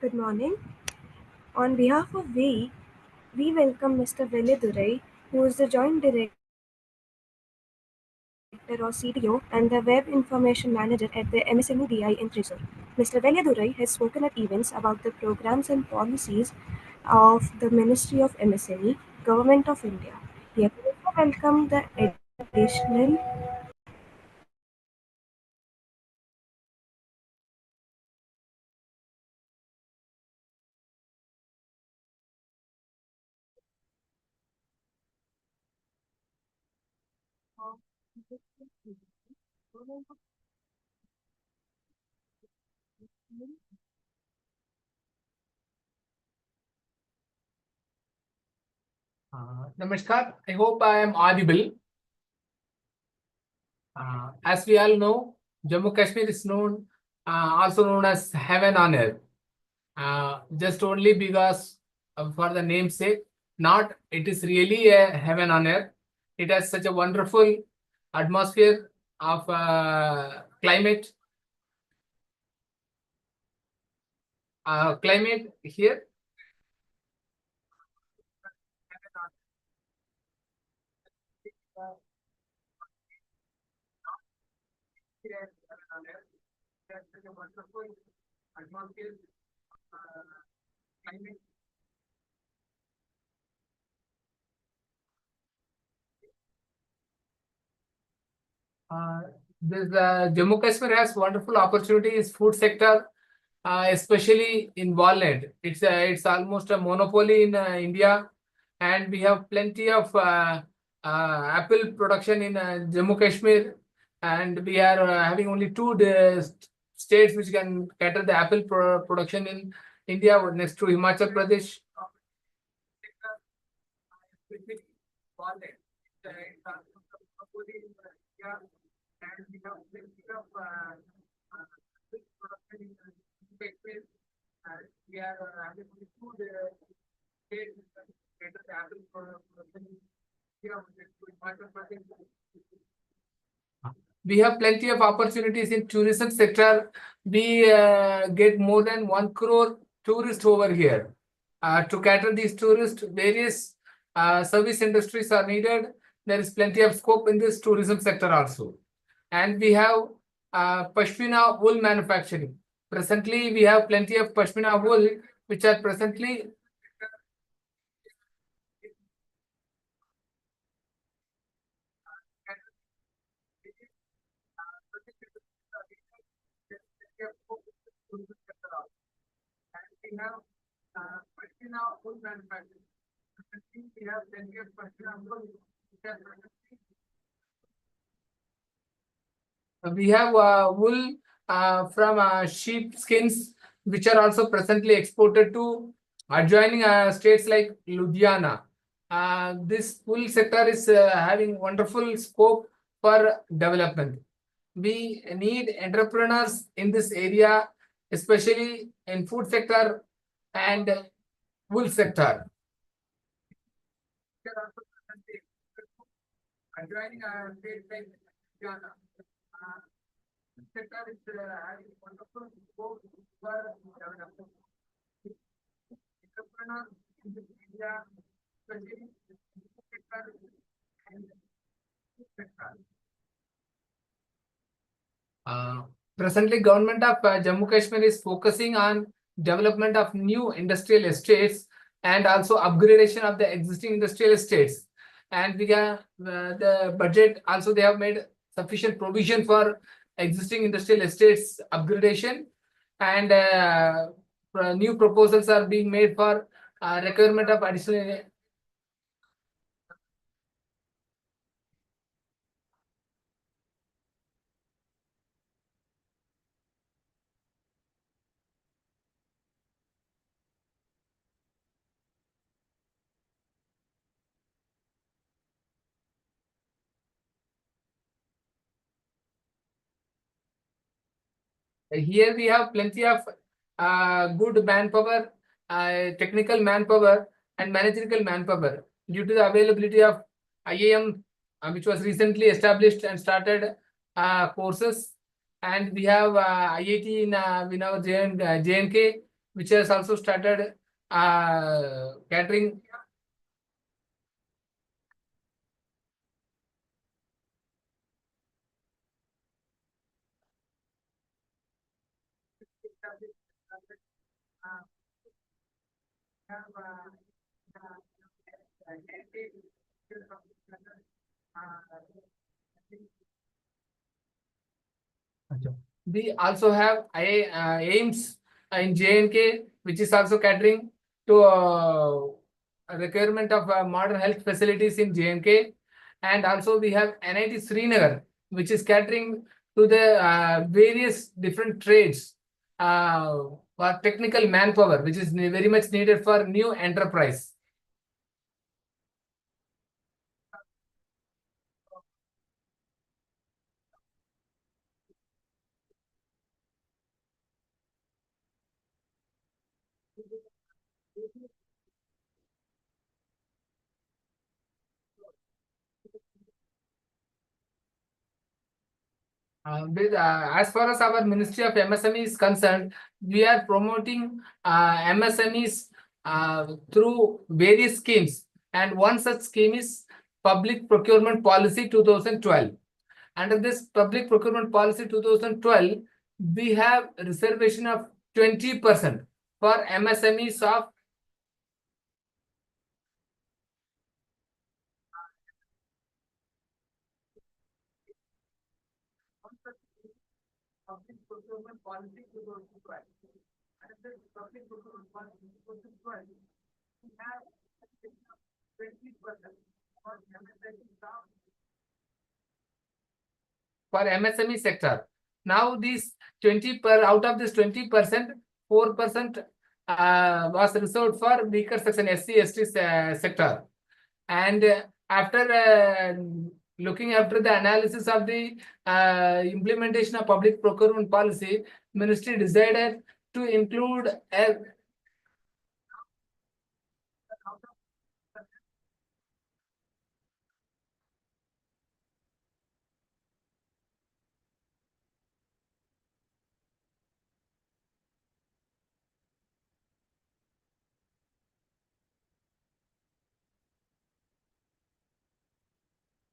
Good morning. On behalf of WEI, we welcome Mr. Velidurai, who is the Joint Director or CTO and the Web Information Manager at the MSME DI in Thrissur. Mr. Velidurai has spoken at events about the programs and policies of the Ministry of MSME, Government of India. He has also welcomed the additional Namaskar. I hope I am audible. As we all know, Jammu Kashmir is also known as heaven on earth. Just only because for the namesake, not it is really a heaven on earth. It has such a wonderful atmosphere of climate. Climate here. Such a wonderful atmosphere. Climate. This Jammu Kashmir has wonderful opportunities, food sector, especially in walnut. It's almost a monopoly in India, and we have plenty of apple production in Jammu Kashmir, and we are having only two states which can cater the apple production in India, next to Himachal Pradesh. Walnut. It's almost a monopoly in India, and we have plenty of production in Kashmir. We are having only two states which can cater the apple production in India, next to Himachal Pradesh. We have plenty of opportunities in tourism sector. We get more than 1 crore tourists over here. To cater these tourists, various service industries are needed. There is plenty of scope in this tourism sector also. And we have Pashmina wool manufacturing. Presently, we have plenty of Pashmina wool, which are presently we have Pashmina wool manufacturing. We have plenty of Pashmina wool. We have wool from sheep skins, which are also presently exported to adjoining states like Ludhiana. This wool sector is having wonderful scope for development. We need entrepreneurs in this area, especially in food sector and wool sector. Adjoining states like Ludhiana. Sector is having wonderful scope for development. Entrepreneurs in this area, especially sector and food sector. Presently, government of Jammu Kashmir is focusing on development of new industrial estates and also upgradation of the existing industrial estates. And we got the budget also, they have made sufficient provision for existing industrial estates upgradation, and new proposals are being made for requirement of additional. Here we have plenty of good manpower, technical manpower, and managerial manpower due to the availability of IAM, which was recently established and started courses, and we have IIT in our JNK, which has also started catering. अच्छा. We also have aims in JNK, which is also catering to a requirement of modern health facilities in JNK. And also we have NIT Srinagar, which is catering to the various different trades for technical manpower, which is very much needed for new enterprise. As far as our Ministry of MSME is concerned, we are promoting MSMEs through various schemes. And one such scheme is Public Procurement Policy 2012. Under this Public Procurement Policy 2012, we have a reservation of 20% for MSMEs of Public Procurement Policy 2012. Under this Public Procurement Policy 2012, we have 20% for MSMEs of for MSME sector. Now these 20 per out of this 20%, 4% was reserved for weaker section SC/ST sector. And after looking after the analysis of the implementation of public procurement policy, ministry decided to include a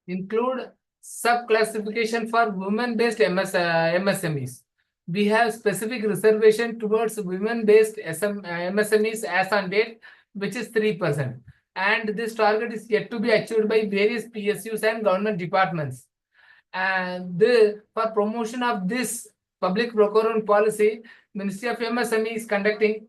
include sub-classification for women-based MSMEs. We have specific reservation towards women-based MSMEs as on date, which is 3%. And this target is yet to be achieved by various PSUs and government departments. And for promotion of this public procurement policy, Ministry of MSME is conducting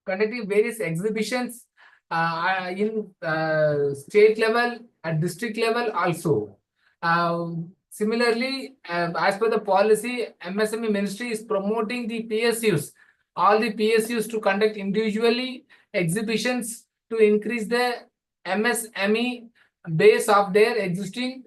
conducting various exhibitions in state level and district level also. Similarly, as per the policy, MSME ministry is promoting the PSUs, all the PSUs to conduct individually exhibitions to increase the MSME base of their existing.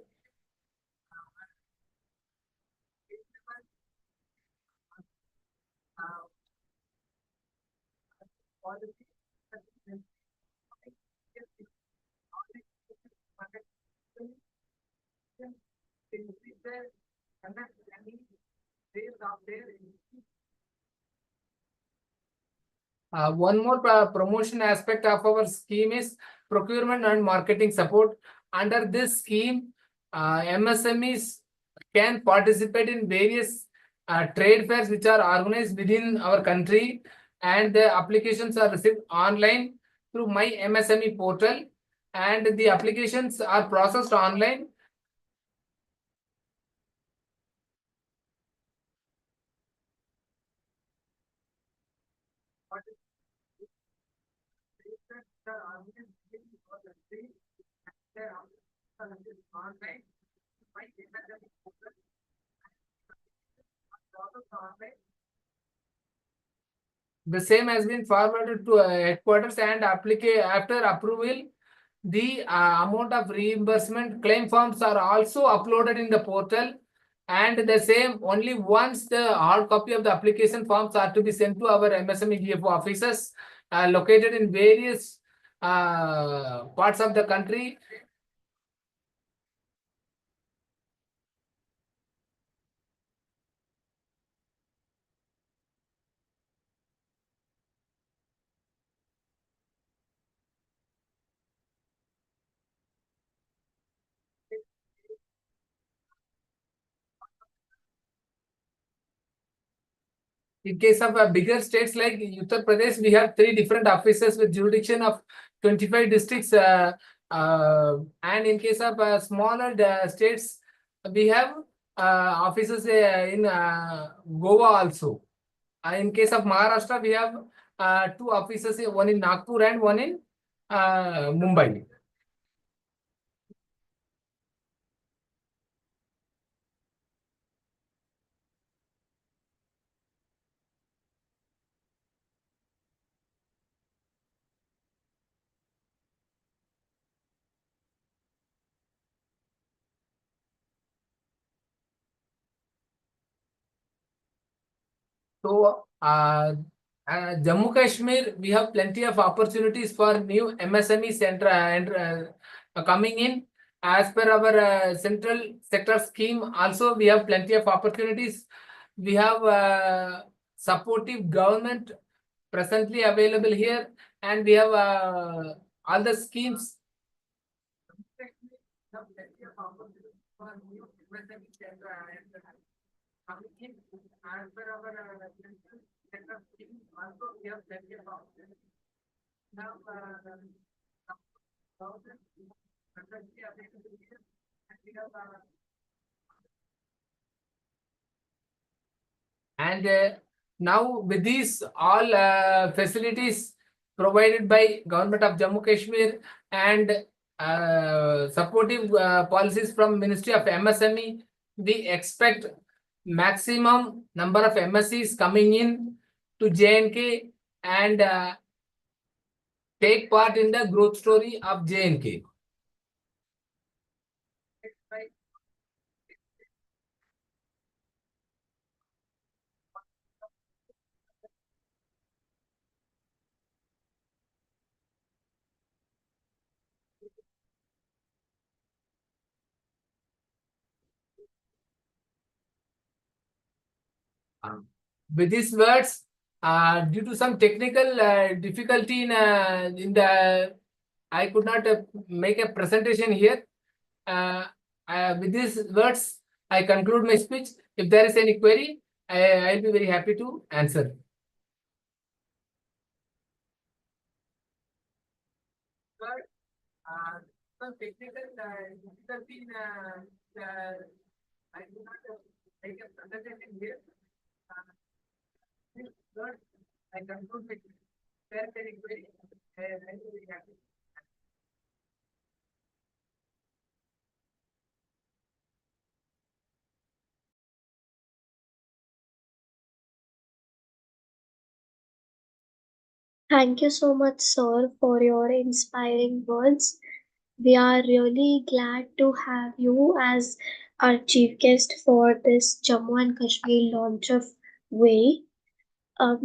One more promotion aspect of our scheme is procurement and marketing support. Under this scheme, MSMEs can participate in various trade fairs which are organized within our country, and the applications are received online through my MSME portal, and the applications are processed online. The same has been forwarded to headquarters, and after approval, the amount of reimbursement claim forms are also uploaded in the portal, and the same only once the hard copy of the application forms are to be sent to our MSME DFO offices located in various parts of the country. In case of bigger states like Uttar Pradesh, we have 3 different offices with jurisdiction of 25 districts. And in case of smaller states, we have offices in Goa also. In case of Maharashtra, we have 2 offices, one in Nagpur and one in Mumbai. So, Jammu Kashmir, we have plenty of opportunities for new MSME center and coming in. As per our central sector scheme, also we have plenty of opportunities. We have supportive government presently available here, and we have all the schemes. Coming in, as per our sector scheme, also we have plenty of opportunities. Now, government presently available here, and we have and now with these all facilities provided by government of Jammu Kashmir and supportive policies from Ministry of MSME, we expect maximum number of MSCs coming in to J&K and take part in the growth story of J&K. With these words, due to some technical difficulty in the, I could not make a presentation here. With these words, I conclude my speech. If there is any query, I'll be very happy to answer. But, some technical difficulty in I could not make a presentation here. This words, I conclude my speech. If there is any query, I'll be very happy. Thank you so much, sir, for your inspiring words. We are really glad to have you as our chief guest for this Jammu and Kashmir launch of WEI.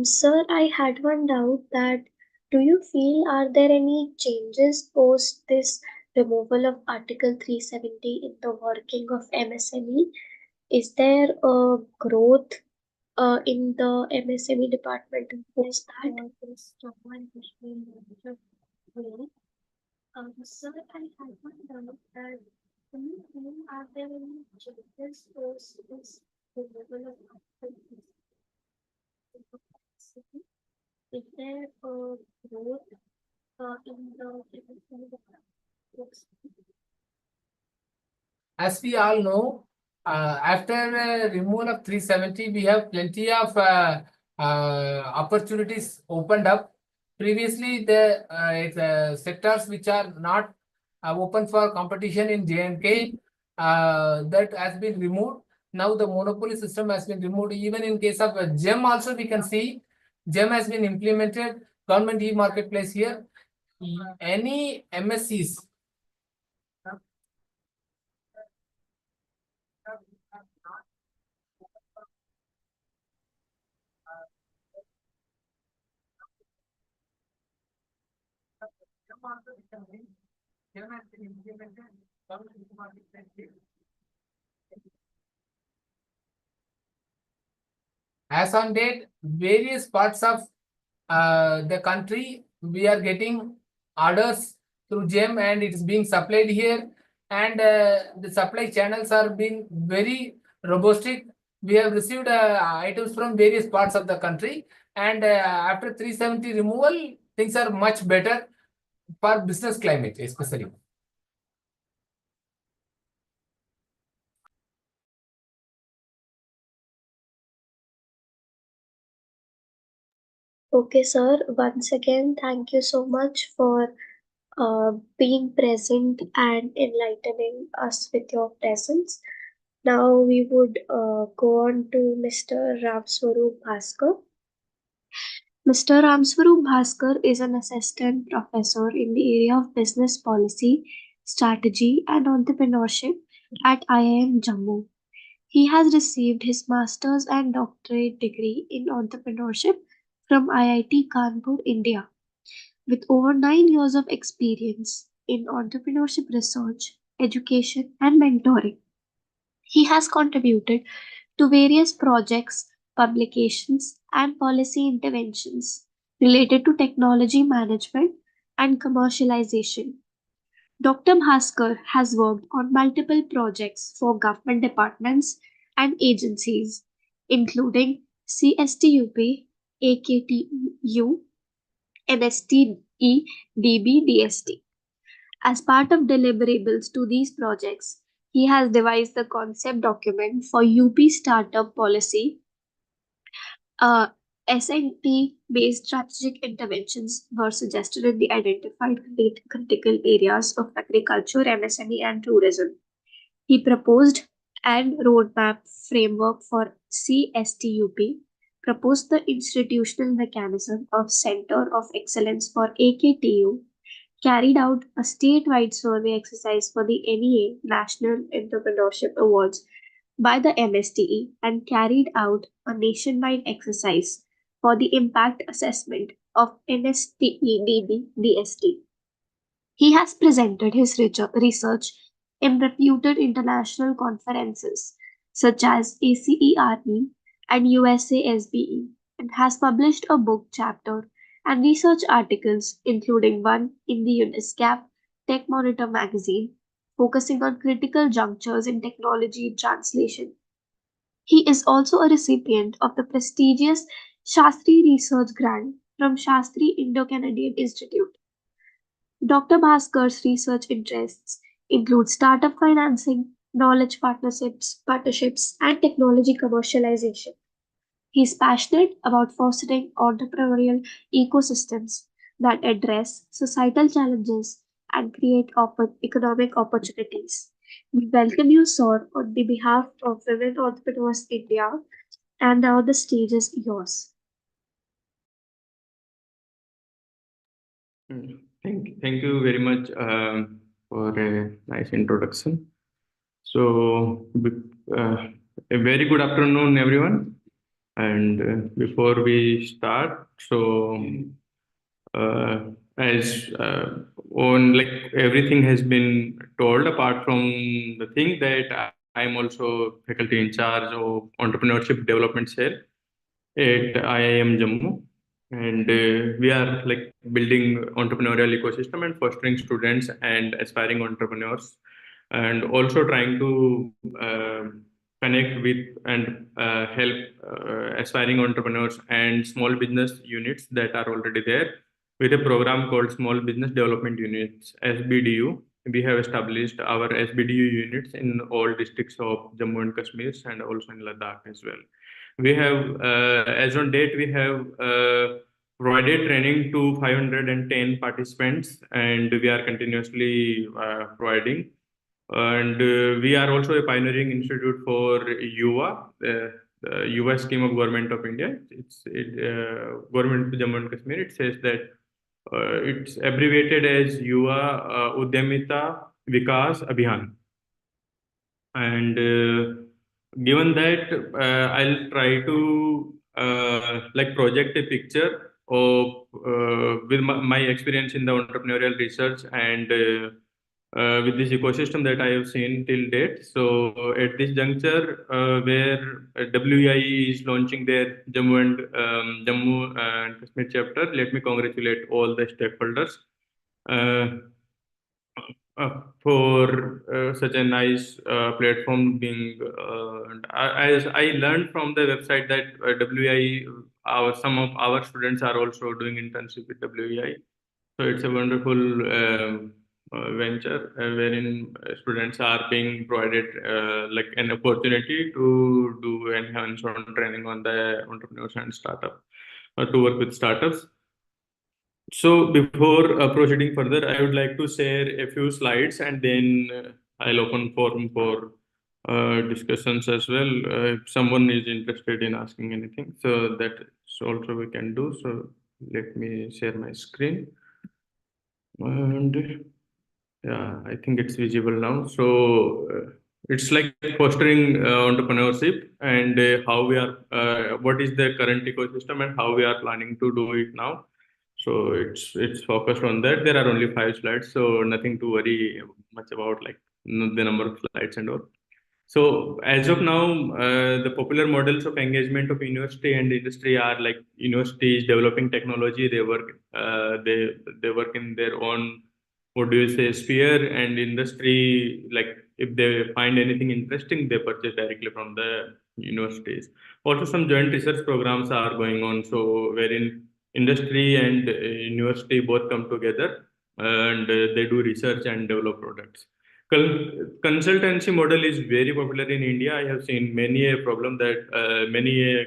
Sir, I had one doubt that do you feel are there any changes post this removal of Article 370 in the working of MSME? Is there a growth in the MSME department post that? This Jammu and Kashmir launch of WEI. Sir, I had one doubt that do you feel are there any changes post this removal of Article 370? Is there a growth in the books? As we all know, after removal of 370, we have plenty of opportunities opened up. Previously, the sectors which are not open for competition in J&K, that has been removed. Now the monopoly system has been removed. Even in case of GEM also, we can see GEM has been implemented. Government e-marketplace here. Any MSCs As on date, various parts of the country, we are getting orders through GEM and it is being supplied here. And the supply channels are being very robust. We have received items from various parts of the country. And after 370 removal, things are much better for business climate, especially. Okay, sir. Once again, thank you so much for being present and enlightening us with your presence. Now we would go on to Mr. Ramswarup Bhaskar. Mr. Ramswarup Bhaskar is an assistant professor in the area of business policy, strategy, and entrepreneurship at IIM Jammu. He has received his master's and doctorate degree in entrepreneurship from IIT Kanpur, India. With over 9 years of experience in entrepreneurship research, education, and mentoring, he has contributed to various projects, publications, and policy interventions related to technology management and commercialization. Dr. Bhaskar has worked on multiple projects for government departments and agencies, including CSTUP, AKTU, NSTE, DBDST. As part of deliverables to these projects, he has devised the concept document for UP Startup Policy. S&T-based strategic interventions were suggested in the identified critical areas of agriculture, MSME, and tourism. He proposed and roadmap framework for CSTUP, proposed the institutional mechanism of Center of Excellence for AKTU, carried out a statewide survey exercise for the NEA National Entrepreneurship Awards by the MSTE, and carried out a nationwide exercise for the impact assessment of NSTE DST. He has presented his research in reputed international conferences such as ACERE and USASBE, and has published a book chapter and research articles, including one in the UNESCAP Tech Monitor magazine, focusing on critical junctures in technology translation. He is also a recipient of the prestigious Shastri Research Grant from Shastri Indo-Canadian Institute. Dr. Bhaskar's research interests include startup financing, knowledge partnerships, and technology commercialization. He is passionate about fostering entrepreneurial ecosystems that address societal challenges and create economic opportunities. We welcome you, sir, on the behalf of Women Entrepreneurs India, and now the stage is yours. Thank you very much for a nice introduction. So, a very good afternoon, everyone. And before we start, as on like everything has been told, apart from the thing that I'm also faculty in charge of entrepreneurship development cell at IIM Jammu, and we are like building entrepreneurial ecosystem and fostering students and aspiring entrepreneurs, and also trying to connect with and help aspiring entrepreneurs and small business units that are already there with a program called Small Business Development Units (SBDU). We have established our SBDU units in all districts of Jammu and Kashmir and also in Ladakh as well. We have, as on date, we have provided training to 510 participants, and we are continuously providing. And we are also a pioneering institute for UVA, the UVA scheme of Government of India. Government of Jammu and Kashmir. It says that it's abbreviated as UVA Udyamita Vikas Abhiyan. And given that, I'll try to like project a picture with my experience in the entrepreneurial research and with this ecosystem that I have seen till date. So at this juncture, where WEI is launching their Jammu and Kashmir chapter, let me congratulate all the stakeholders. For such a nice platform being as I learned from the website that WEI, some of our students are also doing internship with WEI. So it's a wonderful venture wherein students are being provided like an opportunity to do an hands-on training on the entrepreneurs and startup to work with startups. So before proceeding further, I would like to share a few slides and then I'll open forum for discussions as well. If someone is interested in asking anything, so that also we can do. So let me share my screen. And yeah, I think it's visible now. So it's like fostering entrepreneurship and how we are, what is the current ecosystem and how we are planning to do it now. So it's focused on that. There are only 5 slides, so nothing to worry much about, like the number of slides and all. So as of now, the popular models of engagement of university and industry are like universities developing technology. They work in their own, what do you say, sphere, and industry, like if they find anything interesting, they purchase directly from the universities. Also, some joint research programs are going on. So wherein industry and university both come together and they do research and develop products. Consultancy model is very popular in India. I have seen many a problem that many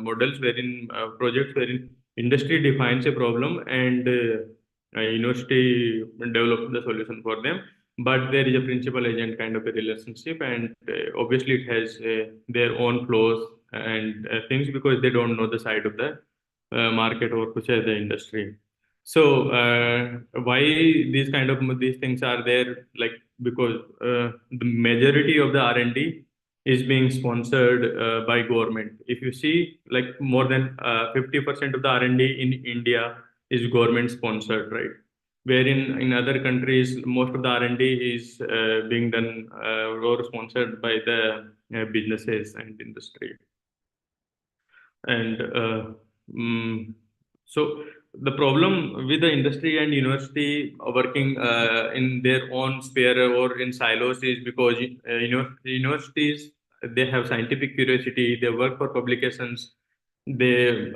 models wherein projects wherein industry defines a problem and university develop the solution for them. But there is a principal agent kind of a relationship, and obviously it has their own flaws and things because they don't know the side of the market or to say the industry. So why these things are there? Like because the majority of the R&D is being sponsored by government. If you see, like more than 50% of the R&D in India is government sponsored, right? Wherein in other countries, most of the R&D is being done or sponsored by the businesses and industry. And mm, so the problem with the industry and university working in their own sphere or in silos is because universities, they have scientific curiosity, they work for publications, they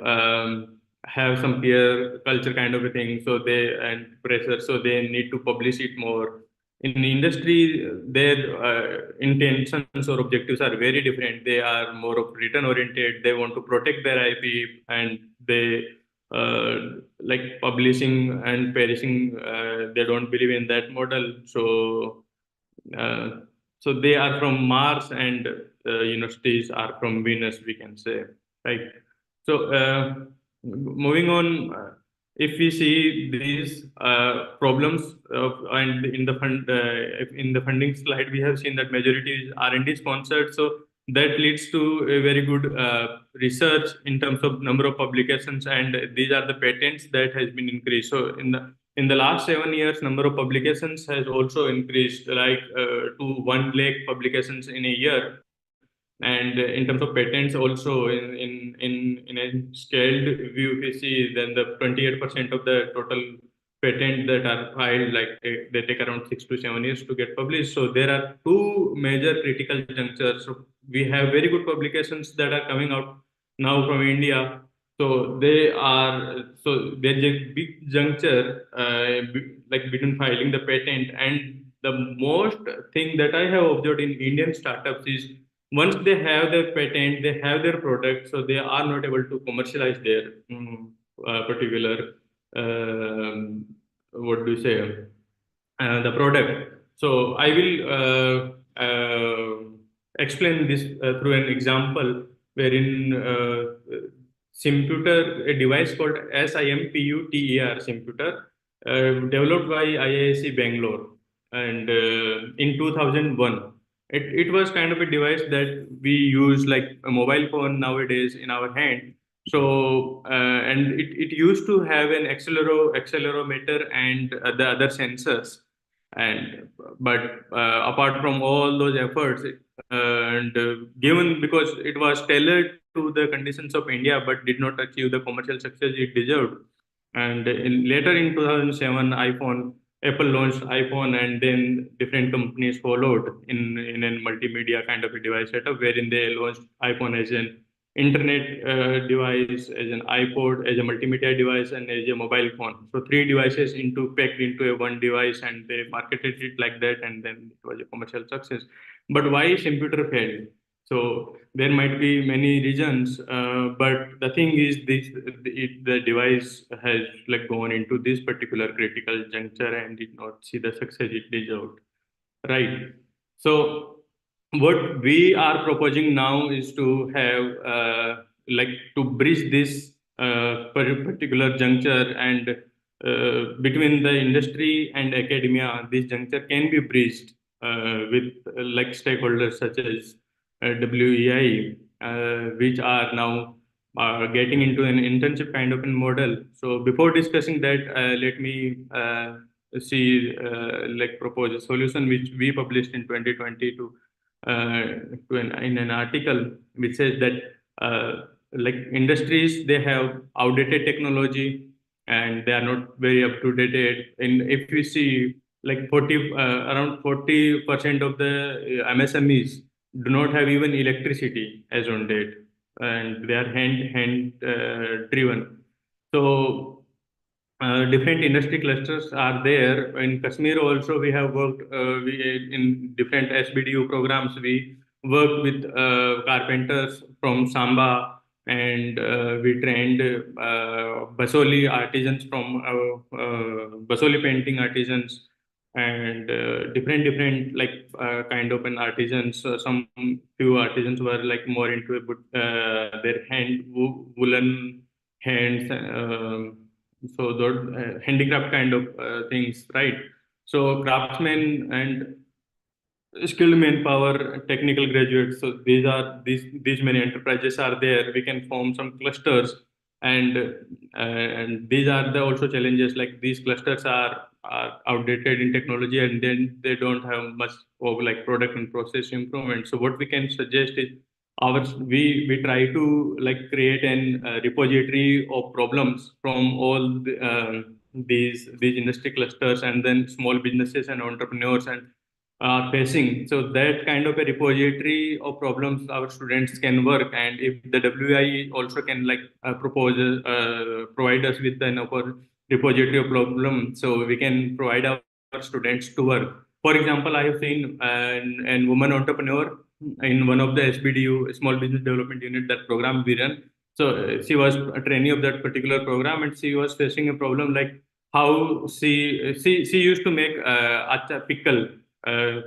have some peer culture kind of a thing, so they and pressure, so they need to publish it more. In the industry, their intentions or objectives are very different. They are more of return oriented. They want to protect their IP, and they like publishing and perishing. They don't believe in that model. Uh, so they are from Mars, and universities are from Venus, we can say, right? So moving on, if we see these problems and in the funding slide, we have seen that majority is R&D sponsored. So that leads to a very good research in terms of number of publications, and these are the patents that has been increased. So in the last 7 years, number of publications has also increased, like to 1 lakh publications in a year. And in terms of patents, also in a scaled view, if you see, then the 28% of the total patent that are filed, like they take around 6 to 7 years to get published. So there are two major critical junctures. So we have very good publications that are coming out now from India. So there is a big juncture like between filing the patent, and the most thing that I have observed in Indian startups is once they have their patent, they have their product, so they are not able to commercialize their particular what do you say the product. So I will explain this through an example wherein Simputer, a device called SIMPUTER, Simputer, developed by IISc Bangalore, and in 2001. It was kind of a device that we use like a mobile phone nowadays in our hand. So and it used to have an accelerometer and the other sensors. And but apart from all those efforts, and given because it was tailored to the conditions of India, but did not achieve the commercial success it deserved. And later in 2007, Apple launched iPhone, and then different companies followed in a multimedia kind of a device setup, wherein they launched iPhone as an internet device, as an iPod, as a multimedia device, and as a mobile phone. So three devices into packed into a one device, and they marketed it like that, and then it was a commercial success. But why computer failed? So there might be many reasons, but the thing is, the device has like gone into this particular critical juncture and did not see the success it deserved. Right. So what we are proposing now is to have like to bridge this particular juncture, and between the industry and academia, this juncture can be bridged with like stakeholders such as WEI, which are now getting into an internship kind of a model. So before discussing that, let me like propose a solution which we published in 2020 in an article which says that like industries, they have outdated technology and they are not very up to date. And if we see like around 40% of the MSMEs do not have even electricity as on date, and they are hand driven. So different industry clusters are there. In Kashmir also, we have worked in different SBDU programs. We worked with carpenters from Samba, and we trained Basoli artisans from Basoli painting artisans, and different like kind of an artisans. Some few artisans were like more into their woolen hands. So the handicraft kind of things, right? So craftsmen and skilled manpower, technical graduates. So these many enterprises are there. We can form some clusters, and these are the also challenges. Like these clusters are outdated in technology, and then they don't have much of like product and process improvement. So what we can suggest is we try to like create an repository of problems from all these industry clusters, and then small businesses and entrepreneurs and are facing. So that kind of a repository of problems our students can work, and if the WI also can like provide us with an repository of problem, so we can provide our students to work. For example, I have seen an woman entrepreneur in one of the SBDU, Small Business Development Unit, that program we run. So she was a trainee of that particular program, and she was facing a problem like how she used to make pickle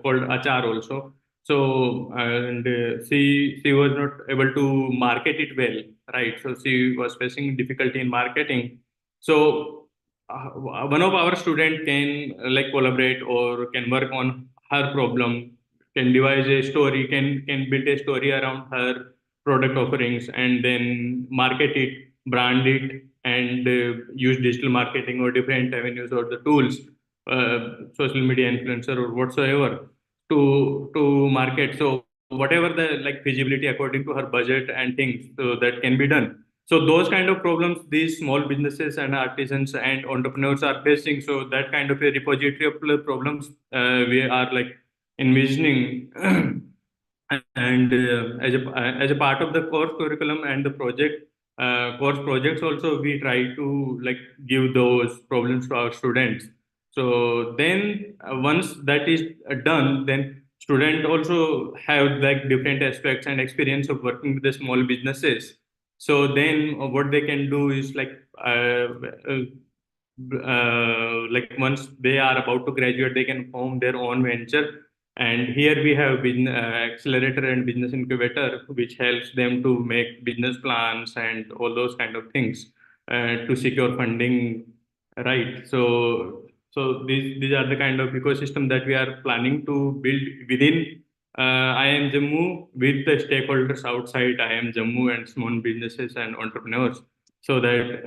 called achar also. So and she was not able to market it well, right? So she was facing difficulty in marketing. So one of our student can like collaborate or can work on her problem, can devise a story, can build a story around her product offerings, and then market it, brand it, and use digital marketing or different avenues or the tools, social media influencer or whatsoever, to market. So whatever the like feasibility according to her budget and things, so that can be done. So those kind of problems these small businesses and artisans and entrepreneurs are facing. So that kind of a repository of problems we are like envisioning. And as a part of the course curriculum and the project course projects also, we try to like give those problems to our students. So then once that is done, then student also have like different aspects and experience of working with the small businesses. So then what they can do is like once they are about to graduate, they can form their own venture. And here we have business accelerator and business incubator, which helps them to make business plans and all those kind of things to secure funding, right? So these are the kind of ecosystem that we are planning to build within I am Jammu with the stakeholders outside. I am Jammu and small businesses and entrepreneurs. So that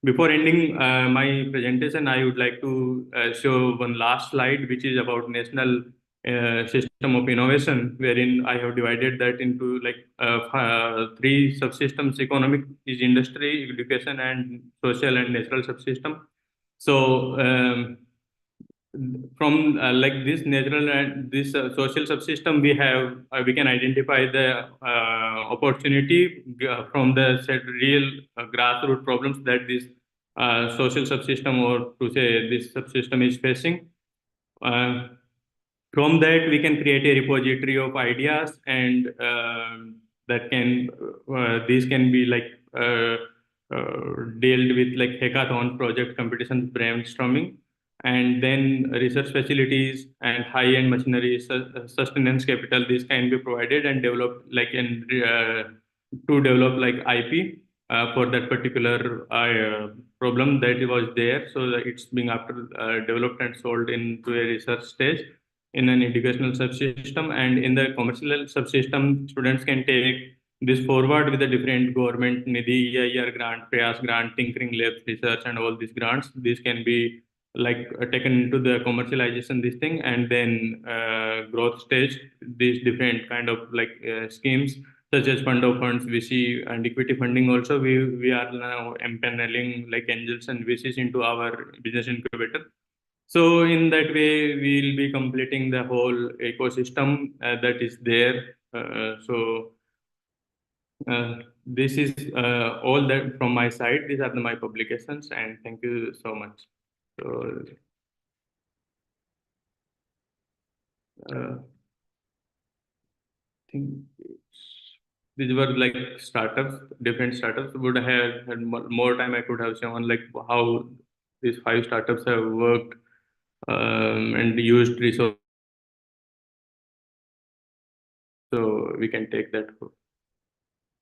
before ending my presentation, I would like to show one last slide, which is about national system of innovation, wherein I have divided that into three subsystems: economic is industry, education, and social and natural subsystem. So from this natural and this social subsystem, we can identify the opportunity from the set real grassroots problems that this social subsystem, or to say this subsystem, is facing. uh, from that, we can create a repository of ideas, and that can these can be dealt with like hackathon project competitions, brainstorming, and then research facilities and high-end machinery, sustenance capital. These can be provided and developed to develop like IP for that particular problem that was there. So that it's being after developed and sold into a research stage in an educational subsystem. And in the commercial subsystem, students can take this forward with the different government Nidhi, EIR grant, Prayas grant, Tinkering Labs research, and all these grants. These can be taken into the commercialization this thing, and then growth stage. These different kind of schemes such as fund of funds, VC, and equity funding. Also, we are now empaneling like angels and VCs into our business incubator. So in that way, we'll be completing the whole ecosystem that is there. This is all that from my side. These are my publications, and thank you so much. So, I think these were like startups, different startups. Would I have had more time, I could have shown like how these 5 startups have worked and used resources. So we can take that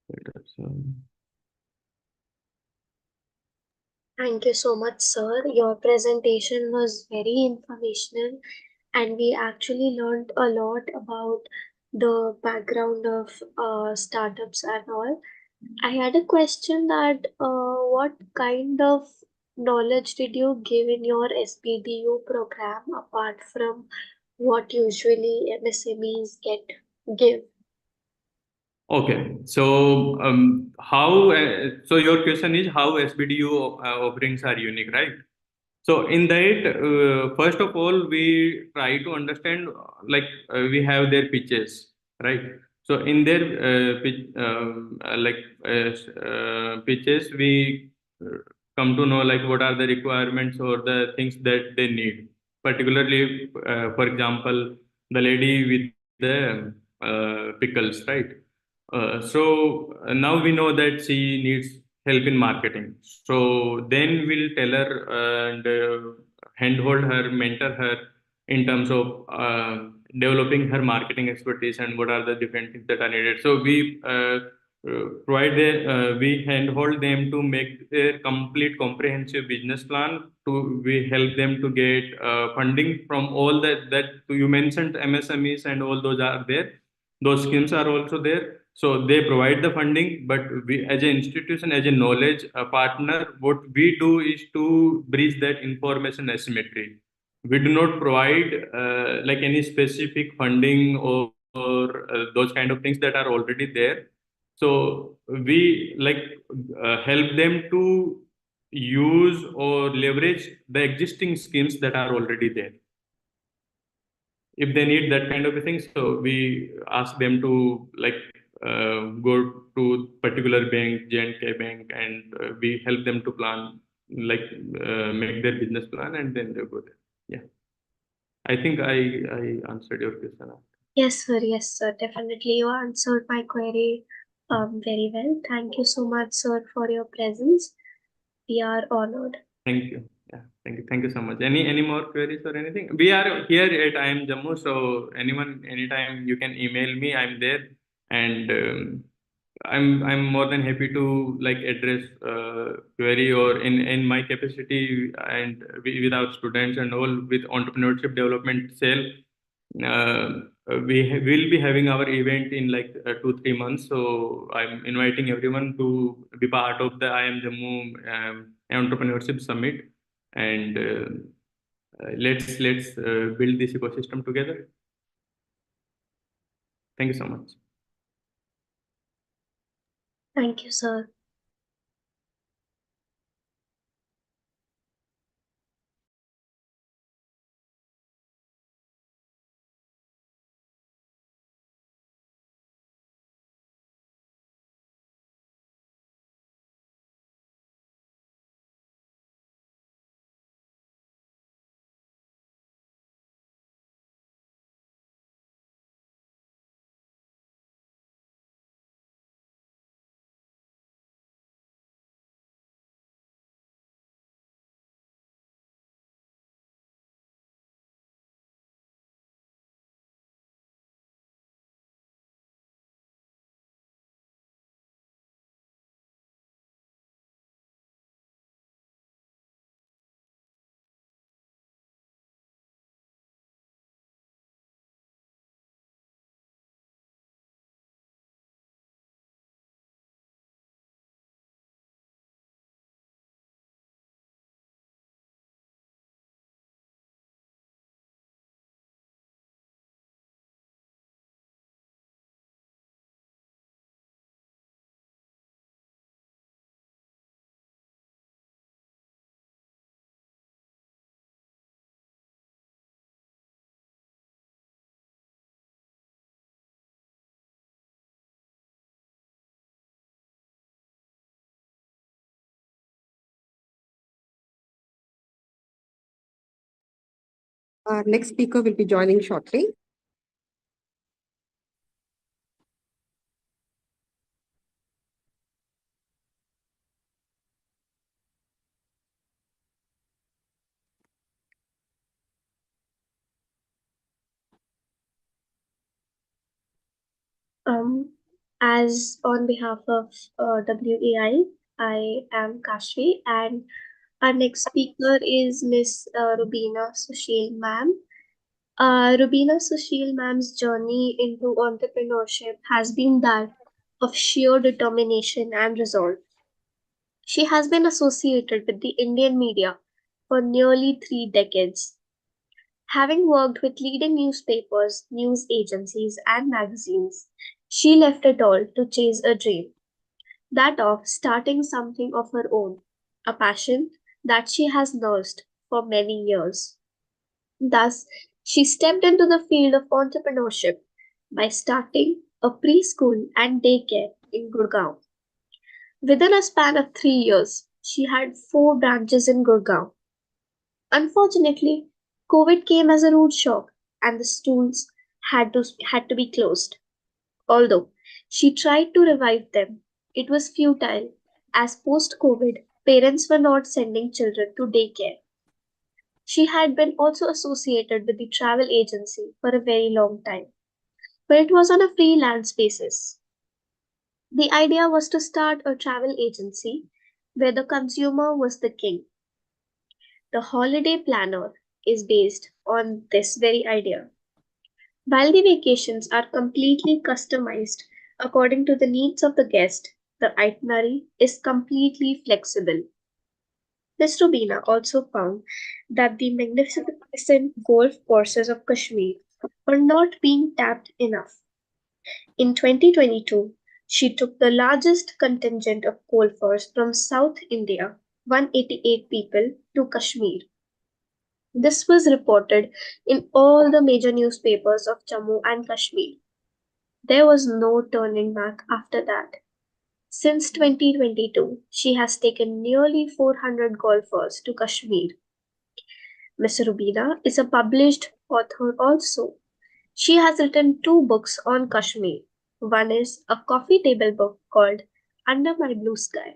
later. So. Thank you so much, sir. Your presentation was very informational, and we actually learned a lot about the background of startups and all. I had a question that what kind of knowledge did you give in your SPDU program apart from what usually MSMEs give? Okay, so so your question is how SBDU offerings are unique, right? So in that, first of all, we try to understand we have their pitches, right? So in their pitches, we come to know like what are the requirements or the things that they need. Particularly, for example, the lady with the pickles, right? Now we know that she needs help in marketing. So then we'll tell her and handhold her, mentor her in terms of developing her marketing expertise and what are the different things that are needed. So we handhold them to make their complete comprehensive business plan. We help them to get funding from all that you mentioned, MSMEs and all those are there. Those schemes are also there. So they provide the funding, but we, as an institution, as a knowledge partner, what we do is to bridge that information asymmetry. We do not provide any specific funding or those kind of things that are already there. So we help them to use or leverage the existing schemes that are already there if they need that kind of a thing. So we ask them to go to particular bank, J&K bank, and we help them to plan, make their business plan, and then they go there. Yeah, I think I answered your question. Yes, sir. Definitely, you answered my query very well. Thank you so much, sir, for your presence. We are honored. Thank you. Yeah, thank you so much. Any more queries or anything? We are here at I am Jammu, so anyone, anytime you can email me. I'm there, and I'm more than happy to address query or in my capacity and with our students and all with entrepreneurship development cell. will be having our event in like 2-3 months. So I'm inviting everyone to be part of the I Am Jammu Entrepreneurship Summit, and let's build this ecosystem together. Thank you so much. Thank you, sir. Our next speaker will be joining shortly. As on behalf of WEI, I am Kashvi, and our next speaker is Miss Rubina Sushil ma'am. Rubina Sushil ma'am's journey into entrepreneurship has been that of sheer determination and resolve. She has been associated with the Indian media for nearly 3 decades, having worked with leading newspapers, news agencies, and magazines. She left it all to chase a dream, that of starting something of her own, a passion that she has nursed for many years. Thus, she stepped into the field of entrepreneurship by starting a preschool and daycare in Gurgaon. Within a span of 3 years, she had 4 branches in Gurgaon. Unfortunately, COVID came as a rude shock and the schools had to be closed. Although she tried to revive them, it was futile as post COVID parents were not sending children to daycare. She had been also associated with the travel agency for a very long time, but it was on a freelance basis. The idea was to start a travel agency where the consumer was the king. The holiday planner is based on this very idea. While the vacations are completely customized according to the needs of the guest, the itinerary is completely flexible. Miss Rubina also found that the magnificent golf courses of Kashmir were not being tapped enough. In 2022, she took the largest contingent of golfers from South India, 188 people, to Kashmir. This was reported in all the major newspapers of Jammu and Kashmir. There was no turning back after that. Since 2022, she has taken nearly 400 golfers to Kashmir. Miss Rubina is a published author also. She has written 2 books on Kashmir. One is a coffee table book called Under My Blue Sky,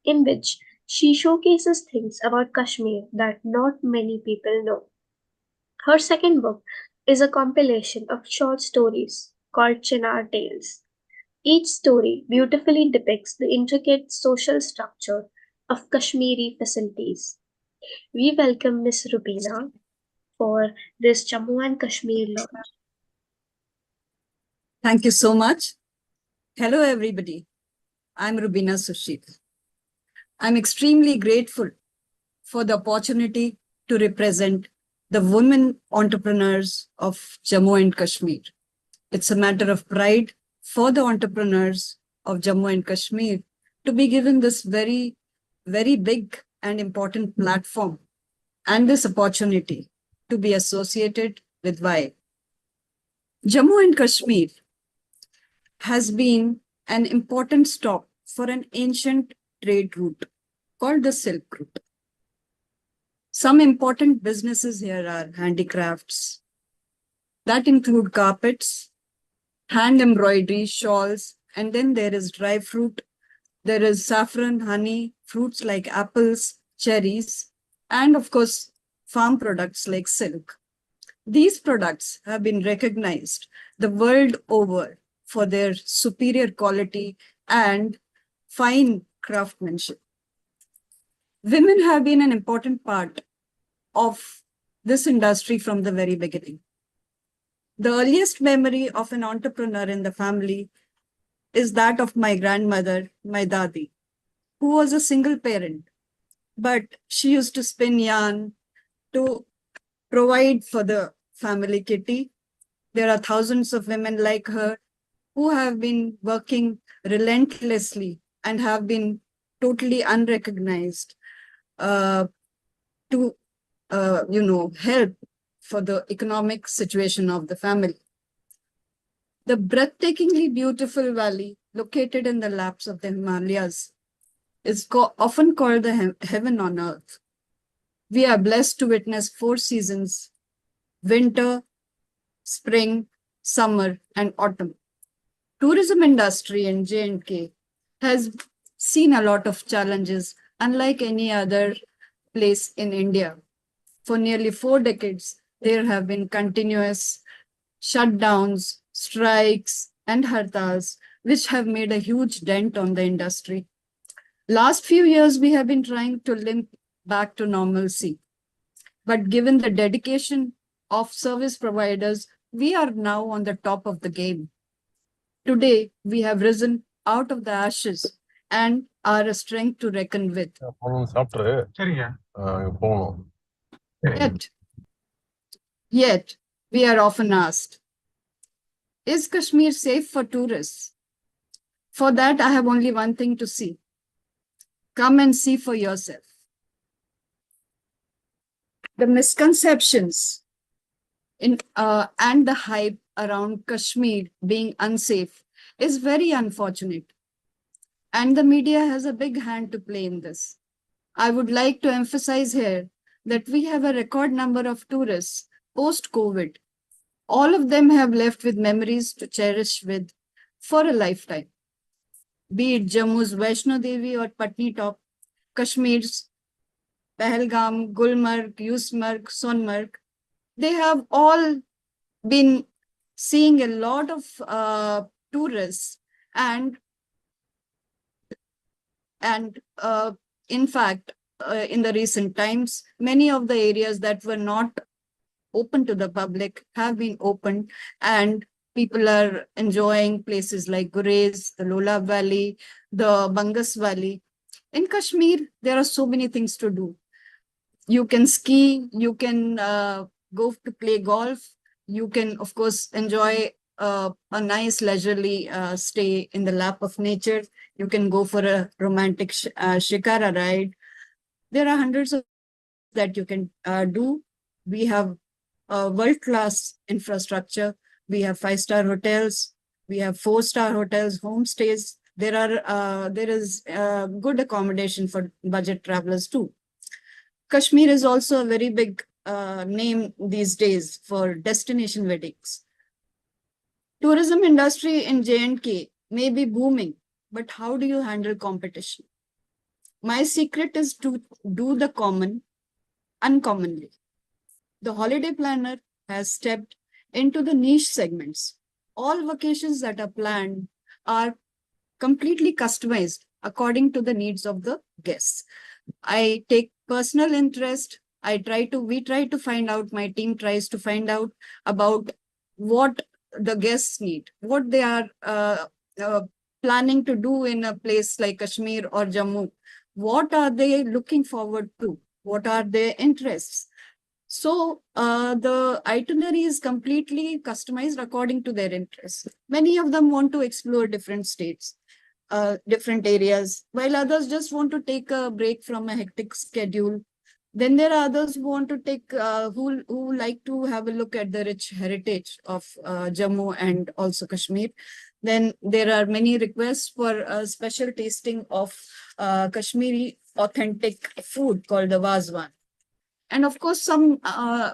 in which she showcases things about Kashmir that not many people know. Her second book is a compilation of short stories called Chinar Tales. Each story beautifully depicts the intricate social structure of Kashmiri facilities. We welcome Miss Rubina for this Jammu and Kashmir launch. Thank you so much. Hello, everybody. I'm Rubina Sushil. I'm extremely grateful for the opportunity to represent the women entrepreneurs of Jammu and Kashmir. It's a matter of pride for the entrepreneurs of Jammu and Kashmir to be given this very, very big and important platform and this opportunity to be associated with WEI. Jammu and Kashmir has been an important stop for an ancient trade route called the Silk Route. Some important businesses here are handicrafts that include carpets, hand embroidery, shawls, and then there is dry fruit. There is saffron, honey, fruits like apples, cherries, and of course, farm products like silk. These products have been recognized the world over for their superior quality and fine craftsmanship. Women have been an important part of this industry from the very beginning. The earliest memory of an entrepreneur in the family is that of my grandmother, my dadi, who was a single parent, but she used to spin yarn to provide for the family kitty. There are thousands of women like her who have been working relentlessly and have been totally unrecognized to help for the economic situation of the family. The breathtakingly beautiful valley located in the laps of the Himalayas is often called the heaven on earth. We are blessed to witness 4 seasons: winter, spring, summer, and autumn. Tourism industry in J&K has seen a lot of challenges, unlike any other place in India. For nearly 4 decades, there have been continuous shutdowns, strikes, and hartals, which have made a huge dent on the industry. Last few years, we have been trying to limp back to normalcy. But given the dedication of service providers, we are now on the top of the game. Today, we have risen out of the ashes and are a strength to reckon with. Yet, we are often asked, is Kashmir safe for tourists? For that, I have only one thing to see. Come and see for yourself. The misconceptions and the hype around Kashmir being unsafe is very unfortunate. And the media has a big hand to play in this. I would like to emphasize here that we have a record number of tourists post-COVID. All of them have left with memories to cherish with for a lifetime. Be it Jammu's Vaishno Devi or Patni Top, Kashmir's Pahalgam, Gulmarg, Yusmarg, Sonmarg, they have all been seeing a lot of tourists and in fact, in the recent times, many of the areas that were not open to the public have been opened, and people are enjoying places like Gurez, the Lola Valley, the Bangas Valley. In Kashmir, there are so many things to do. You can ski, you can go to play golf, you can, of course, enjoy a nice leisurely stay in the lap of nature. You can go for a romantic shikara ride. There are hundreds of that you can do. We have world-class infrastructure. We have 5-star hotels. We have 4-star hotels, homestays. There is good accommodation for budget travelers too. Kashmir is also a very big name these days for destination weddings. Tourism industry in J&K may be booming, but how do you handle competition? My secret is to do the common uncommonly. The holiday planner has stepped into the niche segments. All vacations that are planned are completely customized according to the needs of the guests. I take personal interest. We try to find out, my team tries to find out about what the guests need, what they are planning to do in a place like Kashmir or Jammu. What are they looking forward to? What are their interests? So the itinerary is completely customized according to their interests. Many of them want to explore different states, different areas, while others just want to take a break from a hectic schedule. Then there are others who want to take, who like to have a look at the rich heritage of Jammu and also Kashmir. Then there are many requests for a special tasting of Kashmiri authentic food called the Wazwan. And of course,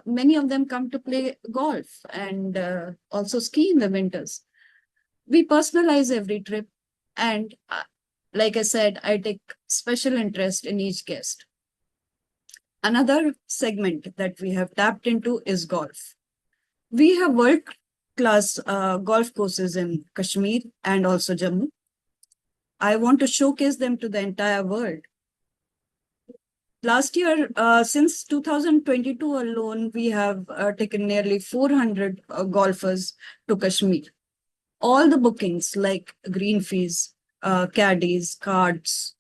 many of them come to play golf and also ski in the winters. We personalize every trip, and like I said, I take special interest in each guest. Another segment that we have tapped into is golf. We have world-class golf courses in Kashmir and also Jammu. I want to showcase them to the entire world. Last year, since 2022 alone, we have taken nearly 400 golfers to Kashmir. All the bookings like green fees, caddies, cards,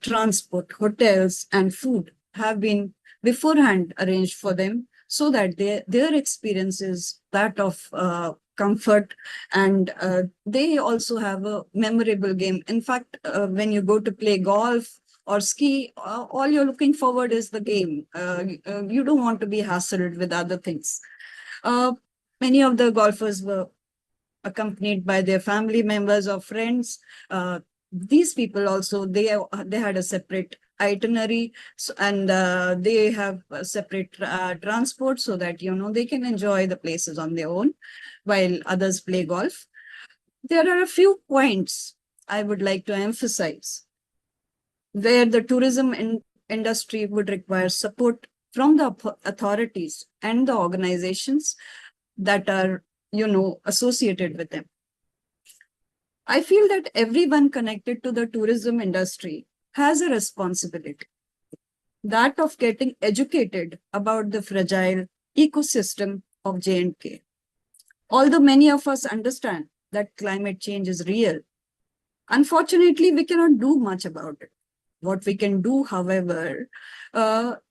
transport, hotels, and food have been beforehand arranged for them so that their experience is that of comfort, and they also have a memorable game. In fact, when you go to play golf or ski, all you're looking forward is the game. You don't want to be hassled with other things. Many of the golfers were accompanied by their family members or friends. These people also, they had a separate itinerary, and they have a separate transport so that, they can enjoy the places on their own while others play golf. There are a few points I would like to emphasize where the tourism industry would require support from the authorities and the organizations that are, associated with them. I feel that everyone connected to the tourism industry has a responsibility, that of getting educated about the fragile ecosystem of J&K. Although many of us understand that climate change is real, unfortunately, we cannot do much about it. What we can do, however,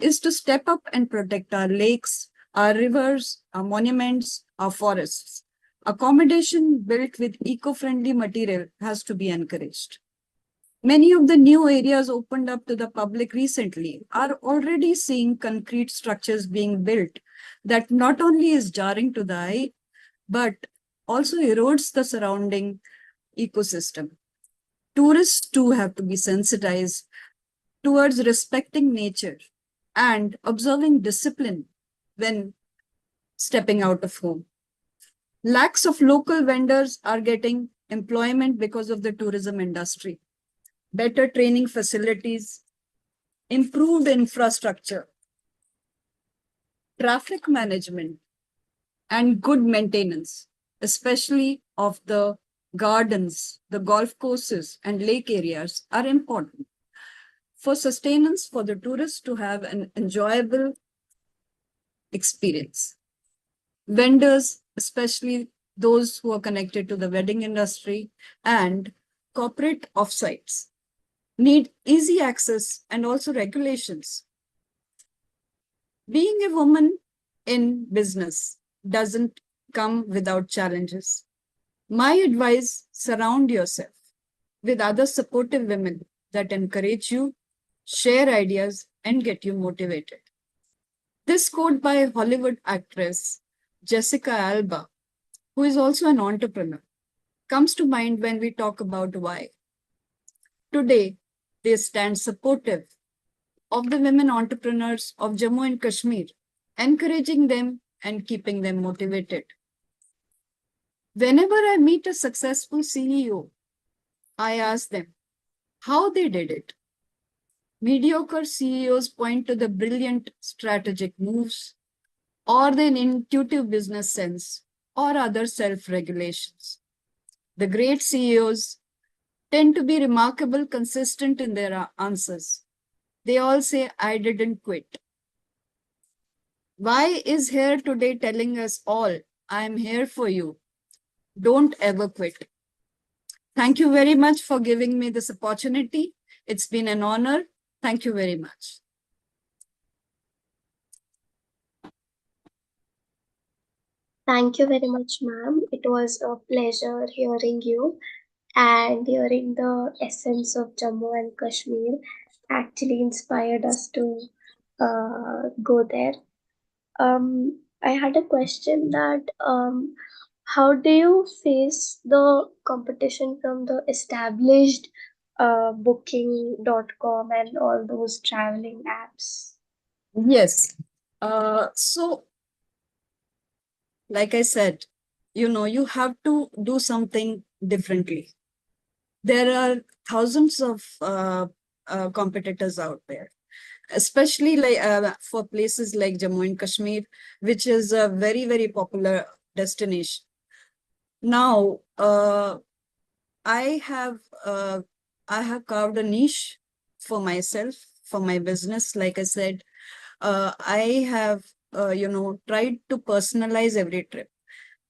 is to step up and protect our lakes, our rivers, our monuments, our forests. Accommodation built with eco-friendly material has to be encouraged. Many of the new areas opened up to the public recently are already seeing concrete structures being built that not only is jarring to the eye, but also erodes the surrounding ecosystem. Tourists too have to be sensitized towards respecting nature and observing discipline when stepping out of home. Lakhs of local vendors are getting employment because of the tourism industry. Better training facilities, improved infrastructure, traffic management, and good maintenance, especially of the gardens, the golf courses, and lake areas, are important for sustenance for the tourists to have an enjoyable experience. Vendors, especially those who are connected to the wedding industry and corporate offsites, need easy access and also regulations. Being a woman in business doesn't come without challenges. My advice, surround yourself with other supportive women that encourage you, share ideas, and get you motivated. This quote by Hollywood actress Jessica Alba, who is also an entrepreneur, comes to mind when we talk about why. Today, they stand supportive of the women entrepreneurs of Jammu and Kashmir, encouraging them and keeping them motivated. Whenever I meet a successful CEO, I ask them how they did it. Mediocre CEOs point to the brilliant strategic moves or the intuitive business sense or other self-regulations. The great CEOs tend to be remarkable, consistent in their answers. They all say, I didn't quit. Why is here today telling us all, I am here for you. Don't ever quit. Thank you very much for giving me this opportunity. It's been an honor. Thank you very much. Thank you very much, ma'am. It was a pleasure hearing you, and hearing the essence of Jammu and Kashmir actually inspired us to go there. I had a question that how do you face the competition from the established booking.com and all those traveling apps? Yes. So, like I said, you have to do something differently. There are thousands of competitors out there, especially like for places like Jammu and Kashmir, which is a very, very popular destination. Now, I have uh, I have carved a niche for myself, for my business. Like I said, I have tried to personalize every trip.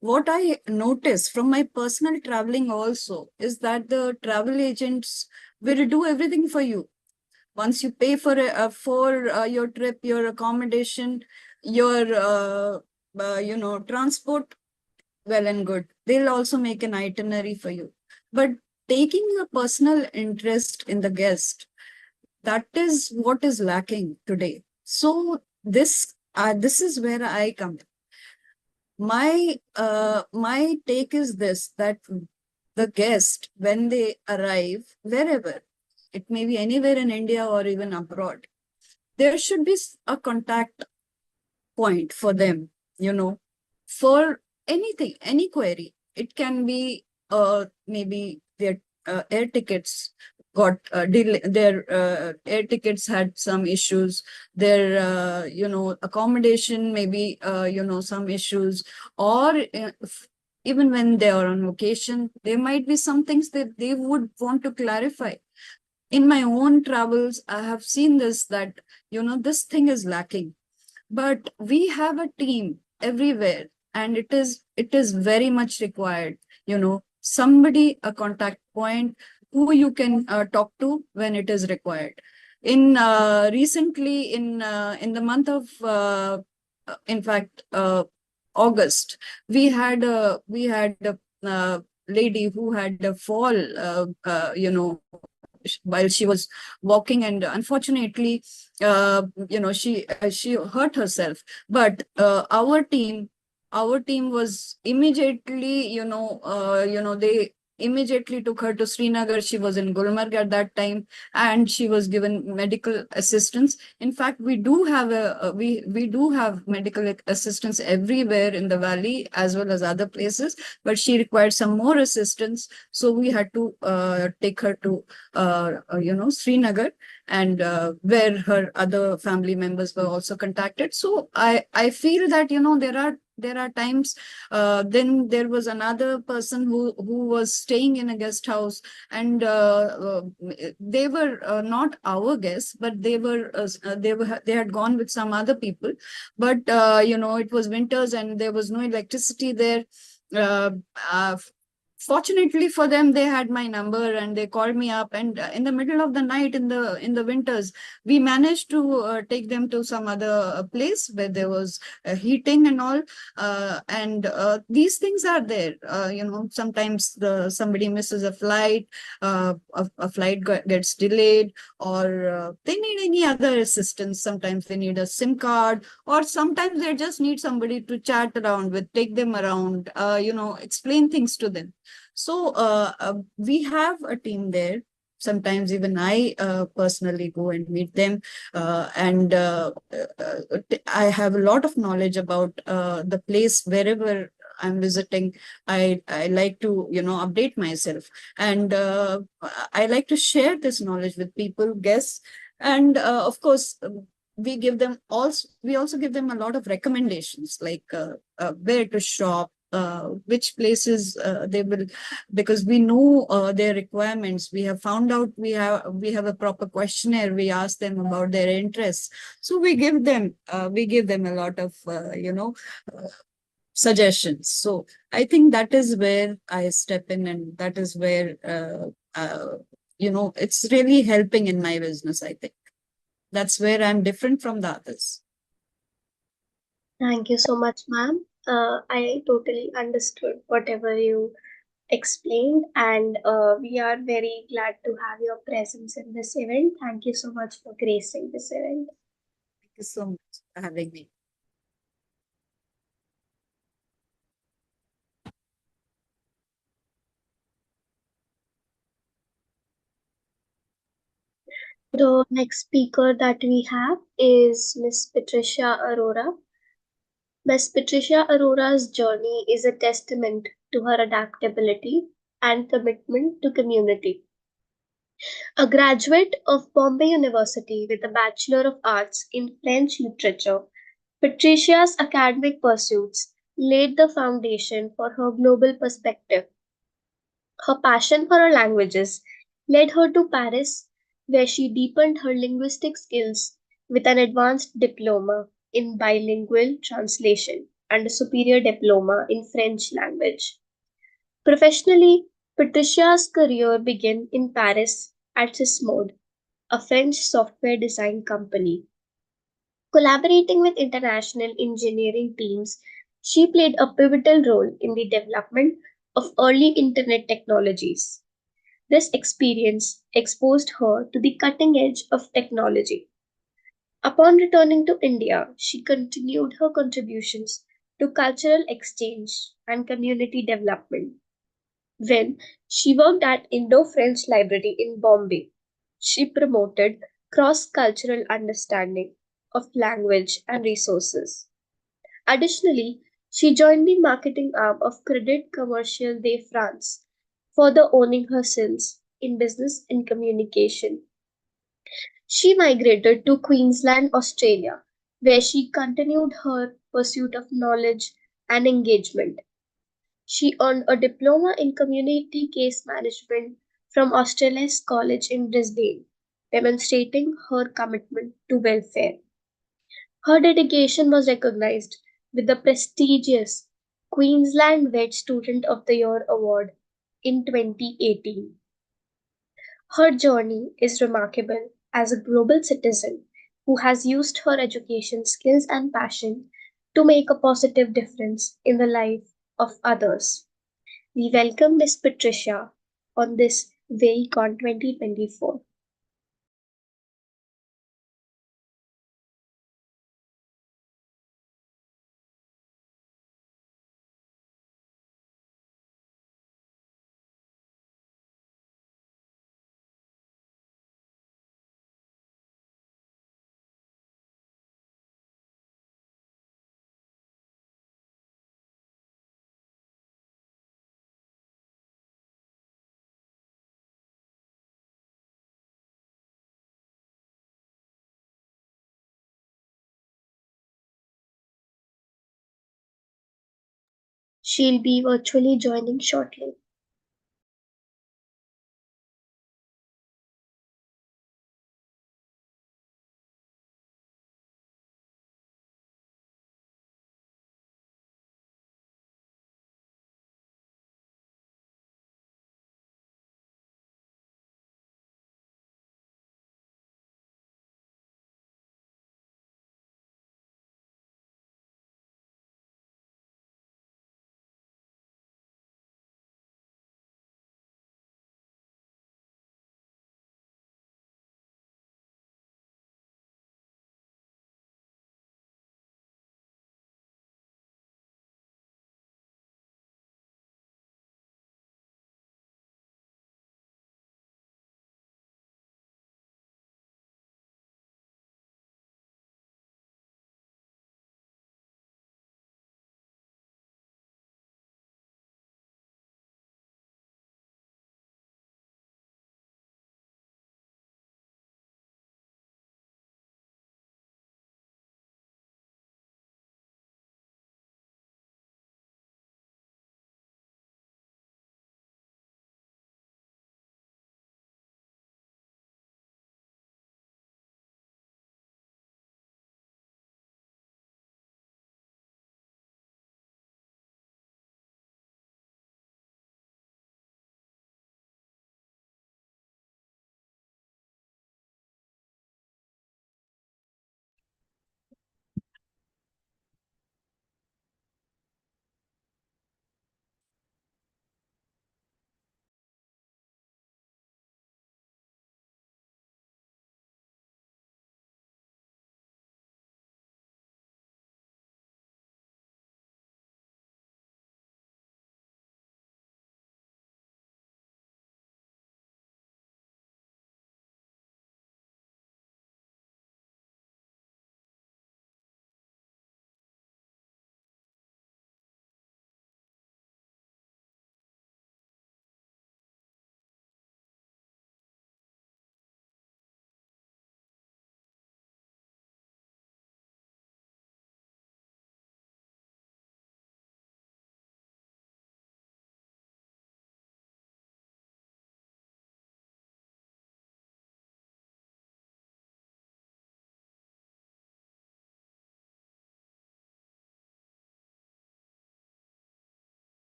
What I notice from my personal traveling also is that the travel agents will do everything for you. Once you pay for your trip, your accommodation, your transport, well and good. They'll also make an itinerary for you. But taking a personal interest in the guest, that is what is lacking today. So this is where I come in. My take is this, that the guest, when they arrive wherever, it may be anywhere in India or even abroad, there should be a contact point for them, for anything, any query. It can be maybe their air tickets got their air tickets had some issues, their accommodation, maybe some issues, or even when they are on vacation, there might be some things that they would want to clarify. In my own travels, I have seen this, that this thing is lacking, but we have a team everywhere, and it is very much required, somebody, a contact point who you can talk to when it is required. In recently in the month of in fact August, we had a lady who had a fall, while she was walking, and unfortunately she hurt herself. But our team was immediately, they immediately took her to Srinagar. She was in Gulmarg at that time, and she was given medical assistance. In fact, we do have medical assistance everywhere in the valley as well as other places, but she required some more assistance, so we had to take her to Srinagar, and where her other family members were also contacted. So I feel that there are times. Then there was another person who was staying in a guest house, and they were not our guests, but they had gone with some other people. But it was winters and there was no electricity there. uh, uh, Fortunately for them, they had my number and they called me up, and in the middle of the night, in the winters, we managed to take them to some other place where there was heating and all. And these things are there. Sometimes somebody misses a flight, a flight gets delayed, or they need any other assistance. Sometimes they need a SIM card, or sometimes they just need somebody to chat around with, take them around, explain things to them. So we have a team there. Sometimes even I personally go and meet them, and I have a lot of knowledge about the place wherever I'm visiting. I like to update myself, and I like to share this knowledge with people, guests, and of course. We also give them a lot of recommendations, like where to shop, which places they will, because we know their requirements. We have found out, we have a proper questionnaire. We ask them about their interests, so we give them a lot of suggestions. So I think that is where I step in, and that is where, it's really helping in my business, I think. That's where I'm different from the others. Thank you so much, ma'am. I totally understood whatever you explained, and we are very glad to have your presence in this event. Thank you so much for gracing this event. Thank you so much for having me. The next speaker that we have is Miss Patricia Arora. Miss Patricia Arora's journey is a testament to her adaptability and commitment to community. A graduate of Bombay University with a Bachelor of Arts in French Literature, Patricia's academic pursuits laid the foundation for her global perspective. Her passion for her languages led her to Paris, where she deepened her linguistic skills with an advanced diploma in bilingual translation and a superior diploma in French language. Professionally, Patricia's career began in Paris at Sysmode, a French software design company. Collaborating with international engineering teams, she played a pivotal role in the development of early internet technologies. This experience exposed her to the cutting edge of technology. Upon returning to India, she continued her contributions to cultural exchange and community development. When she worked at Indo-French Library in Bombay, she promoted cross-cultural understanding of language and resources. Additionally, she joined the marketing arm of Credit Commercial de France, further owning her skills in business and communication. She migrated to Queensland, Australia, where she continued her pursuit of knowledge and engagement. She earned a diploma in community case management from Australis College in Brisbane, demonstrating her commitment to welfare. Her dedication was recognized with the prestigious Queensland Vet Student of the Year award in 2018. Her journey is remarkable as a global citizen who has used her education skills and passion to make a positive difference in the life of others. We welcome Miss Patricia on this WEI-ICON 2024. She'll be virtually joining shortly.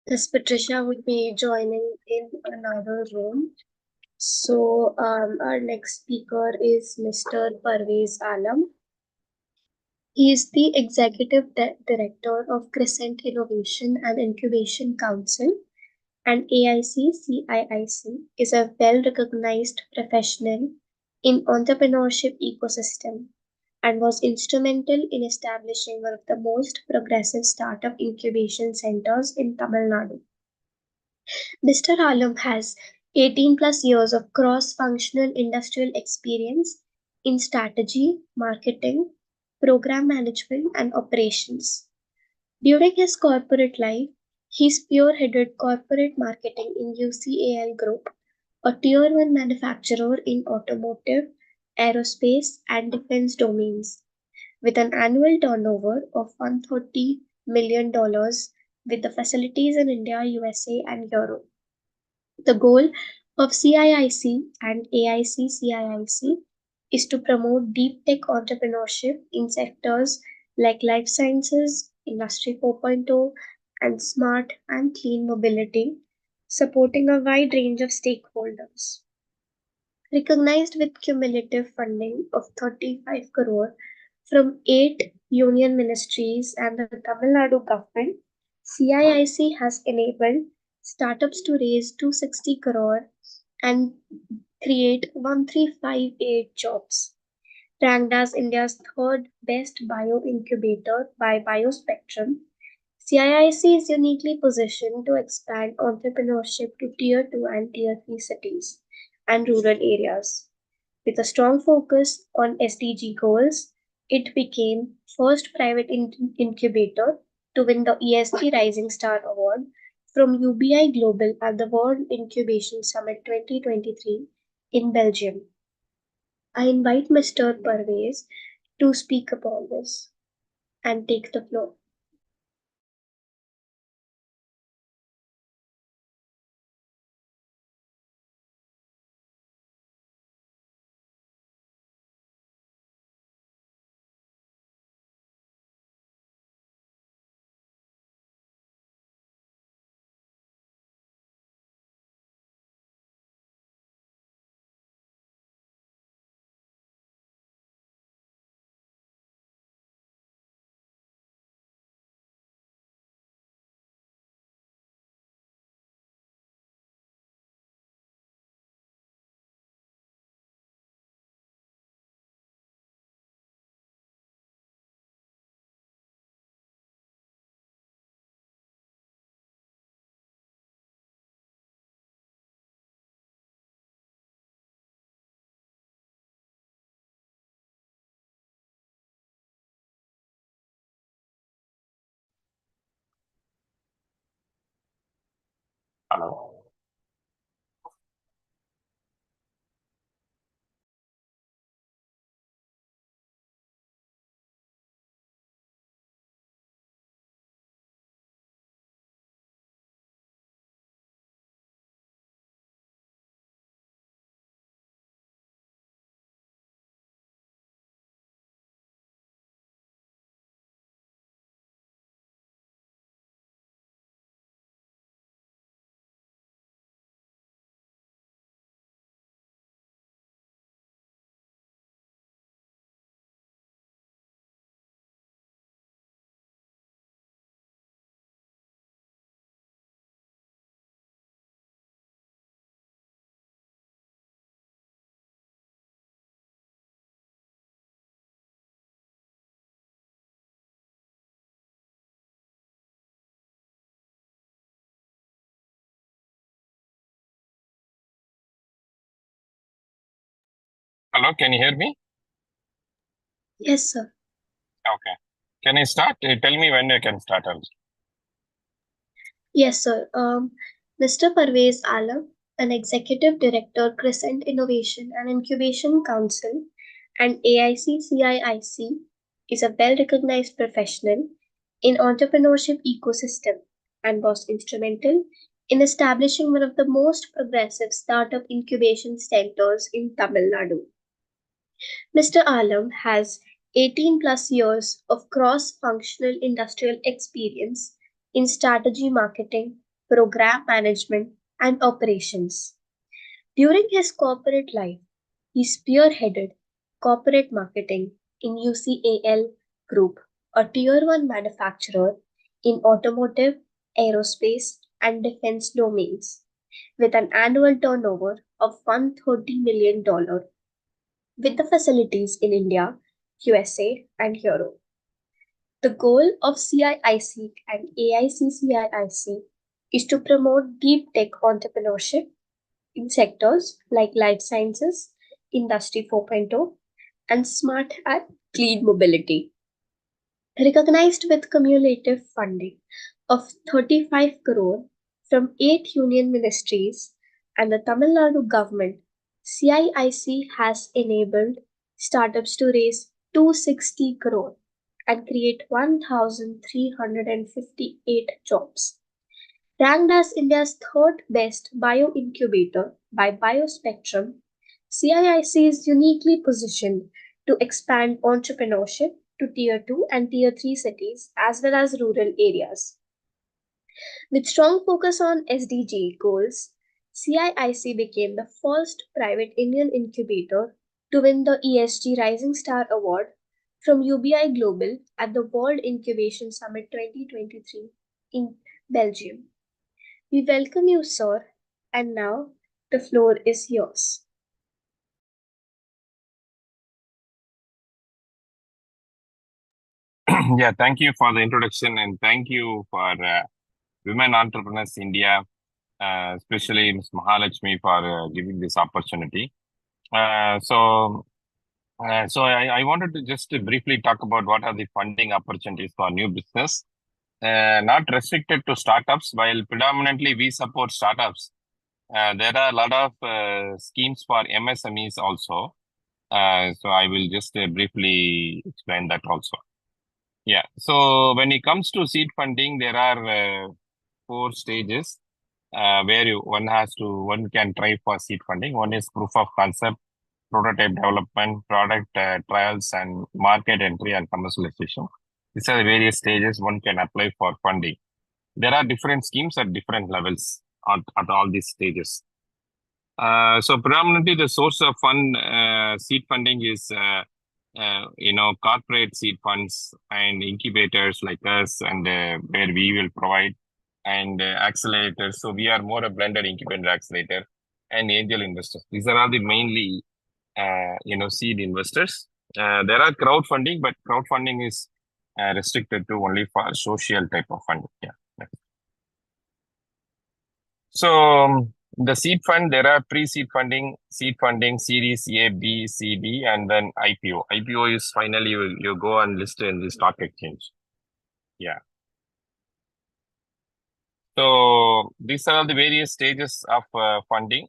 Yes, Patricia would be joining in another room. So, our next speaker is Mr. Parvez Alam. He is the Executive Director of Crescent Innovation and Incubation Council, and AIC-CIIC is a well-recognized professional in entrepreneurship ecosystem and was instrumental in establishing one of the most progressive startup incubation centers in Tamil Nadu. Mr. Alam has 18 plus years of cross-functional industrial experience in strategy, marketing, program management, and operations. During his corporate life, he spearheaded corporate marketing in UCAL Group, a tier 1 manufacturer in automotive, aerospace, and defense domains, with an annual turnover of $130 million with the facilities in India, USA, and Europe. The goal of CIIC and AIC-CIIC is to promote deep tech entrepreneurship in sectors like life sciences, Industry 4.0, and smart and clean mobility, supporting a wide range of stakeholders. Recognized with cumulative funding of 35 crore from 8 union ministries and the Tamil Nadu government, CIIC has enabled startups to raise 260 crore and create 1358 jobs. Ranked as India's third best bio incubator by Biospectrum, CIIC is uniquely positioned to expand entrepreneurship to Tier 2 and Tier 3 cities and rural areas. With a strong focus on SDG goals, it became first private incubator to win the ESG Rising Star Award from UBI Global at the World Incubation Summit 2023 in Belgium. I invite Mr. Parvez to speak upon this and take the floor. Hello. Hello, can you hear me? Yes, sir. Okay. Can I start? Tell me when I can start. Yes, sir. Mr. Parvez Alam, an Executive Director, Crescent Innovation and Incubation Council, and AIC-CIIC, is a well-recognized professional in entrepreneurship ecosystem and was instrumental in establishing one of the most progressive startup incubation centers in Tamil Nadu. Mr. Alam has 18 plus years of cross functional industrial experience in strategy marketing, program management, and operations. During his corporate life, he spearheaded corporate marketing in UCAL Group, a Tier 1 manufacturer in automotive, aerospace, and defense domains, with an annual turnover of $130 million, with the facilities in India, USA, and Europe. The goal of CIIC and AICCIIC is to promote deep tech entrepreneurship in sectors like life sciences, Industry 4.0, and smart and clean mobility. Recognized with cumulative funding of 35 crore from 8 union ministries and the Tamil Nadu government, CIIC has enabled startups to raise 260 crore and create 1,358 jobs. Ranked as India's third best bioincubator by Biospectrum, CIIC is uniquely positioned to expand entrepreneurship to Tier 2 and Tier 3 cities as well as rural areas. With strong focus on SDG goals, CIIC became the first private Indian incubator to win the ESG Rising Star Award from UBI Global at the World Incubation Summit 2023 in Belgium. We welcome you, sir, and now the floor is yours. Yeah, thank you for the introduction and thank you for Women Entrepreneurs India, especially Ms. Mahalakshmi for giving this opportunity. So I wanted to just briefly talk about what are the funding opportunities for new business. Not restricted to startups, while predominantly we support startups. There are a lot of schemes for MSMEs also. So I will just briefly explain that also. Yeah, so when it comes to seed funding, there are 4 stages where one can try for seed funding. One is proof of concept, prototype development, product trials, and market entry and commercialization. These are the various stages one can apply for funding. There are different schemes at different levels at all these stages. So predominantly the source of seed funding is corporate seed funds and incubators like us, and where we will provide, and accelerators. So we are more a blended incubator accelerator and angel investors. These are all the mainly seed investors. There are crowdfunding, but crowdfunding is restricted to only for social type of funding. Yeah. So the seed fund, there are pre-seed funding, seed funding, series A, B, C, D, and then IPO. IPO is finally you go and list in the stock exchange. Yeah. So these are the various stages of funding.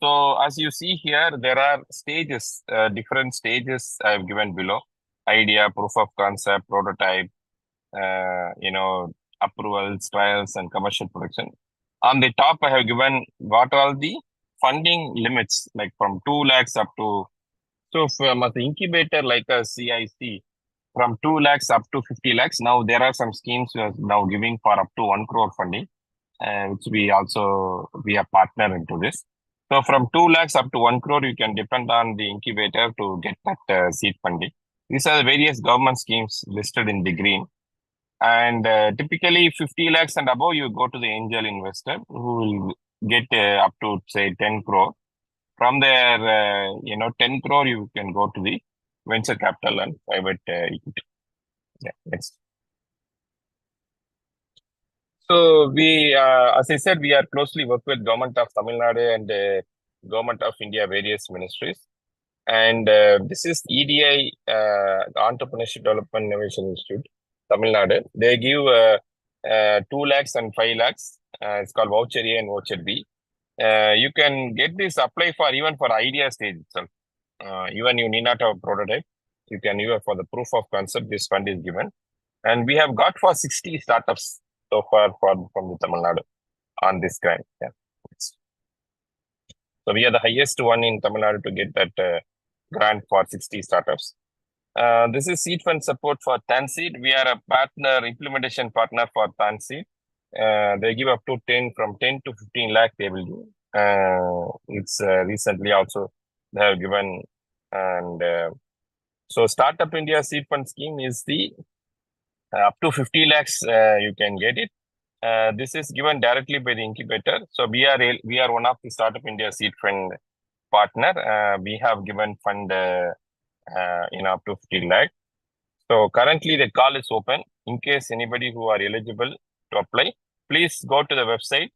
So as you see here, there are stages, different stages I have given below: idea, proof of concept, prototype, approvals, trials, and commercial production. On the top, I have given what are the funding limits, like from 2 lakhs up to, so from the incubator like a CIC, from 2 lakhs up to 50 lakhs. Now there are some schemes now giving for up to 1 crore funding, which we are partner into this. So from 2 lakhs up to 1 crore, you can depend on the incubator to get that seed funding. These are the various government schemes listed in the green. And typically 50 lakhs and above, you go to the angel investor who will get up to say 10 crore. From there, 10 crore, you can go to the venture capital and private equity. Yeah, next. So we, as I said, we are closely work with Government of Tamil Nadu and Government of India, various ministries. And this is EDI, Entrepreneurship Development Innovation Institute, Tamil Nadu. They give 2 lakhs and 5 lakhs. It's called voucher A and voucher B. You can get this apply for even for idea stage itself. Even you need not have a prototype. You can even for the proof of concept, this fund is given. And we have got for 60 startups so far from the Tamil Nadu on this grant. Yeah. So we are the highest one in Tamil Nadu to get that grant for 60 startups. This is seed fund support for Tanseed. We are a partner, implementation partner for Tanseed. They give up to 10, from 10 to 15 lakh they will give. It's recently also they have given, and so Startup India Seed Fund Scheme is the up to 50 lakhs you can get it. This is given directly by the incubator. So we are one of the Startup India Seed Fund partner. We have given fund up to 50 lakh. So currently the call is open. In case anybody who are eligible to apply, please go to the website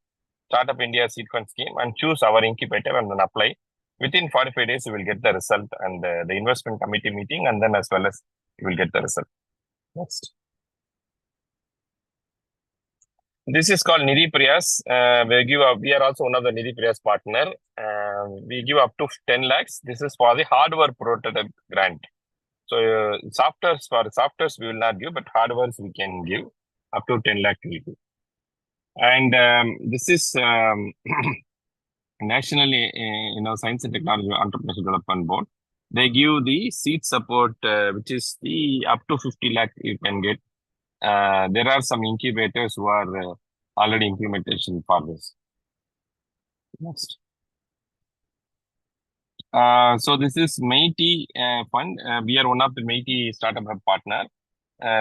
Startup India Seed Fund Scheme and choose our incubator and then apply. Within 45 days, you will get the result and the investment committee meeting, and then as well as you will get the result. Next. This is called Nidhi Priyas. We are also one of the Nidhi Priyas partner. We give up to 10 lakhs. This is for the hardware prototype grant. So softwares we will not give, but hardwares we can give up to 10 lakh we give. And this is nationally, Science and Technology Entrepreneurship Development Board. They give the seed support, which is the up to 50 lakh you can get. There are some incubators who are already implementation for this. Next. So this is MEITI fund. We are one of the MEITI startup hub partner.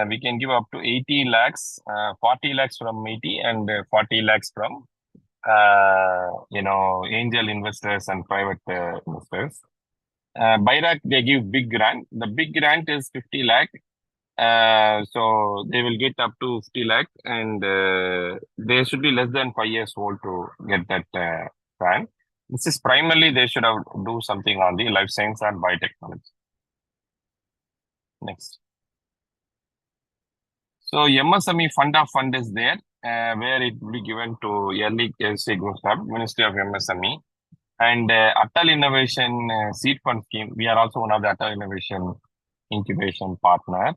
We can give up to 80 lakhs, 40 lakhs from MEITI and 40 lakhs from angel investors and private investors. BIRAC, they give big grant. The big grant is 50 lakh. So they will get up to 50 lakh, and they should be less than 5 years old to get that grant. This is primarily they should have do something on the life science and biotechnology. Next. So MSME fund of fund is there, where it will be given to early stage growth hub, Ministry of MSME. And Atal Innovation Seed Fund Scheme, we are also one of the Atal Innovation incubation partner.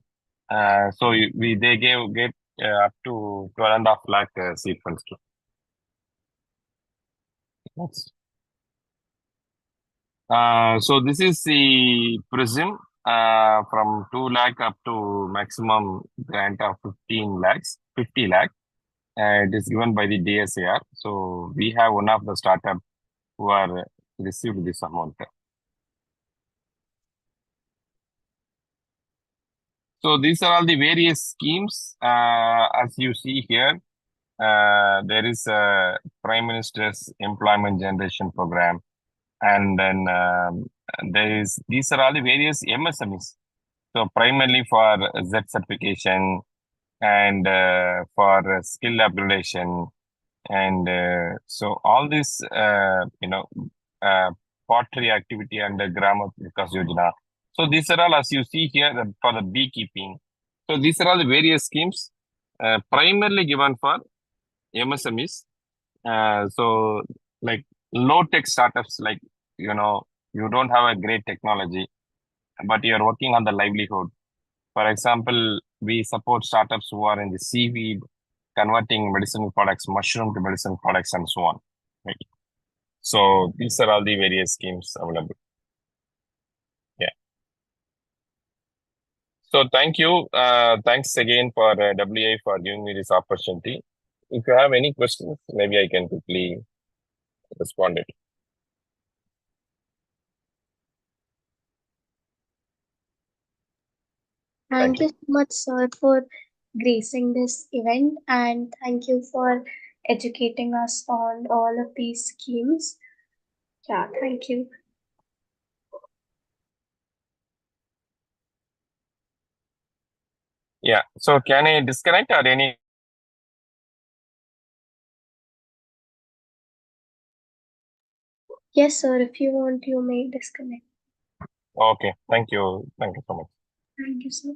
So they get up to 12.5 lakh seed fund scheme. Next. So this is the prism from 2 lakh up to maximum grant of 15 lakhs, 50 lakh. It is given by the DSAR. So we have one of the startup who are received this amount. So these are all the various schemes. As you see here, there is a Prime Minister's Employment Generation Program, and then these are all the various MSMEs. So primarily for Z certification and for skill upgradation, and so all this pottery activity under Grama Vikas Yojana. So these are all, as you see here, for the beekeeping. So these are all the various schemes primarily given for MSMEs. So like low tech startups, like you don't have a great technology, but you're working on the livelihood. For example, we support startups who are in the seaweed, converting medicinal products, mushroom to medicinal products, and so on. Right. So these are all the various schemes available. Yeah. So thank you. Thanks again for WEI for giving me this opportunity. If you have any questions, maybe I can quickly respond it. Thank you so much, sir, for gracing this event, and thank you for educating us on all of these schemes. Yeah, thank you. Yeah. So can I disconnect or any? Yes, sir, if you want, you may disconnect. Okay. Thank you. Thank you so much. Thank you, sir.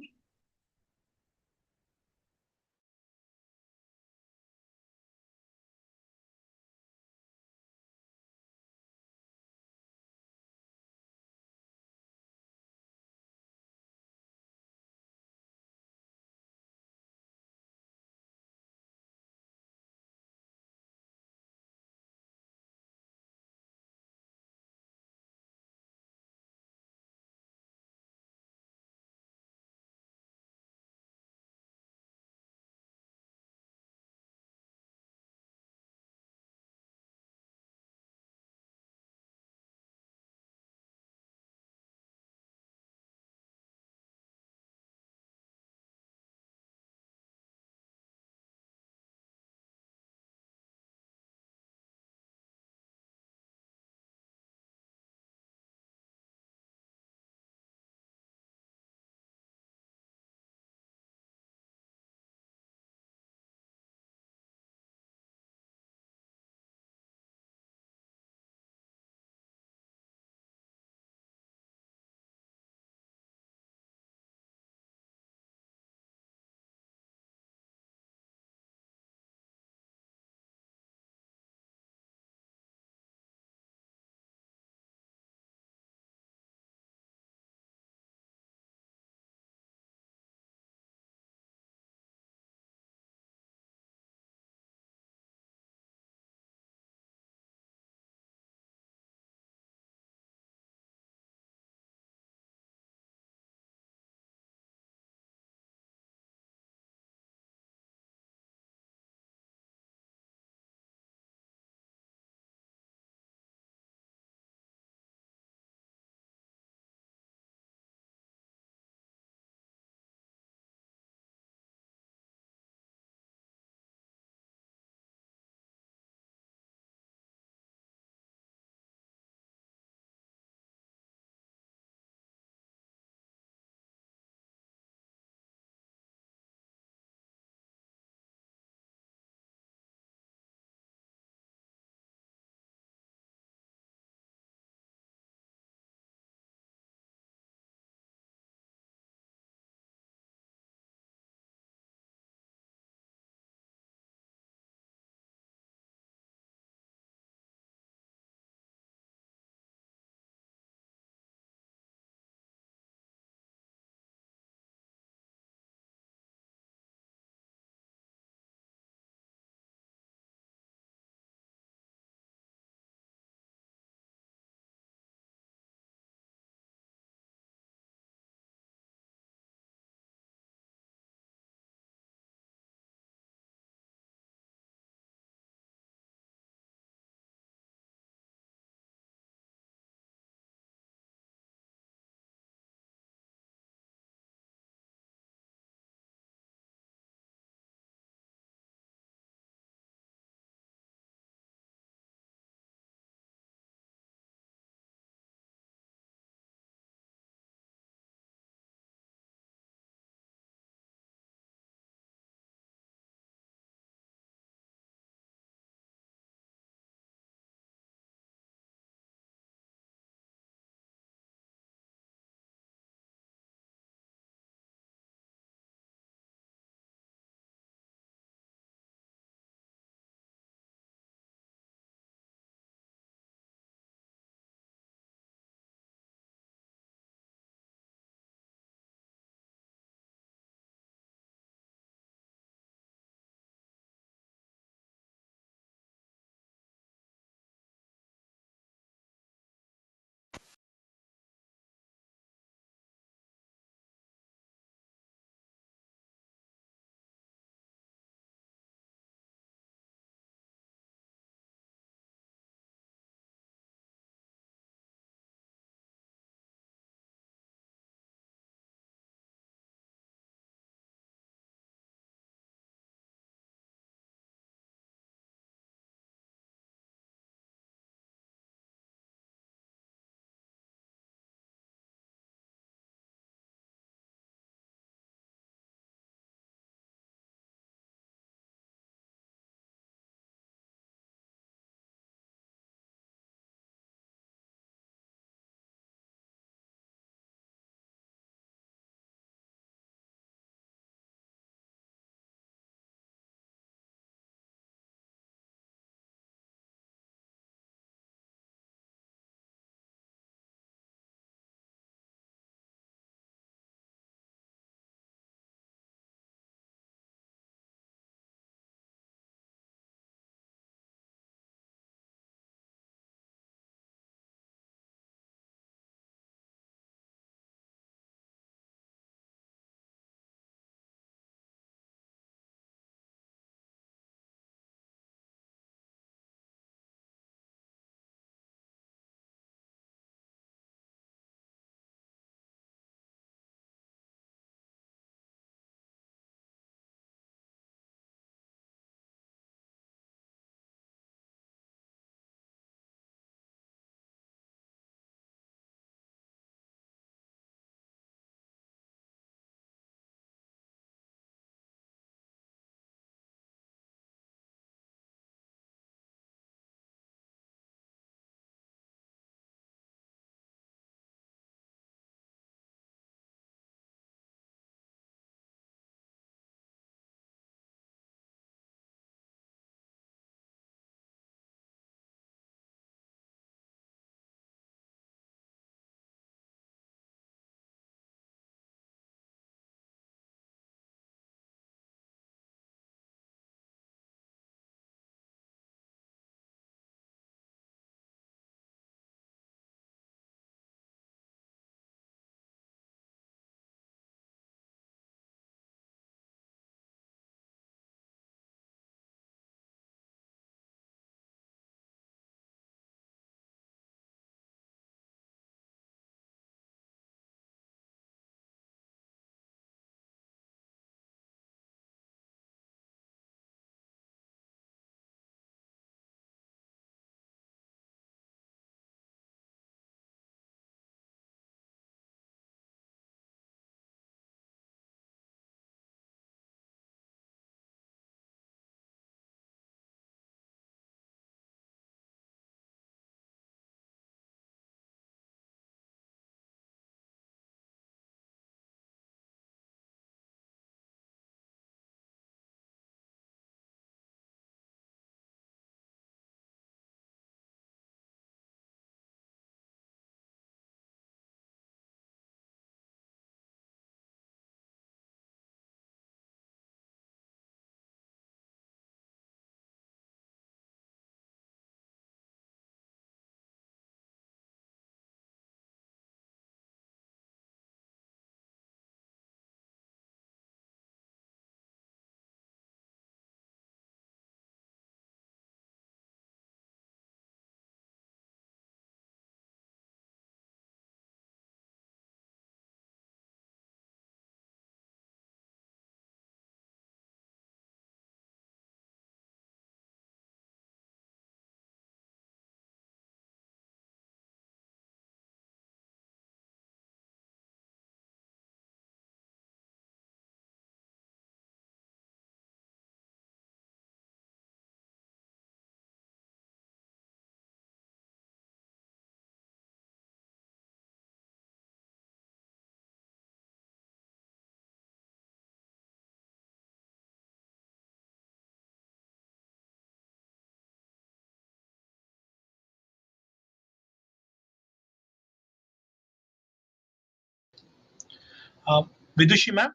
Vidushi ma'am?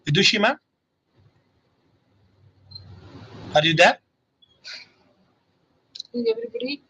Vidushi ma'am? Are you there? Everybody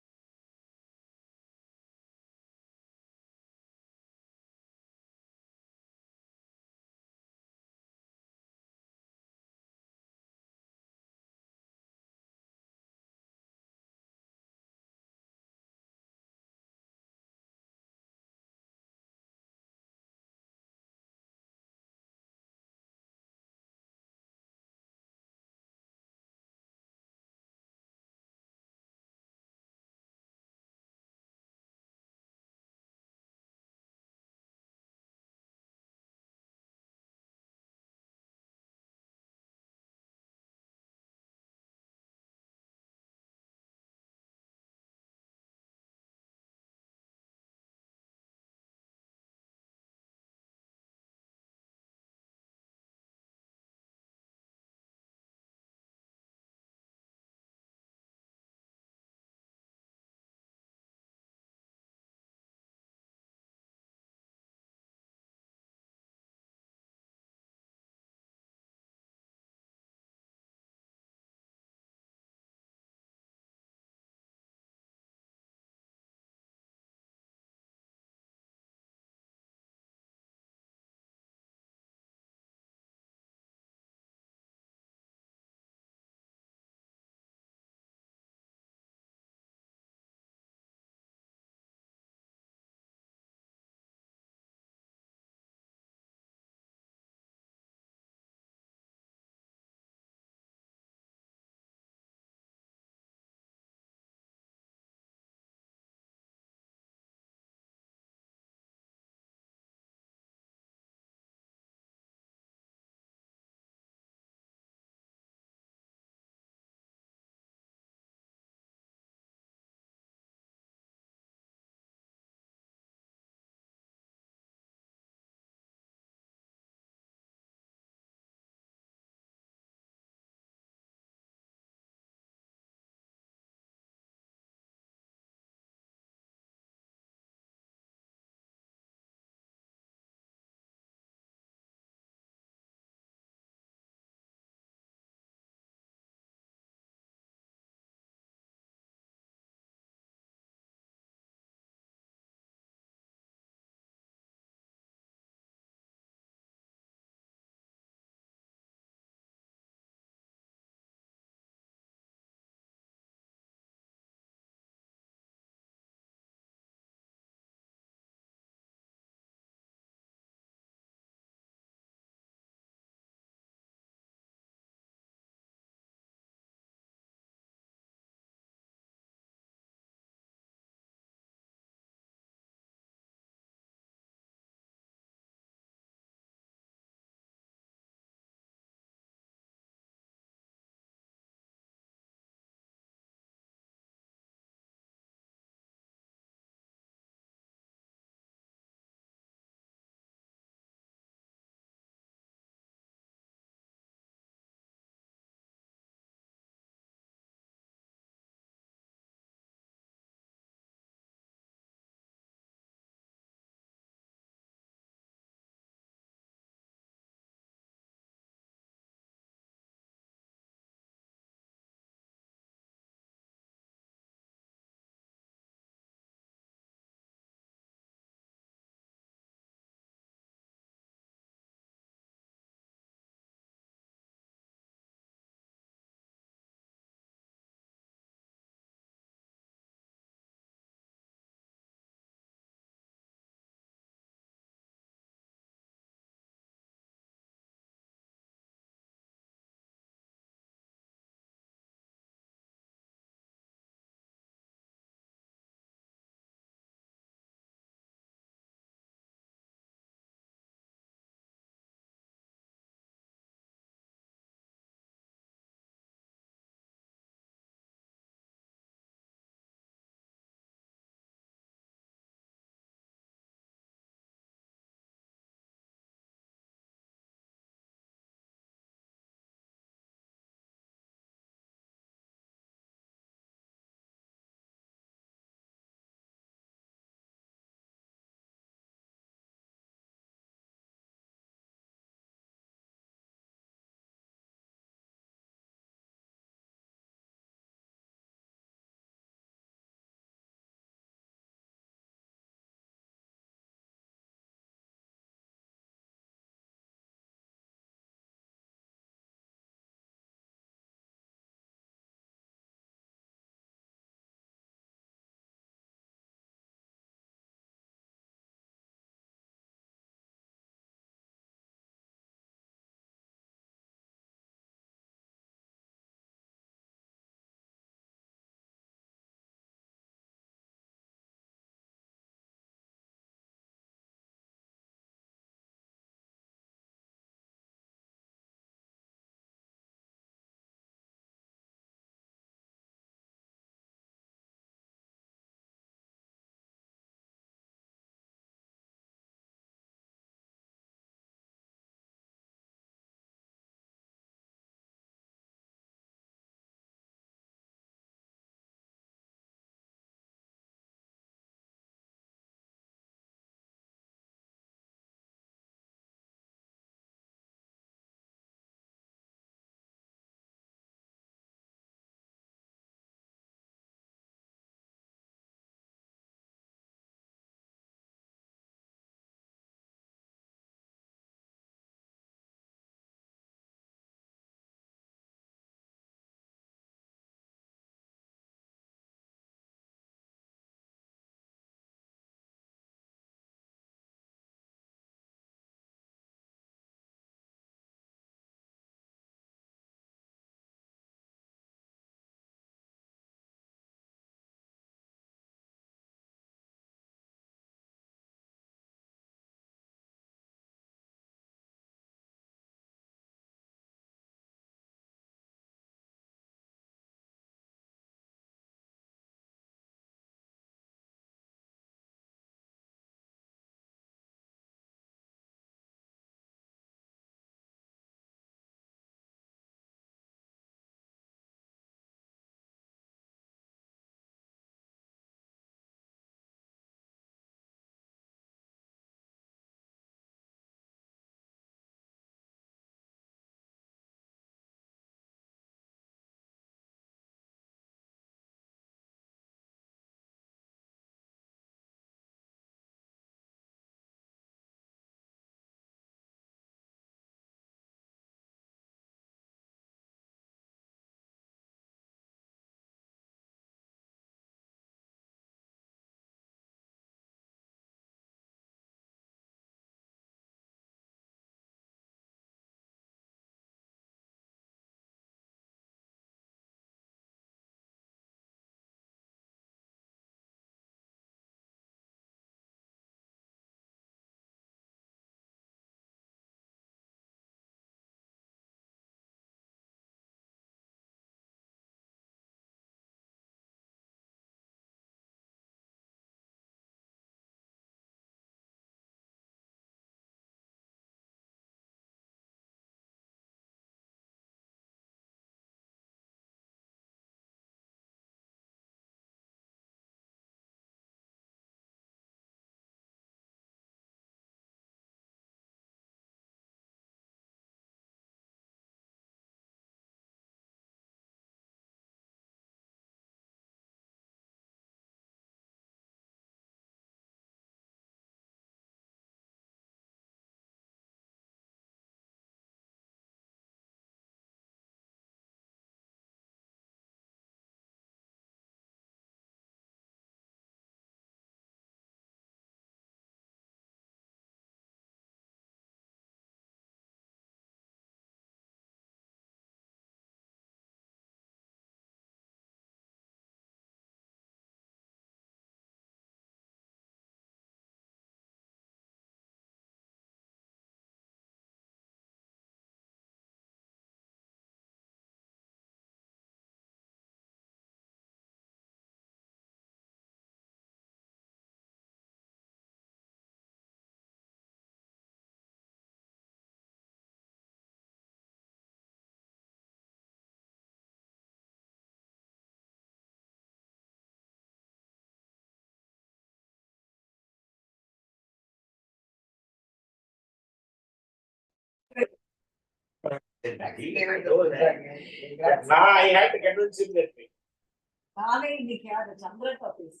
ನಾನೇ இன்னைக்கு யாரு சந்திரகா பேசு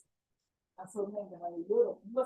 நான் சொன்னேன் ரொம்ப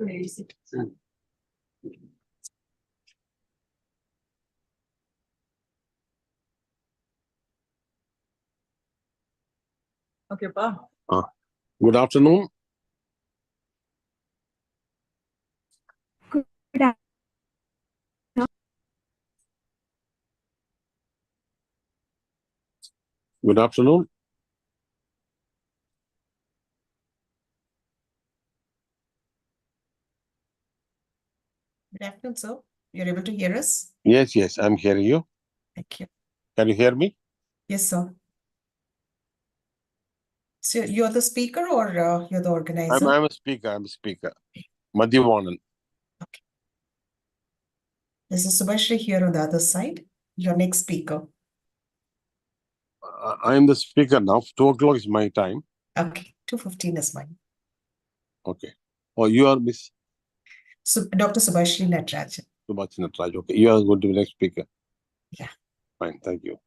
Okay, pa. Good afternoon. Good afternoon. Good afternoon. Good afternoon, sir. You're able to hear us? Yes, I'm hearing you. Thank you. Can you hear me? Yes, sir. So you're the speaker or you're the organizer? I'm a speaker. I'm a speaker. Madhivanan. This is Subhashri here on the other side. Your next speaker. I'm the speaker now. 2 o'clock is my time. Okay, 2:15 is mine. Okay. Oh, you are Miss So Dr. Subhashri Natarajan. Subhash Nataraj. Okay. You are going to be next speaker. Yeah. Fine. Thank you.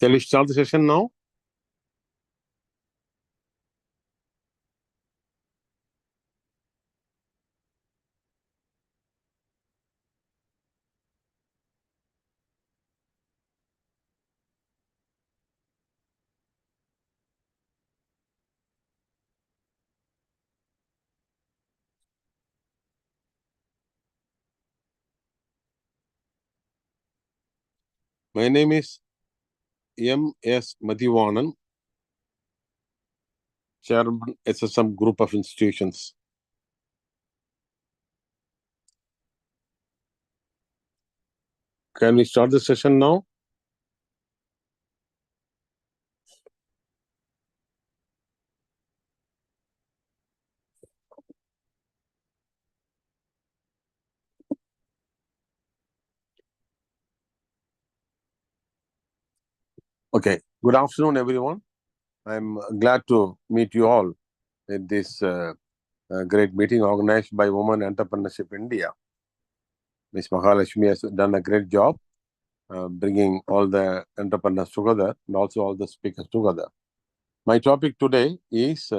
Shall we start the session now? My name is M.S. Madhivanan, Chairman, SSM Group of Institutions. Can we start the session now? Okay. Good afternoon, everyone. I'm glad to meet you all at this great meeting organized by Women Entrepreneurship India. Ms. Mahalakshmi has done a great job bringing all the entrepreneurs together and also all the speakers together. My topic today is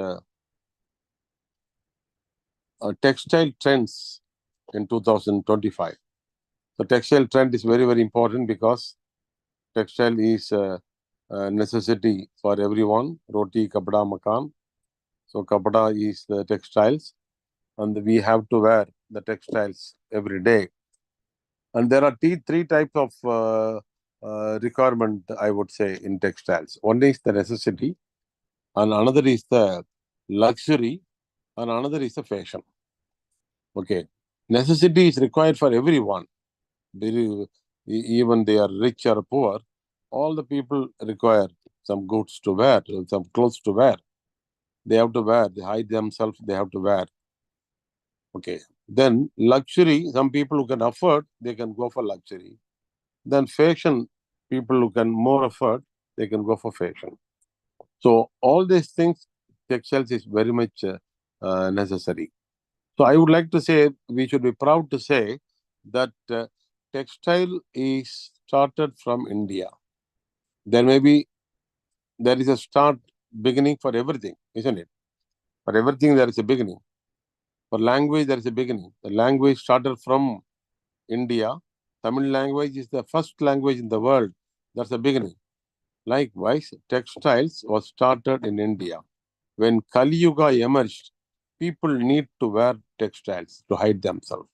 textile trends in 2025. The textile trend is very, very important because textile is a necessity for everyone. Roti, kapda, makan. So kapda is the textiles, and we have to wear the textiles every day. And there are three types of requirement, I would say, in textiles. One is the necessity, and another is the luxury, and another is the fashion. Okay. Necessity is required for everyone. Even they are rich or poor, all the people require some goods to wear, some clothes to wear. They have to wear, they hide themselves, they have to wear. Okay. Then luxury, some people who can afford, they can go for luxury. Then fashion, people who can more afford, they can go for fashion. So all these things, textiles is very much necessary. So I would like to say, we should be proud to say that textile is started from India. There is a beginning for everything, isn't it? For everything, there is a beginning. For language, there is a beginning. The language started from India. Tamil language is the first language in the world. That's the beginning. Likewise, textiles was started in India. When Kali Yuga emerged, people need to wear textiles to hide themselves.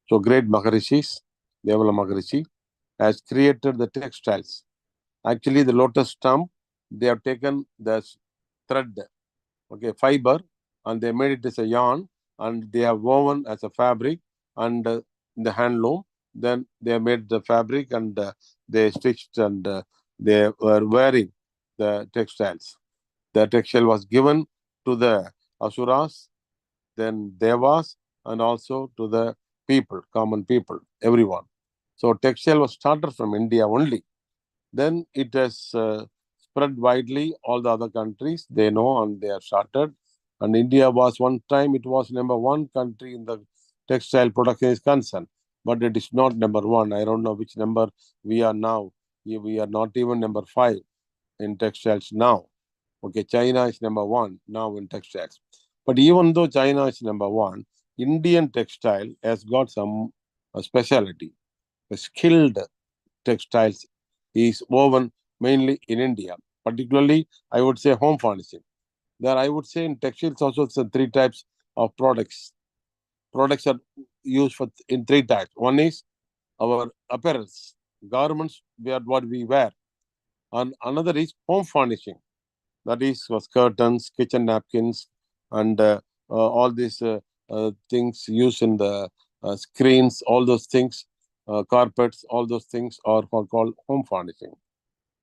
So great Maharishis, Devala Maharishi, has created the textiles. Actually, the lotus stem, they have taken the thread, okay, fiber, and they made it as a yarn, and they have woven as a fabric and the handloom. Then they made the fabric and they stitched and they were wearing the textiles. The textile was given to the Asuras, then Devas, and also to the people, common people, everyone. So textile was started from India only. Then it has spread widely, all the other countries, they know and they have started. And India was one time, it was number one country in the textile production is concerned. But it is not number one. I don't know which number we are now. We are not even number 5 in textiles now. Okay, China is number 1 now in textiles. But even though China is number 1, Indian textile has got some specialty. Skilled textiles is woven mainly in India, particularly I would say home furnishing. There I would say in textiles also some 3 types of products. Products are used for in 3 types. One is our apparels, garments, what we wear, and another is home furnishing. That is was curtains, kitchen napkins, and all these things used in the screens, all those things, carpets, all those things are called home furnishing.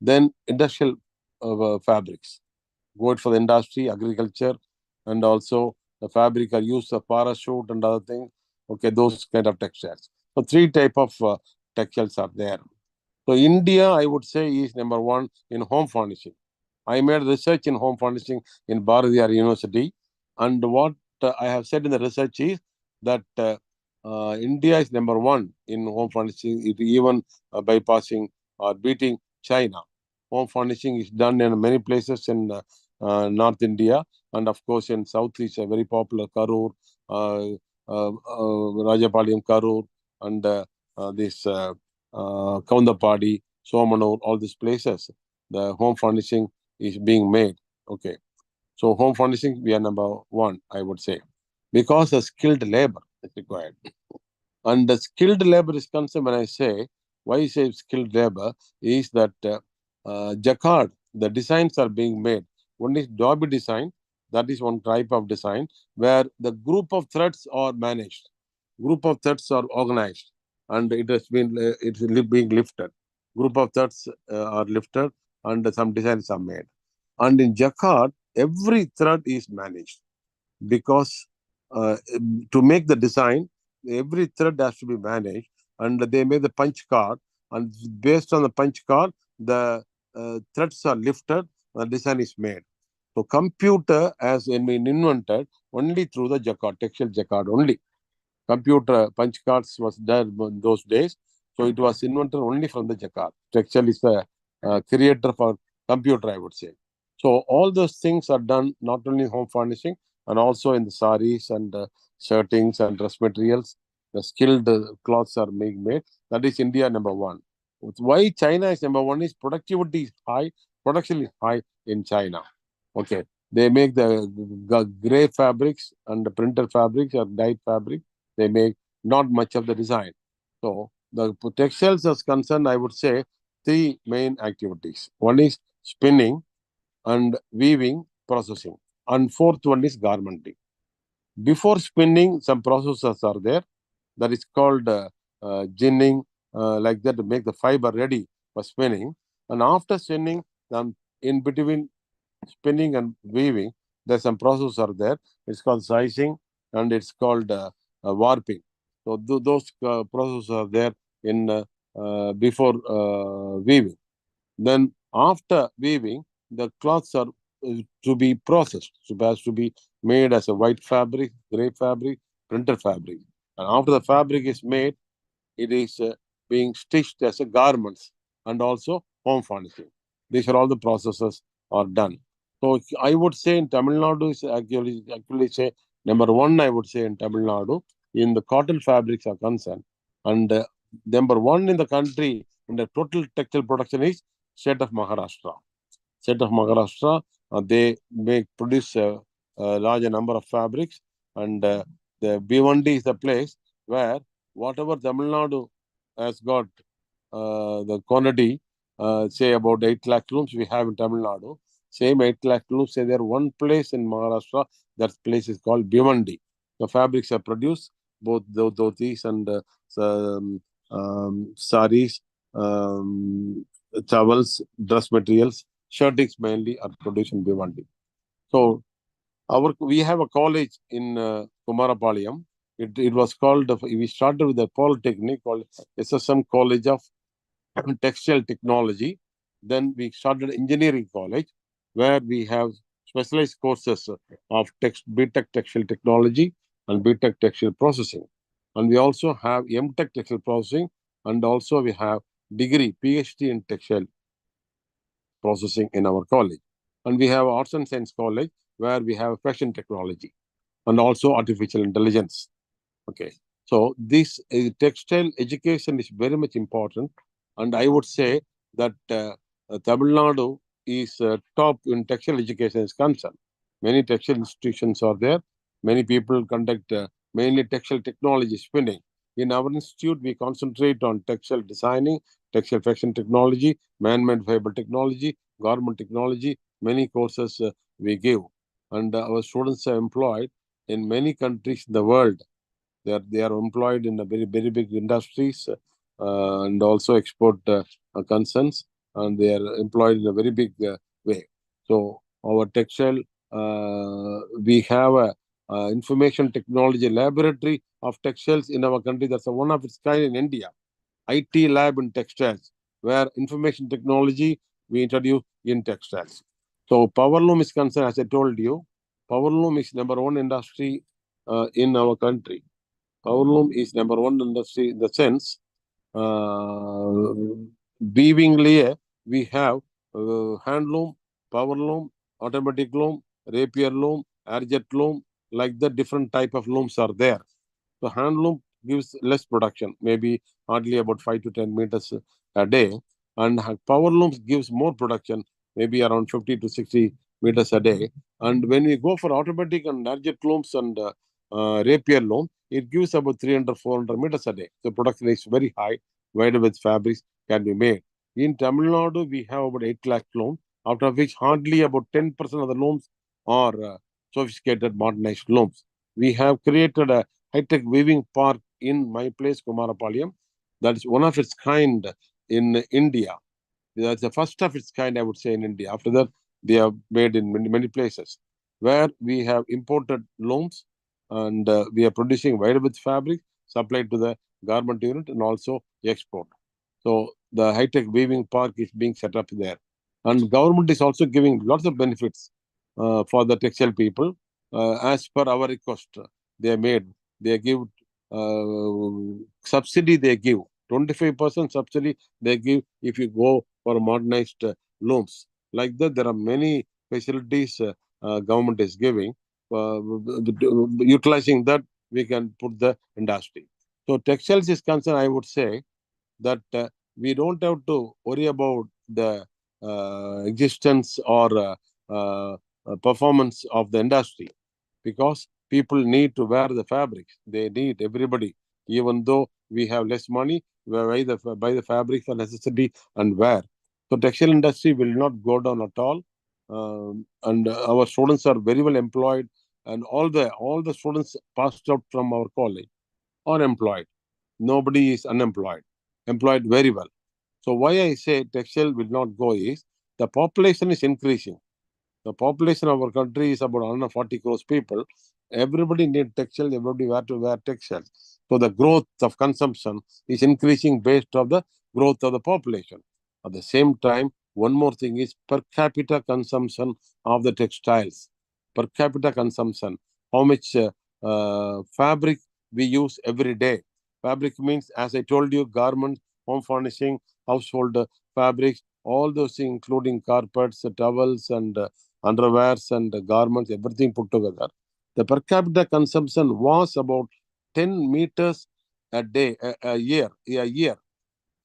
Then industrial fabrics, good for the industry, agriculture, and also the fabric are used for parachute and other things. Okay, those kind of textiles. So 3 type of textiles are there. So India, I would say, is number 1 in home furnishing. I made research in home furnishing in Bharatiyar University, and what I have said in the research is that India is number 1 in home furnishing, even bypassing or beating China. Home furnishing is done in many places in North India, and of course in South is a very popular Karur, Rajapalayam, Karur, and this Kaundapadi, Somanur, all these places. The home furnishing is being made. Okay. So home furnishing, we are number 1, I would say, because the skilled labor is required. And the skilled labor is concerned when I say, why I say skilled labor, is that jacquard, the designs are being made. One is Dobby design, that is one type of design, where the group of threads are managed, group of threads are organized, and it is being lifted. Group of threads are lifted, and some designs are made. And in jacquard, every thread is managed because to make the design, every thread has to be managed, and they make the punch card, and based on the punch card, the threads are lifted, the design is made. So computer has been invented only through the jacquard, textile jacquard only. Computer punch cards was there in those days, so it was invented only from the jacquard. Textile is the creator for computer, I would say. So all those things are done not only in home furnishing and also in the saris and shirtings and dress materials. The skilled cloths are being made. That is India number one. Why China is number one is productivity is high, production is high in China. Okay, they make the gray fabrics and the printed fabrics or dyed fabric. They make not much of the design. So the textiles is concerned, I would say three main activities. One is spinning and weaving processing, and fourth one is garmenting. Before spinning, some processes are there that is called ginning, like that to make the fiber ready for spinning. And after spinning, in between spinning and weaving, there's some process are there. It's called sizing and it's called warping. So those processes are there in before weaving. Then after weaving, the cloths are to be processed. So it has to be made as a white fabric, gray fabric, printed fabric. And after the fabric is made, it is being stitched as a garments and also home furnishing. These are all the processes are done. So I would say in Tamil Nadu is actually say number one. I would say in Tamil Nadu in the cotton fabrics are concerned, and number one in the country in the total textile production is state of Maharashtra. State of Maharashtra, they produce a larger number of fabrics, and the Bhiwandi is the place where whatever Tamil Nadu has got the quantity, say about 8 lakh looms we have in Tamil Nadu. Same 8 lakh looms, say there one place in Maharashtra, that place is called Bhiwandi. The fabrics are produced, both dhotis and saris, towels, dress materials, shirtings mainly are produced in Bhiwandi. So we have a college in Kumarapalayam. It was called, we started with a polytechnic called SSM College of Textile Technology. Then we started engineering college where we have specialized courses of BTech Textile Technology and BTech Textile Processing. And we also have MTech Textile Processing, and also we have degree, PhD in Textile Processing in our college. And we have Arts and Science College where we have fashion technology and also artificial intelligence. Okay. So this textile education is very much important. And I would say that Tamil Nadu is top in textile education is concerned. Many textile institutions are there. Many people conduct mainly textile technology spinning. In our institute, we concentrate on textile designing, textile fashion technology, man-made fiber technology, garment technology. Many courses we give. And our students are employed in many countries in the world. They are employed in a very big industries and also export concerns, and they are employed in a very big way. So our textile, we have a information technology laboratory of textiles in our country. That's one of its kind in India. IT lab in textiles, where information technology we introduce in textiles. So powerloom is concerned, as I told you, powerloom is number one industry in our country. Powerloom is number one industry in the sense weaving layer we have handloom, powerloom, automatic loom, rapier loom, airjet loom, like the different type of looms are there. So handloom gives less production, maybe hardly about 5 to 10 meters a day, and power looms gives more production, maybe around 50 to 60 meters a day. And when we go for automatic and airjet looms and rapier loom, it gives about 300, 400 meters a day. So production is very high, wide width fabrics can be made. In Tamil Nadu, we have about 8 lakh looms, out of which hardly about 10% of the looms are sophisticated modernized looms. We have created a high-tech weaving park in my place, Kumarapalayam. That is one of its kind in India. That's the first of its kind, I would say, in India. After that, they are made in many places where we have imported looms and we are producing wide width fabric supplied to the garment unit and also export. So the high-tech weaving park is being set up there. And government is also giving lots of benefits for the textile people as per our request. They give subsidy, they give 25% subsidy they give if you go for modernized looms. Like that, there are many facilities government is giving, utilizing that, we can put the industry. So textiles is concerned, I would say that we don't have to worry about the existence or performance of the industry, because people need to wear the fabrics. They need everybody, even though we have less money, we buy the fabric for necessity and wear. So textile industry will not go down at all, and our students are very well employed, and all the students passed out from our college are employed. Nobody is unemployed, employed very well. So why I say textile will not go is the population is increasing. The population of our country is about 140 crores people. Everybody need textile, everybody wear to wear textiles. So the growth of consumption is increasing based on the growth of the population. At the same time, one more thing is per capita consumption of the textiles. Per capita consumption, how much fabric we use every day. Fabric means, as I told you, garments, home furnishing, household fabrics, all those things, including carpets, towels, and underwears and garments, everything put together. The per capita consumption was about 10 meters a day, a year.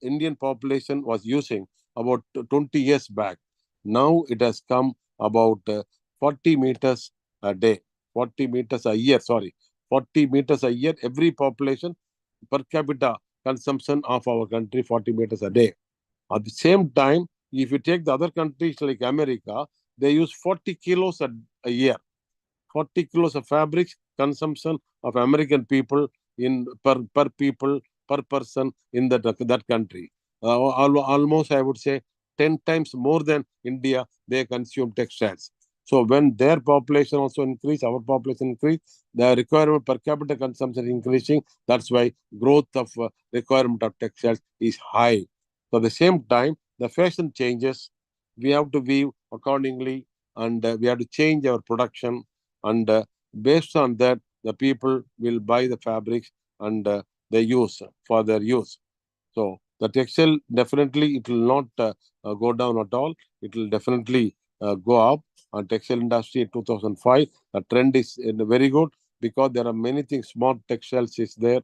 Indian population was using about 20 years back. Now it has come about 40 meters a day, 40 meters a year, sorry, 40 meters a year. Every population per capita consumption of our country, 40 meters a day. At the same time, if you take the other countries like America, they use 40 kilos a year. 40 kilos of fabrics consumption of American people in per people per person in that country. Almost, I would say, 10 times more than India, they consume textiles. So when their population also increase, our population increase, the requirement per capita consumption increasing. That's why growth of requirement of textiles is high. So at the same time, the fashion changes. We have to weave accordingly, and we have to change our production, and based on that, the people will buy the fabrics, and they use for their use. So the textile, definitely it will not go down at all. It will definitely go up. And textile industry in 2005, the trend is very good, because there are many things. Smart textiles is there,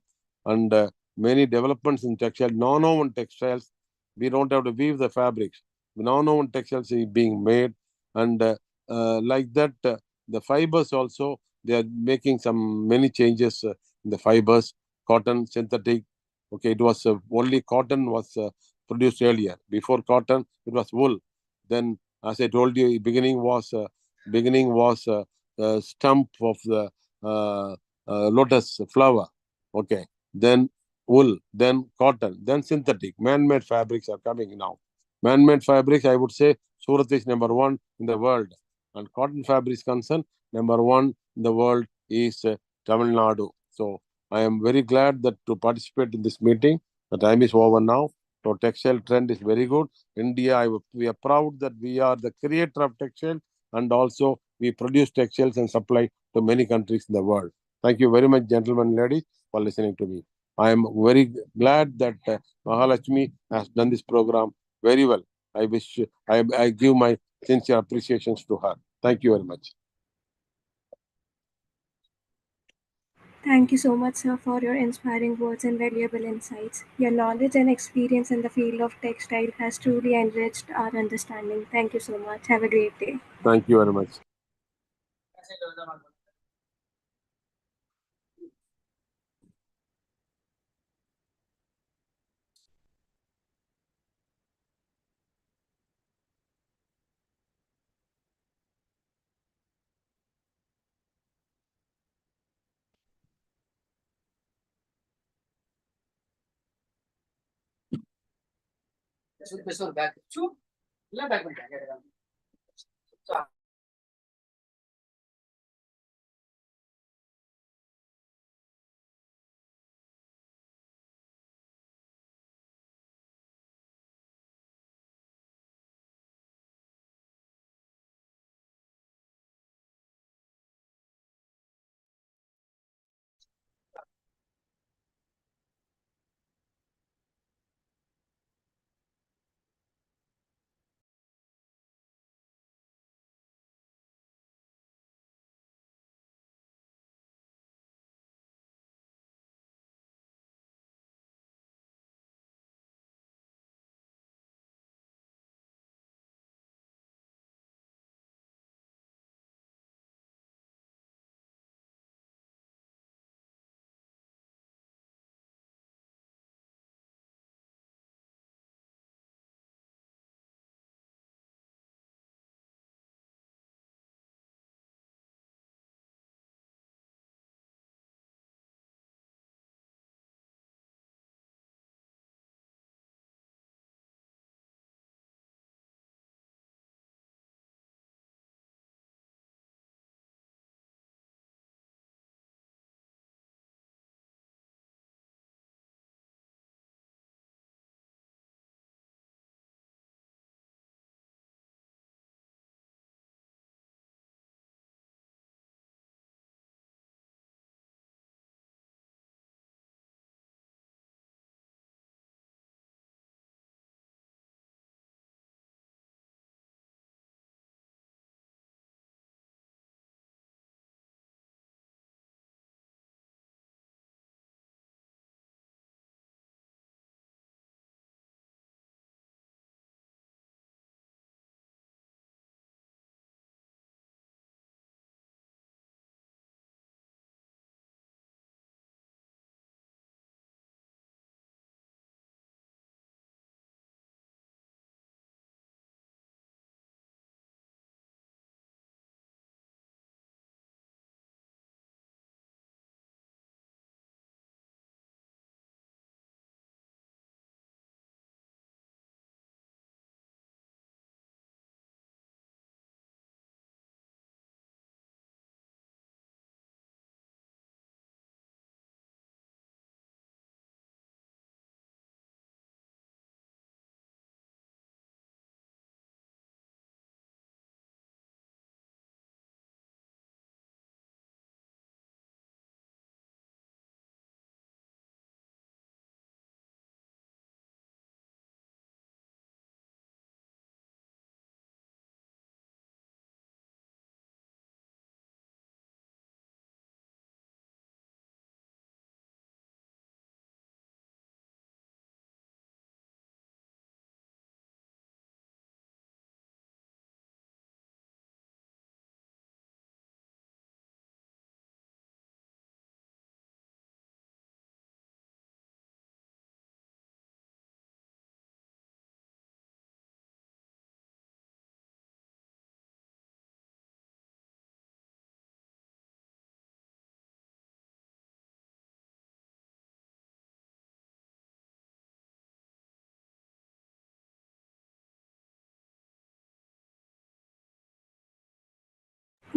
and many developments in textile. Non-woven textiles, we don't have to weave the fabrics. Non-woven textiles is being made, and like that, the fibers also, they are making some many changes in the fibers. Cotton, synthetic. Okay, it was only cotton was produced earlier. Before cotton, it was wool. Then, as I told you, beginning was the stump of the uh, lotus flower. Okay, then wool, then cotton, then synthetic. Man-made fabrics are coming now. Man-made fabrics, I would say, Surat is number one in the world, and cotton fabrics concerned, number one in the world is Tamil Nadu. So I am very glad that to participate in this meeting. The time is over now. So textile trend is very good. India, we are proud that we are the creator of textile, and also we produce textiles and supply to many countries in the world. Thank you very much, gentlemen and ladies, for listening to me. I am very glad that Mahalakshmi has done this program very well. I give my sincere appreciations to her. Thank you very much. Thank you so much, sir, for your inspiring words and valuable insights. Your knowledge and experience in the field of textile has truly enriched our understanding. Thank you so much. Have a great day. Thank you very much.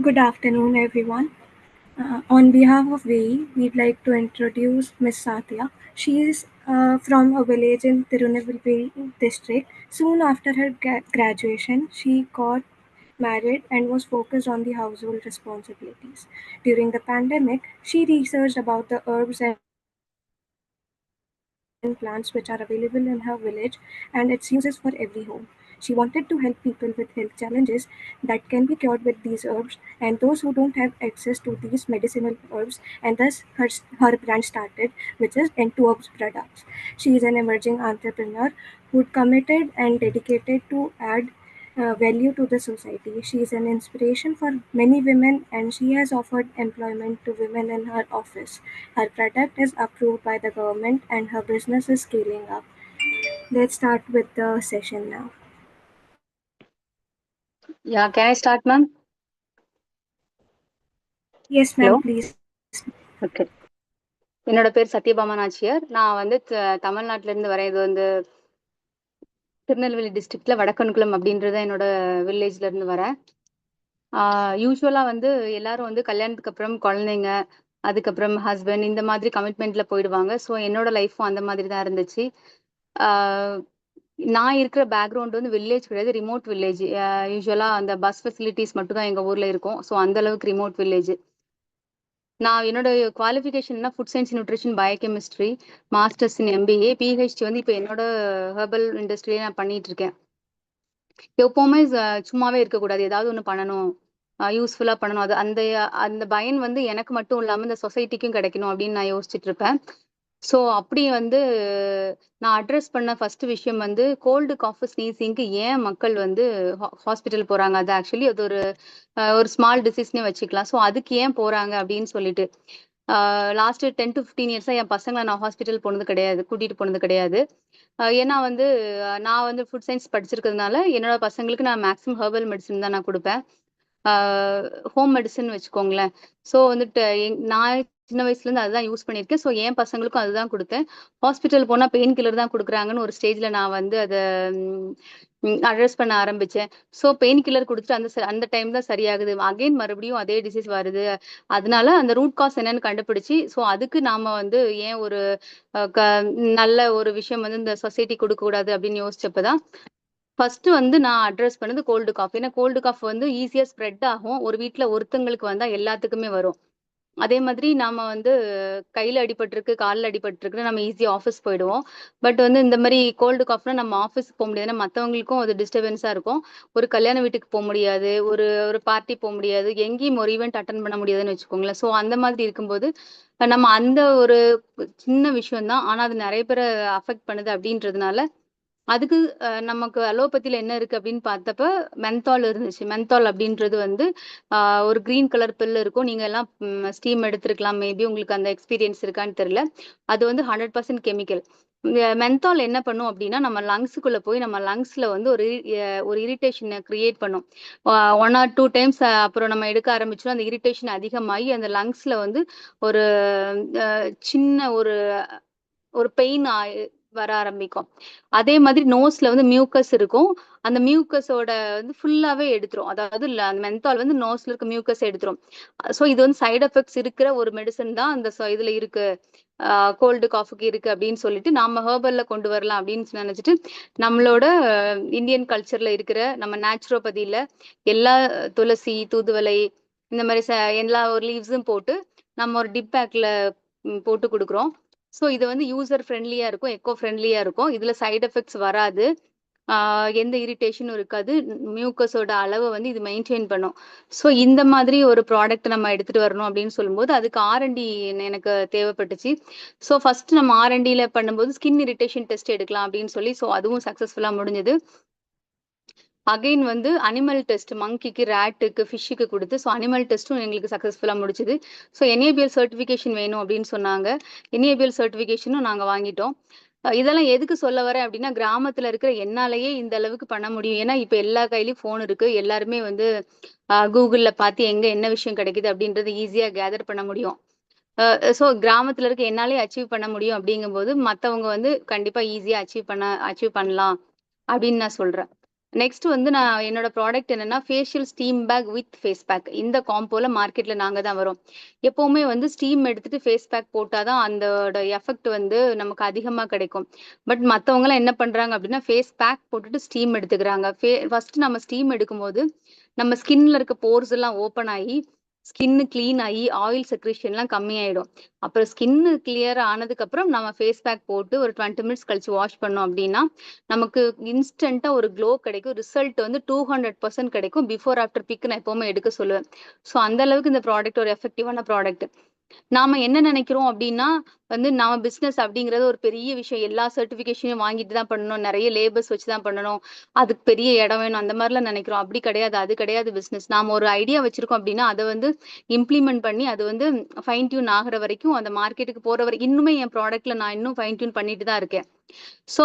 Good afternoon, everyone. On behalf of WEI, we'd like to introduce Miss Satya. She is from a village in Tirunelveli district. Soon after her graduation, she got married and was focused on the household responsibilities. During the pandemic, she researched about the herbs and plants which are available in her village and its uses for every home. She wanted to help people with health challenges that can be cured with these herbs and those who don't have access to these medicinal herbs, and thus her brand started, which is N2 Herbs Products. She is an emerging entrepreneur who committed and dedicated to add value to the society. She is an inspiration for many women and she has offered employment to women in her office. Her product is approved by the government and her business is scaling up. Let's start with the session now. Yeah, can I start, ma'am? Yes, Hello? ma'am, please. Okay. என்னோட பேர் சத்யபாமா நாச்சியார். நான் வந்து தமிழ்நாட்டுல இருந்து வரேன். இது வந்து திருநெல்வேலி டிஸ்ட்ரிக்ட்ல வடக்கன்குளம் அப்படின்றத என்னோட வில்லேஜ்ல இருந்து வரேன். யூஸ்வலா வந்து எல்லாரும் வந்து கல்யாணத்துக்கு அப்புறம் குழந்தைங்க, அதுக்கப்புறம் ஹஸ்பண்ட் இந்த மாதிரி கமிட்மெண்ட்ல போயிடுவாங்க. ஸோ என்னோட லைஃப்பும் அந்த மாதிரி தான் இருந்துச்சு. நான் இருக்கிற பேக்ரவுண்ட் வந்து வில்லேஜ் கிடையாது, ரிமோட் வில்லேஜ். யூஸ்வலா அந்த பஸ் ஃபெசிலிட்டிஸ் மட்டும் தான் எங்க ஊர்ல இருக்கும். ஸோ அந்த அளவுக்கு ரிமோட் வில்லேஜ். நான் என்னோட குவாலிஃபிகேஷன்னா food science nutrition biochemistry, masters in MBA, PhD வந்து இப்போ என்னோட ஹெர்பல் இண்டஸ்ட்ரியிலே நான் பண்ணிட்டு இருக்கேன். எப்பவுமே சும்மாவே இருக்கக்கூடாது, ஏதாவது ஒன்று பண்ணணும், யூஸ்ஃபுல்லாக பண்ணணும். அது அந்த அந்த பயன் வந்து எனக்கு மட்டும் இல்லாமல் இந்த சொசைட்டிக்கும் கிடைக்கணும் அப்படின்னு நான் யோசிச்சுட்டு இருப்பேன். ஸோ அப்படி வந்து நான் அட்ரஸ் பண்ண ஃபர்ஸ்ட் விஷயம் வந்து கோல்டு காஃப் ஸ்னீசிங்க்கு ஏன் மக்கள் வந்து ஹாஸ்பிட்டல் போறாங்க. அது ஆக்சுவலி அது ஒரு ஸ்மால் டிசீஸ்னே வச்சுக்கலாம். ஸோ அதுக்கு ஏன் போறாங்க அப்படின்னு சொல்லிட்டு லாஸ்ட் 10 to 15 இயர்ஸா என் பசங்களை நான் ஹாஸ்பிட்டல் போனது கிடையாது, கூட்டிட்டு போனது கிடையாது. ஏன்னா வந்து நான் வந்து ஃபுட் சயின்ஸ் படிச்சிருக்கிறதுனால என்னோட பசங்களுக்கு நான் மேக்ஸிமம் ஹெர்பல் மெடிசன் தான் நான் கொடுப்பேன், ஹோம் மெடிசன் வச்சுக்கோங்களேன். ஸோ வந்துட்டு நான் சின்ன வயசுல இருந்து அதுதான் யூஸ் பண்ணியிருக்கேன். ஸோ என் பசங்களுக்கும் அதுதான் கொடுத்தேன். ஹாஸ்பிட்டல் போனா பெயின் கில்லர் தான் கொடுக்குறாங்கன்னு ஒரு ஸ்டேஜ்ல நான் வந்து அதை அட்ரஸ் பண்ண ஆரம்பிச்சேன். ஸோ பெயின் கில்லர் கொடுத்துட்டு அந்த டைம் தான் சரியாகுது, அகைன் மறுபடியும் அதே டிசீஸ் வருது. அதனால அந்த ரூட் காஸ் என்னன்னு கண்டுபிடிச்சு ஸோ அதுக்கு நாம வந்து ஏன் ஒரு நல்ல ஒரு விஷயம் வந்து இந்த சொசைட்டி கொடுக்க கூடாது அப்படின்னு யோசிச்சப்பதான் ஃபர்ஸ்ட் வந்து நான் அட்ரஸ் பண்ணது கோல்டு காஃப். ஏன்னா கோல்டு காஃப் வந்து ஈஸியா ஸ்ப்ரெட் ஆகும், ஒரு வீட்டுல ஒருத்தங்களுக்கு வந்தா எல்லாத்துக்குமே வரும். அதே மாதிரி நாம வந்து கையில அடிபட்டிருக்கு, காலில் அடிபட்டிருக்குன்னு நம்ம ஈஸியா ஆஃபீஸ் போயிடுவோம். பட் வந்து இந்த மாதிரி கோல்டு காஃப்னா நம்ம ஆஃபீஸ் போக முடியாது, மற்றவங்களுக்கும் அது டிஸ்டர்பன்ஸா இருக்கும். ஒரு கல்யாண வீட்டுக்கு போக முடியாது, ஒரு ஒரு பார்ட்டி போக முடியாது, எங்கேயும் ஒரு ஈவெண்ட் அட்டன் பண்ண முடியாதுன்னு வச்சுக்கோங்களேன். ஸோ அந்த மாதிரி இருக்கும்போது நம்ம அந்த ஒரு சின்ன விஷயம் தான், ஆனா அது நிறைய பேரை அஃபெக்ட் பண்ணுது அப்படின்றதுனால அதுக்கு நமக்கு அலோபதியில என்ன இருக்கு அப்படின்னு பார்த்தப்ப மென்தால் இருந்துச்சு. மென்தால் அப்படின்றது வந்து ஒரு கிரீன் கலர் பில் இருக்கும். நீங்க எல்லாம் ஸ்டீம் எடுத்திருக்கலாம், மேபி உங்களுக்கு அந்த எக்ஸ்பீரியன்ஸ் இருக்கான்னு தெரியல. அது வந்து 100% கெமிக்கல். மென்தால் என்ன பண்ணும் அப்படின்னா நம்ம லங்ஸுக்குள்ள போய் நம்ம லங்ஸ்ல வந்து ஒரு இரிட்டேஷனை கிரியேட் பண்ணும். 1 or 2 டைம்ஸ் அப்புறம் நம்ம எடுக்க ஆரம்பிச்சோம், அந்த இரிட்டேஷன் அதிகமாகி அந்த லங்ஸ்ல வந்து ஒரு சின்ன ஒரு பெயின் வர ஆரம்பிக்கும். அதே மாதிரி நோஸ்ல வந்து மியூக்கஸ் இருக்கும், அந்த மியூக்கஸோட வந்து ஃபுல்லாவே எடுத்துரும். அதாவது அந்த மென்தால் வந்து நோஸ்ல இருக்க மியூக்கஸ் எடுத்துரும். ஸோ இது வந்து சைடு எஃபெக்ட்ஸ் இருக்கிற ஒரு மெடிசன் தான் அந்த இதுல இருக்கு, கோல்டு காஃபுக்கு இருக்கு அப்படின்னு சொல்லிட்டு நாம ஹெர்பல்ல கொண்டு வரலாம் அப்படின்னு நினைச்சிட்டு நம்மளோட இந்தியன் கல்ச்சர்ல இருக்கிற நம்ம நேச்சுரோபதியில எல்லா துளசி, தூதுவளை இந்த மாதிரி எல்லா ஒரு லீவ்ஸும் போட்டு நம்ம ஒரு டிப் பேக்ல போட்டு கொடுக்குறோம். ஸோ இது வந்து யூசர் ஃப்ரெண்ட்லியா இருக்கும், எக்கோ ஃப்ரெண்ட்லியா இருக்கும். இதுல சைடு எஃபெக்ட்ஸ் வராது, எந்த இரிட்டேஷனும் இருக்காது, மியூக்கஸோட அளவை வந்து இது மெயின்டைன் பண்ணும். ஸோ இந்த மாதிரி ஒரு ப்ராடக்ட் நம்ம எடுத்துட்டு வரணும் அப்படின்னு சொல்லும்போது அதுக்கு R&D எனக்கு தேவைப்பட்டுச்சு. ஸோ ஃபர்ஸ்ட் நம்ம R&Dல பண்ணும்போது ஸ்கின் இரிட்டேஷன் டெஸ்ட் எடுக்கலாம் அப்படின்னு சொல்லி ஸோ அதுவும் சக்சஸ்ஃபுல்லா முடிஞ்சது. அகைன் வந்து அனிமல் டெஸ்ட் மங்கிக்கு, ரேட்டுக்கு, ஃபிஷ்ஷுக்கு கொடுத்து ஸோ அனிமல் டெஸ்ட்டும் எங்களுக்கு சக்ஸஸ்ஃபுல்லாக முடிச்சுது. ஸோ NABL சர்டிஃபிகேஷன் வேணும் அப்படின்னு சொன்னாங்க, NABL சர்டிஃபிகேஷனும் நாங்கள் வாங்கிட்டோம். இதெல்லாம் எதுக்கு சொல்ல வரேன் அப்படின்னா கிராமத்துல இருக்கிற என்னாலேயே இந்த அளவுக்கு பண்ண முடியும். ஏன்னா இப்ப எல்லா கையிலயும் ஃபோன் இருக்கு, எல்லாருமே வந்து கூகுள்ல பார்த்து எங்க என்ன விஷயம் கிடைக்குது அப்படின்றது ஈஸியா கேதர் பண்ண முடியும். ஸோ கிராமத்துல இருக்க என்னாலே அச்சீவ் பண்ண முடியும் அப்படிங்கும்போது மற்றவங்க வந்து கண்டிப்பா ஈஸியா அச்சீவ் பண்ணலாம் அப்படின்னு நான் சொல்றேன். நெக்ஸ்ட் வந்து நான் என்னோட ப்ராடக்ட் என்னன்னா facial steam pack with face pack. இந்த காம்போல மார்க்கெட்ல நாங்க தான் வரோம். எப்பவுமே வந்து ஸ்டீம் எடுத்துட்டு ஃபேஸ் பேக் போட்டாதான் அதோட எஃபெக்ட் வந்து நமக்கு அதிகமா கிடைக்கும். பட் மத்தவங்க எல்லாம் என்ன பண்றாங்க அப்படின்னா ஃபேஸ் பேக் போட்டுட்டு ஸ்டீம் எடுத்துக்கிறாங்க. ஃபர்ஸ்ட் நம்ம ஸ்டீம் எடுக்கும்போது நம்ம ஸ்கின்ல இருக்க போர்ஸ் எல்லாம் ஓப்பன் ஆகி ஸ்கின் கிளீன் ஆகி ஆயில் செக்ரேஷன் எல்லாம் கம்மியாயிடும். அப்புறம் ஸ்கின் கிளியர் ஆனதுக்கு அப்புறம் நம்ம ஃபேஸ் பேக் போட்டு ஒரு 20 மினிட்ஸ் கழிச்சு வாஷ் பண்ணோம் அப்படின்னா நமக்கு இன்ஸ்டன்டா ஒரு க்ளோ கிடைக்கும். ரிசல்ட் வந்து 200% கிடைக்கும். பிஃபோர் ஆஃப்டர் பிக் நான் எப்பவுமே எடுக்க சொல்லுவேன். ஸோ அந்த அளவுக்கு இந்த ப்ராடக்ட் ஒரு எஃபெக்டிவான ப்ராடக்ட். நாம என்ன நினைக்கிறோம் அப்படின்னா வந்து நாம பிசினஸ் அப்படிங்கறது ஒரு பெரிய விஷயம். எல்லா சர்டிபிகேஷனையும் வாங்கிட்டு தான் பண்ணணும், நிறைய லேபர்ஸ் வச்சு தான் பண்ணணும், அதுக்கு பெரிய இடம் வேணும், அந்த மாதிரிலாம் நினைக்கிறோம். அப்படி கிடையாது, அது கிடையாது பிசினஸ். நாம ஒரு ஐடியா வச்சிருக்கோம் அப்படின்னா அதை வந்து இம்ப்ளிமெண்ட் பண்ணி அது வந்து ஃபைன் டியூன் ஆகுற வரைக்கும் அந்த மார்க்கெட்டுக்கு போற வரைக்கும் இன்னுமே என் ப்ராடக்ட்ல நான் இன்னும் ஃபைன் டியூன் பண்ணிட்டு தான் இருக்கேன். ஸோ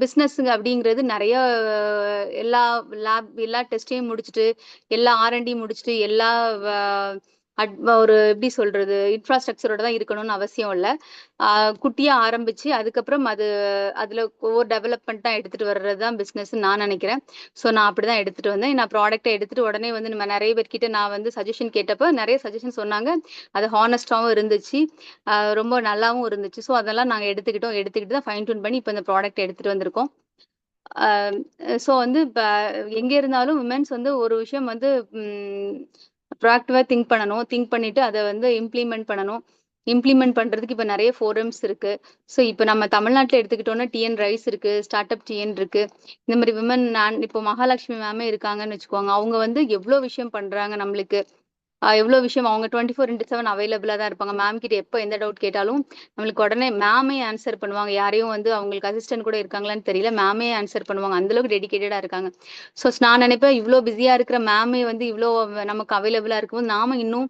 பிஸ்னஸ்ங்க அப்படிங்கிறது நிறைய எல்லா டெஸ்டையும் முடிச்சுட்டு எல்லா R&D முடிச்சுட்டு எல்லா ஒரு எப்படி சொல்றது இன்ஃப்ராஸ்ட்ரக்சரோட தான் இருக்கணும்னு அவசியம் இல்லை. குட்டியா ஆரம்பிச்சு அதுக்கப்புறம் அதுல ஒவ்வொரு டெவலப்மெண்ட்டா எடுத்துட்டு வர்றதுதான் பிசினஸ் நான் நினைக்கிறேன். ஸோ நான் அப்படிதான் எடுத்துட்டு வந்தேன். நான் ப்ராடக்ட்டை எடுத்துட்டு உடனே வந்து நம்ம நிறைய பேர்கிட்ட நான் வந்து சஜஷன் கேட்டப்ப நிறைய சஜஷன் சொன்னாங்க. அது ஹானஸ்டாவும் இருந்துச்சு, ரொம்ப நல்லாவும் இருந்துச்சு. ஸோ அதெல்லாம் நாங்கள் எடுத்துக்கிட்டு தான் ஃபைன் டியூன் பண்ணி இப்போ இந்த ப்ராடக்ட் எடுத்துட்டு வந்திருக்கோம். ஸோ வந்து இப்போ எங்கே இருந்தாலும் விமென்ஸ் வந்து ஒரு விஷயம் வந்து ப்ராக்டிவாக திங்க் பண்ணிட்டு அதை வந்து இம்ப்ளிமெண்ட் பண்ணணும். இம்ப்ளிமெண்ட் பண்றதுக்கு இப்போ நிறைய ஃபோரம்ஸ் இருக்கு. ஸோ இப்போ நம்ம தமிழ்நாட்டில் எடுத்துக்கிட்டோம்னா டிஎன் ரைஸ் இருக்கு, ஸ்டார்ட் அப் டிஎன் இருக்கு. இந்த மாதிரி விமன் இப்போ மகாலட்சுமி மேமே இருக்காங்கன்னு வச்சுக்கோங்க. அவங்க வந்து எவ்வளோ விஷயம் பண்றாங்க நம்மளுக்கு. எவ்வளோ விஷயம் அவங்க 24/7 அவைலபிளா தான் இருப்பாங்க. மேம் கிட்ட எப்போ எந்த டவுட் கேட்டாலும் நம்மளுக்கு உடனே மேமே ஆன்சர் பண்ணுவாங்க. யாரையும் வந்து அவங்களுக்கு அசிஸ்டன்ட் கூட இருக்காங்களான்னு தெரியல, மேமே ஆன்சர் பண்ணுவாங்க. அந்த அளவுக்கு டெடிகேட்டடா இருக்காங்க. ஸோ நான் நினைப்பேன் இவ்வளோ பிஸியா இருக்கிற மேமே வந்து இவ்வளோ நமக்கு அவைலபிளா இருக்கும்போது நாம இன்னும்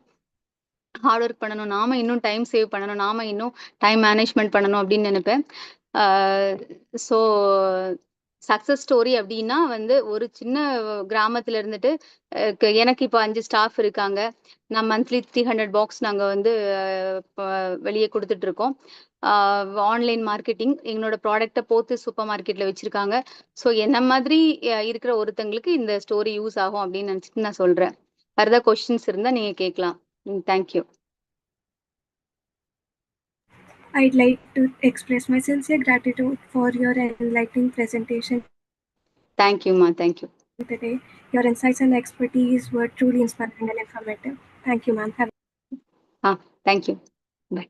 ஹார்ட் ஒர்க் பண்ணணும், நாம இன்னும் டைம் சேவ் பண்ணணும், நாம இன்னும் டைம் மேனேஜ்மெண்ட் பண்ணணும் அப்படின்னு நினைப்பேன். ஸோ சக்சஸ் ஸ்டோரி அப்படின்னா வந்து ஒரு சின்ன கிராமத்துல இருந்துட்டு எனக்கு இப்போ 5 ஸ்டாஃப் இருக்காங்க. நான் மந்த்லி 300 பாக்ஸ் நாங்கள் வந்து வெளியே கொடுத்துட்டு இருக்கோம். ஆன்லைன் மார்க்கெட்டிங் எங்களோட ப்ராடக்டை போத்து சூப்பர் மார்க்கெட்ல வச்சிருக்காங்க. ஸோ என்ன மாதிரி இருக்கிற ஒருத்தங்களுக்கு இந்த ஸ்டோரி யூஸ் ஆகும் அப்படின்னு நினச்சிட்டு நான் சொல்றேன். வேறு ஏதாவது கொஸ்டின்ஸ் இருந்தால் நீங்கள் கேட்கலாம். Thank you. I'd like to express my sincere gratitude for your enlightening presentation. Thank you, Ma. Thank you. Today, your insights and expertise were truly inspiring and informative. Thank you, ma'am. Thank you. Bye.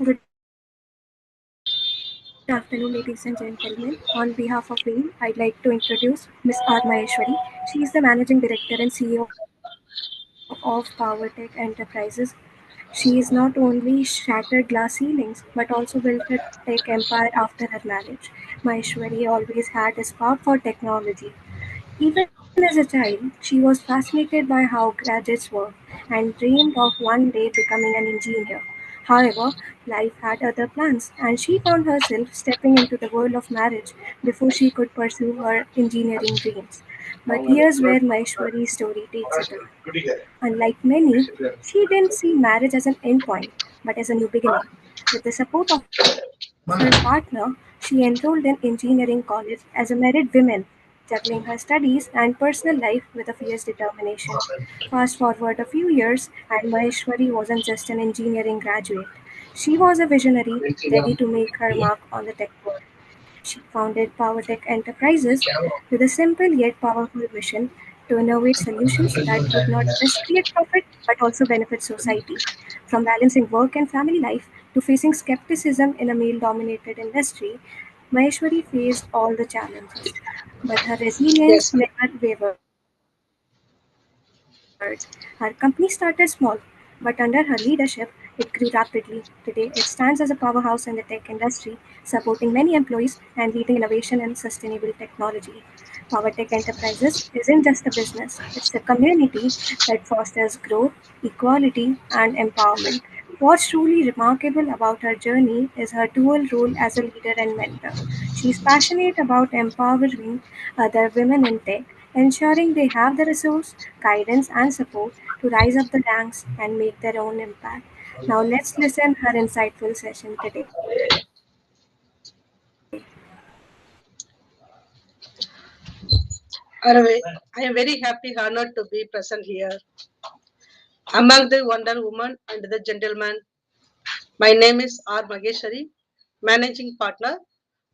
Good afternoon, ladies and gentlemen. On behalf of WEI, I'd like to introduce Ms. R. Maheshwari. She is the Managing Director and CEO of PowerTech Enterprises. She is not only shattered glass ceilings, but also built a tech empire after her marriage. Maheshwari always had a spark for technology. Even as a child, she was fascinated by how gadgets work. and dreamed of one day becoming an engineer. However, life had other plans, and she found herself stepping into the world of marriage before she could pursue her engineering dreams. But here's where Maheshwari's story takes a turn. Unlike many, she didn't see marriage as an endpoint, but as a new beginning. With the support of her partner, she enrolled in engineering college as a married woman, juggling her studies and personal life with a fierce determination. Fast forward a few years, and Maheshwari wasn't just an engineering graduate. She was a visionary ready to make her mark on the tech world. She founded PowerTech Enterprises with a simple yet powerful vision to innovate solutions that would not just create profit but also benefit society. From balancing work and family life to facing skepticism in a male dominated industry, Maheshwari faced all the challenges. But her resilience Yes. never wavered. Her company started small, but under her leadership, it grew rapidly. Today, it stands as a powerhouse in the tech industry, supporting many employees and leading innovation and sustainable technology. PowerTech Enterprises isn't just a business, it's a community that fosters growth, equality, and empowerment. What's truly remarkable about her journey is her dual role as a leader and mentor. She's passionate about empowering other women in tech, ensuring they have the resource, guidance, and support to rise up the ranks and make their own impact. Now let's listen her insightful session today. Arave, I am very happy, honored to be present here among the Wonder Woman and the gentleman. My name is R. Mageshwari, Managing Partner,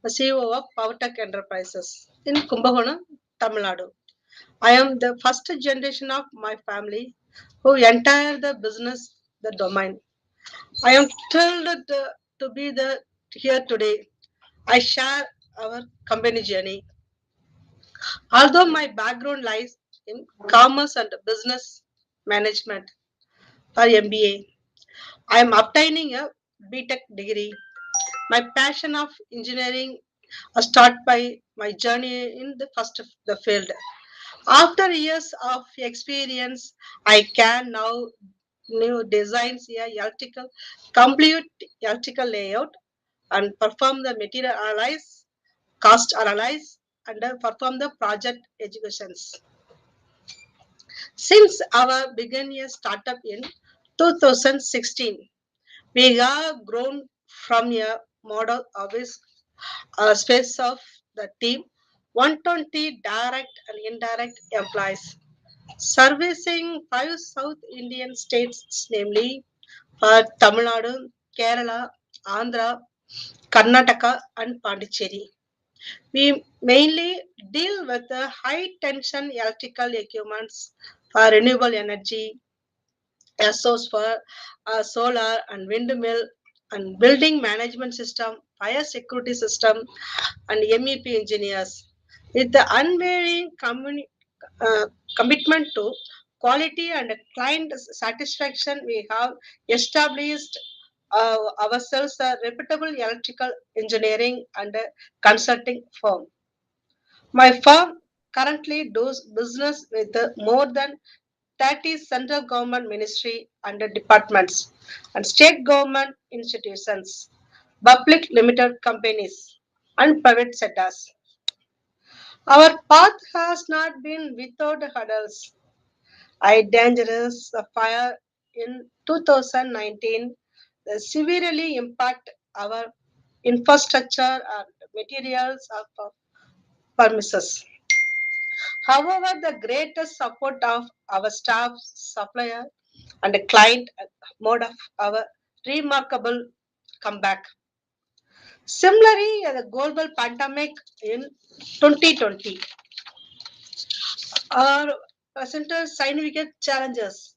the CEO of PowerTech Enterprises in Kumbakonam, Tamil Nadu. I am the first generation of my family who entire the business, the domain. I am thrilled to be here today. I share our company journey. Although my background lies in commerce and business management or MBA, I am obtaining a BTech degree. My passion of engineering start by my journey in the first of the field. After years of experience, I can now new designs a electrical complete electrical layout and perform the material analysis, cost analysis, and perform the project executions. Since our began a startup in 2016, we have grown from a model of a space of the team 120 direct and indirect employees, servicing 5 South Indian states, namely Tamil Nadu, Kerala, Andhra, Karnataka, and Pondicherry. We mainly deal with the high tension electrical equipments for renewable energy, a source for solar and windmill and building management system, fire security system, and MEP engineers. With the unwavering uh, commitment to quality and client satisfaction, we have established ourselves a reputable electrical engineering and consulting firm. My firm currently does business with more than 30 central government ministry and departments and state government institutions, public limited companies, and private sectors. Our path has not been without hurdles. A dangerous fire in 2019 severely impact our infrastructure and materials of premises. However, the greatest support of our staff, supplier, and the client mode of our remarkable comeback. Similarly, the global pandemic in 2020 our presented significant challenges.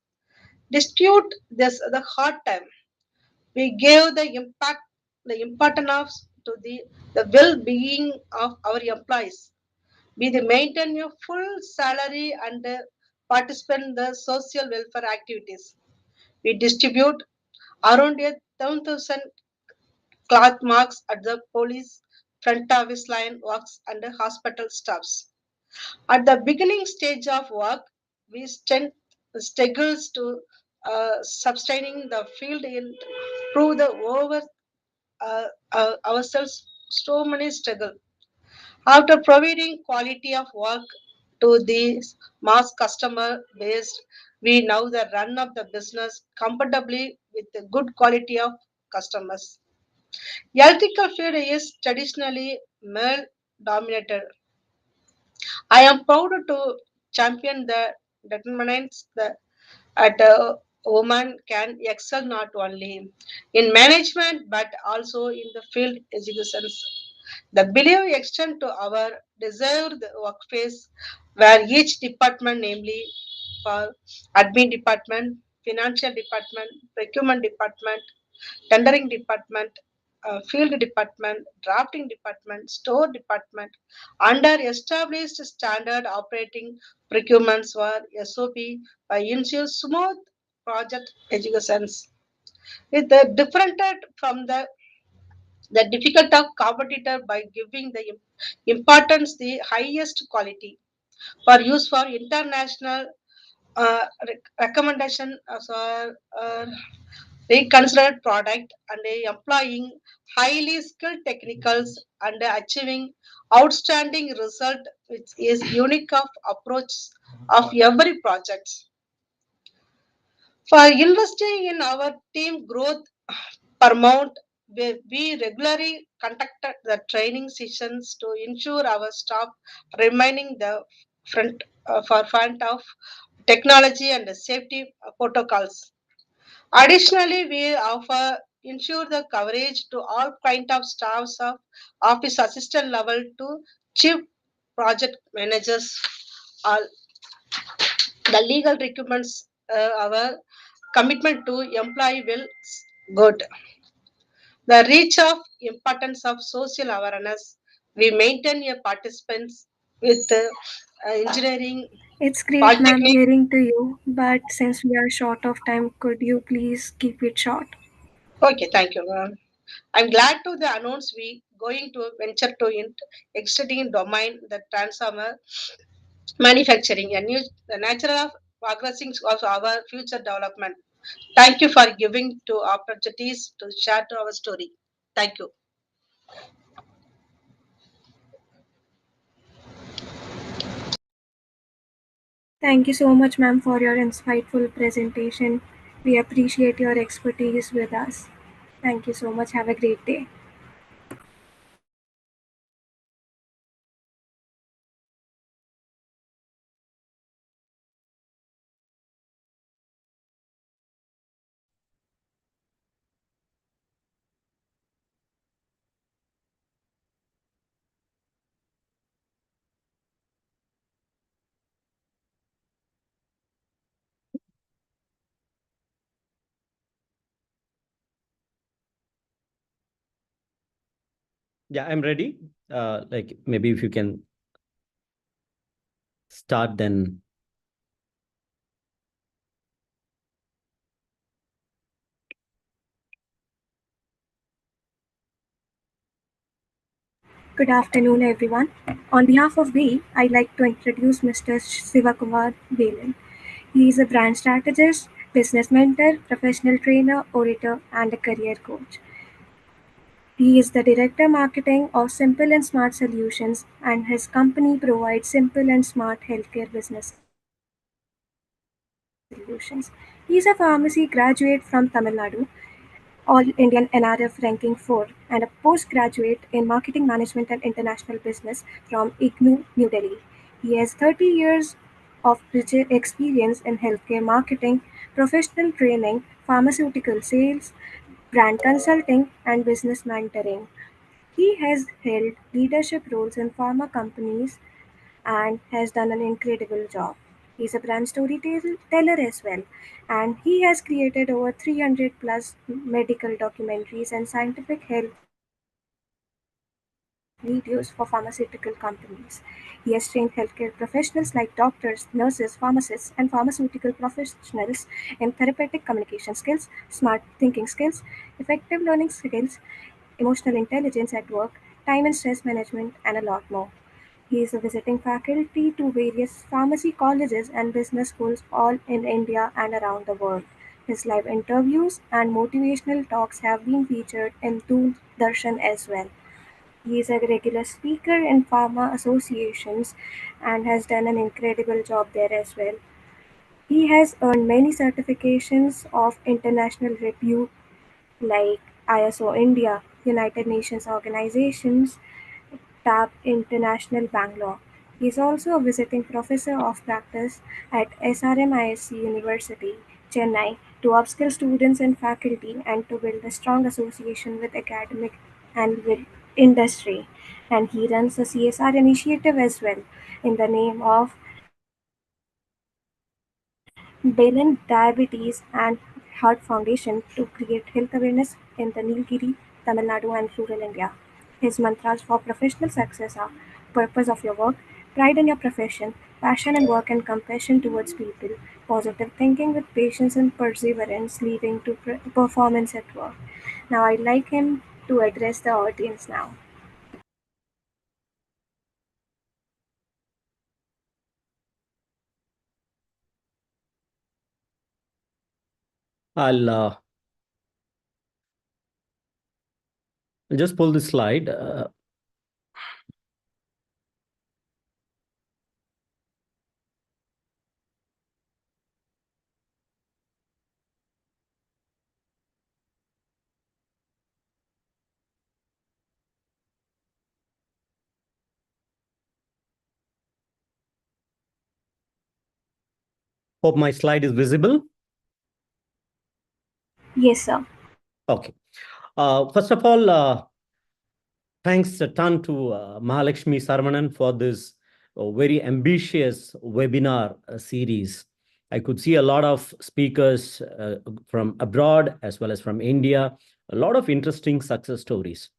Dispute this the hard time. We gave the importance to the well-being of our employees. We they maintain a full salary and participate in the social welfare activities. We distribute around 1,000 cloth marks at the police front office line works and the hospital staffs. At the beginning stage of work, we struggles to sustaining the field and prove the over ourselves so many struggle. After providing quality of work to this mass customer base, we now the run of the business comfortably with a good quality of customers. Electrical field is traditionally male dominated. I am proud to champion the determinants that a woman can excel not only in management but also in the field educations. The belief extend to our deserved workplace where each department, namely for admin department, financial department, procurement department, tendering department, field department, drafting department, store department, under established standard operating procurements were SOP by ensure smooth project executions. With the differentiated from the difficult of competitor by giving the importance the highest quality for use for international recommendation as reconsidered product and employing highly skilled technicals and achieving outstanding result which is unique of approach of every project. For investing in our team growth per month, we regularly conduct the training sessions to ensure our staff remaining the forefront of technology and safety protocols. Additionally, we offer ensure the coverage to all kind of staffs of office assistant level to chief project managers. All the legal requirements, our commitment to employee will good. The reach of importance of social awareness. We maintain a participants with engineering, It's great, ma'am, polytechnic. hearing to you, but since we are short of time, could you please keep it short? Okay, thank you. I'm glad to the announce we going to venture to extending domain the transformer manufacturing, a new the natural of progressing of our future development. Thank you for giving to opportunities to share to our story. Thank you. Thank you so much, ma'am, for your insightful presentation. We appreciate your expertise with us. Thank you so much. Have a great day. Yeah, I'm ready. Like maybe if you can start then. Good afternoon, everyone. On behalf of WE, I'd like to introduce Mr. Sivakumar Velan. He is a brand strategist, business mentor, professional trainer, orator, and a career coach. He is the director marketing of Simple and Smart Solutions, and his company provides simple and smart healthcare business solutions. He is a pharmacy graduate from Tamil Nadu, All Indian NRF ranking 4, and a postgraduate in marketing management and international business from IGNOU, New Delhi. He has 30 years of experience in healthcare marketing, professional training, pharmaceutical sales, brand consulting, and business mentoring. He has held leadership roles in pharma companies and has done an incredible job. He's a brand storyteller as well, and he has created over 300 plus medical documentaries and scientific health videos for pharmaceutical companies. He has trained healthcare professionals like doctors, nurses, pharmacists, and pharmaceutical professionals in therapeutic communication skills, smart thinking skills, effective learning skills, emotional intelligence at work, time and stress management, and a lot more. He is a visiting faculty to various pharmacy colleges and business schools all in India and around the world. His live interviews and motivational talks have been featured in Doordarshan as well. He is a regular speaker in pharma associations and has done an incredible job there as well. He has earned many certifications of international repute like ISO India, United Nations organizations, TAP International Bangalore. He is also a visiting professor of practice at SRMISC University, Chennai, to upskill students and faculty and to build a strong association with academic and with industry. And he runs a CSR initiative as well in the name of Balin Diabetes and Heart Foundation to create health awareness in the Nilgiri, Tamil Nadu and rural India. His mantras for professional success are purpose of your work, pride in your profession, passion in work and compassion towards people, positive thinking with patience and perseverance leading to performance at work. Now I'd like him to address the audience now. I'll just pull this slide. Hope my slide is visible. Yes, sir. Okay. First of all, thanks a ton to Mahalakshmi Saravanan for this very ambitious webinar series. I could see a lot of speakers from abroad as well as from India, a lot of interesting success stories.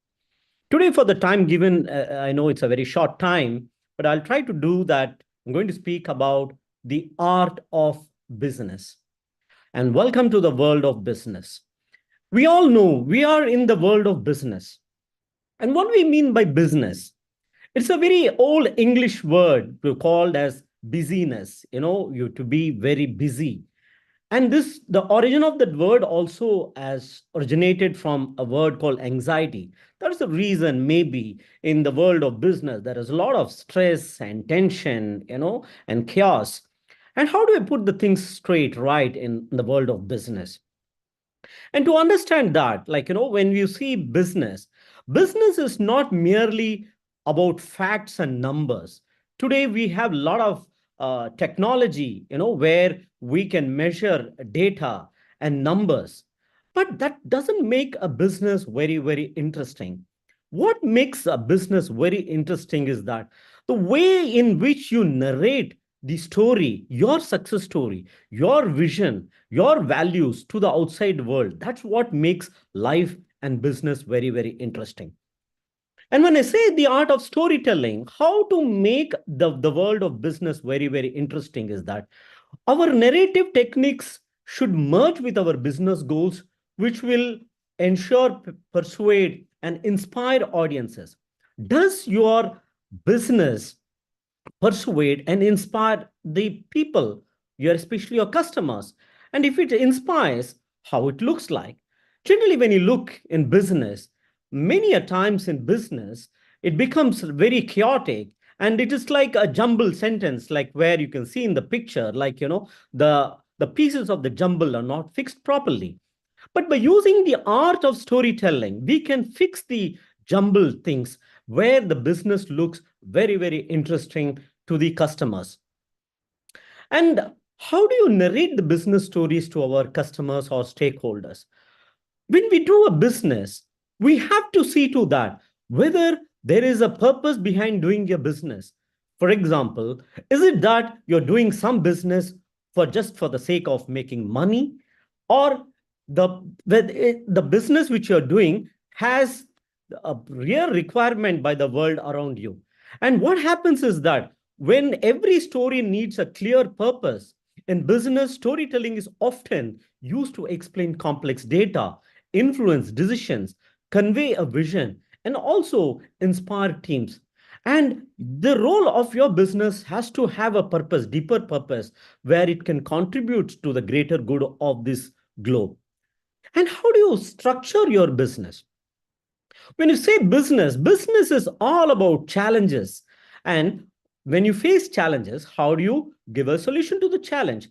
Today, for the time given, I know it's a very short time, but I'll try to do that. I'm going to speak about the art of business. And welcome to the world of business. We all know we are in the world of business. And what we mean by business, it's a very old English word called as busyness, you to be very busy. And the origin of that word also has originated from a word called anxiety. That's the reason maybe in the world of business, there is a lot of stress and tension, and chaos. And how do I put the things straight right in the world of business? And to understand that, when you see business, business is not merely about facts and numbers. Today, we have a lot of technology, where we can measure data and numbers. But that doesn't make a business very, very interesting. What makes a business very interesting is that the way in which you narrate the story, your success story, your vision, your values to the outside world. That's what makes life and business very, very interesting. And when I say the art of storytelling, how to make the world of business very, very interesting is that our narrative techniques should merge with our business goals, which will ensure, persuade, and inspire audiences. Does your business persuade and inspire the people, especially your customers? And if it inspires, how it looks like? Generally, when you look in business, many a times in business, it becomes very chaotic. And it is like a jumbled sentence, like where you can see in the picture, the pieces of the jumble are not fixed properly. But by using the art of storytelling, we can fix the jumbled things where the business looks very, very interesting to the customers. And how do you narrate the business stories to our customers or stakeholders? When we do a business, we have to see to that whether there is a purpose behind doing your business. For example, is it that you're doing some business for just for the sake of making money, or the business which you're doing has a real requirement by the world around you? And what happens is that when every story needs a clear purpose, in business, storytelling is often used to explain complex data, influence decisions, convey a vision, and also inspire teams. And the role of your business has to have a purpose, deeper purpose, where it can contribute to the greater good of this globe. And how do you structure your business? When you say business, business is all about challenges. And when you face challenges, how do you give a solution to the challenge?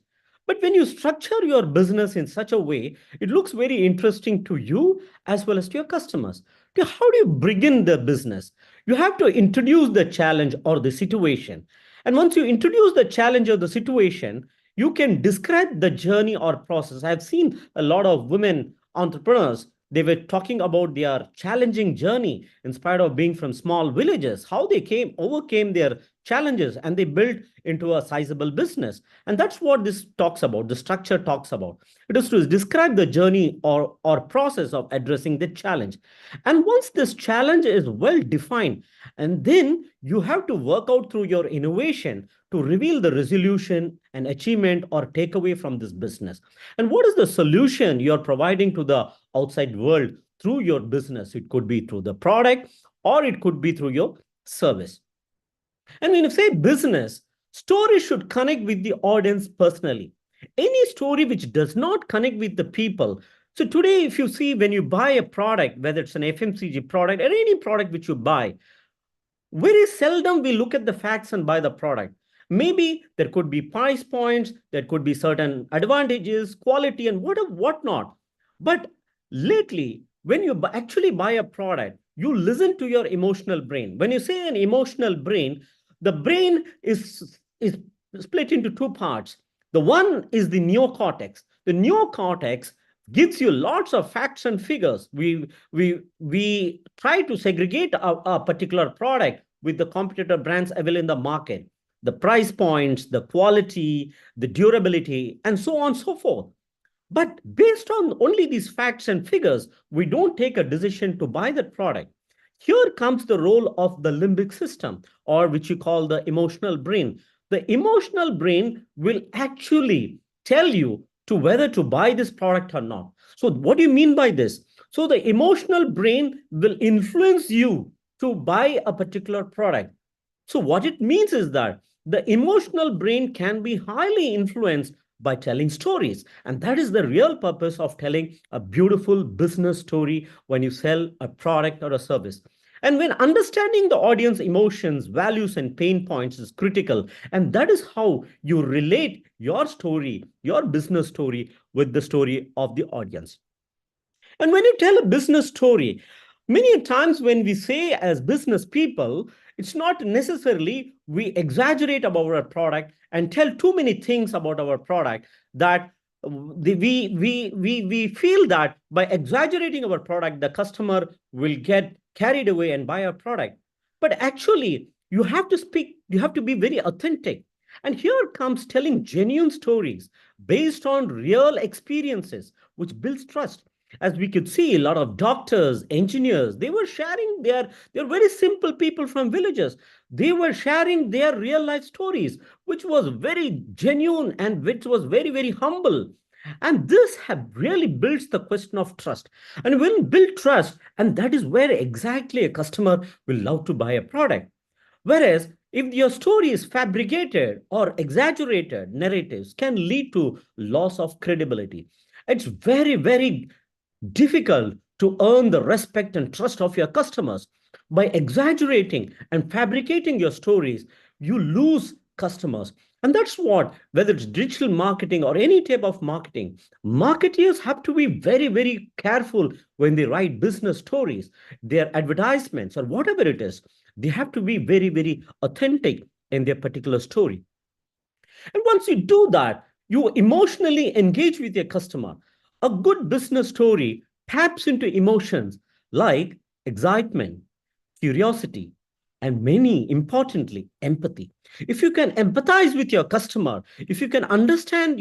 But when you structure your business in such a way, it looks very interesting to you as well as to your customers. How do you begin the business? You have to introduce the challenge or the situation. And once you introduce the challenge or the situation, you can describe the journey or process. I've seen a lot of women entrepreneurs. They were talking about their challenging journey in spite of being from small villages, how they overcame their challenges, and they built into a sizable business. And that's what this talks about, the structure talks about. It is to describe the journey or process of addressing the challenge. And once this challenge is well defined, and then you have to work out through your innovation to reveal the resolution and achievement or takeaway from this business. And what is the solution you're providing to the outside world through your business? It could be through the product or it could be through your service. And when you say business, story should connect with the audience personally. Any story which does not connect with the people. So today, if you see when you buy a product, whether it's an FMCG product or any product which you buy, very seldom we look at the facts and buy the product. Maybe there could be price points, there could be certain advantages, quality, and whatnot. But lately, when you actually buy a product, you listen to your emotional brain. When you say an emotional brain, the brain is split into two parts. The one is the neocortex. The neocortex gives you lots of facts and figures. We try to segregate a particular product with the competitor brands available in the market, the price points, the quality, the durability, and so on and so forth. But based on only these facts and figures, we don't take a decision to buy that product. Here comes the role of the limbic system, or which you call the emotional brain. The emotional brain will actually tell you to whether to buy this product or not. So what do you mean by this? So the emotional brain will influence you to buy a particular product. So what it means is that the emotional brain can be highly influenced by telling stories. And that is the real purpose of telling a beautiful business story when you sell a product or a service. And when understanding the audience emotions, values, and pain points is critical, and that is how you relate your story, your business story, with the story of the audience. And when you tell a business story, many times when we say as business people, it's not necessarily we exaggerate about our product and tell too many things about our product that we feel that by exaggerating our product, the customer will get carried away and buy our product. But actually, you have to be very authentic. And here comes telling genuine stories based on real experiences, which builds trust. As we could see, a lot of doctors, engineers, they were sharing they're very simple people from villages. They were sharing their real life stories, which was very genuine and which was very, very humble. And this have really builds the question of trust. And when build trust, and that is where exactly a customer will love to buy a product. Whereas if your story is fabricated or exaggerated, narratives can lead to loss of credibility. It's very, very difficult to earn the respect and trust of your customers. By exaggerating and fabricating your stories, you lose customers. And that's what, whether it's digital marketing or any type of marketing, marketeers have to be very, very careful when they write business stories, their advertisements, or whatever it is. They have to be very, very authentic in their particular story. And once you do that, you emotionally engage with your customer. A good business story taps into emotions like excitement, curiosity, and many importantly, empathy. If you can empathize with your customer, if you can understand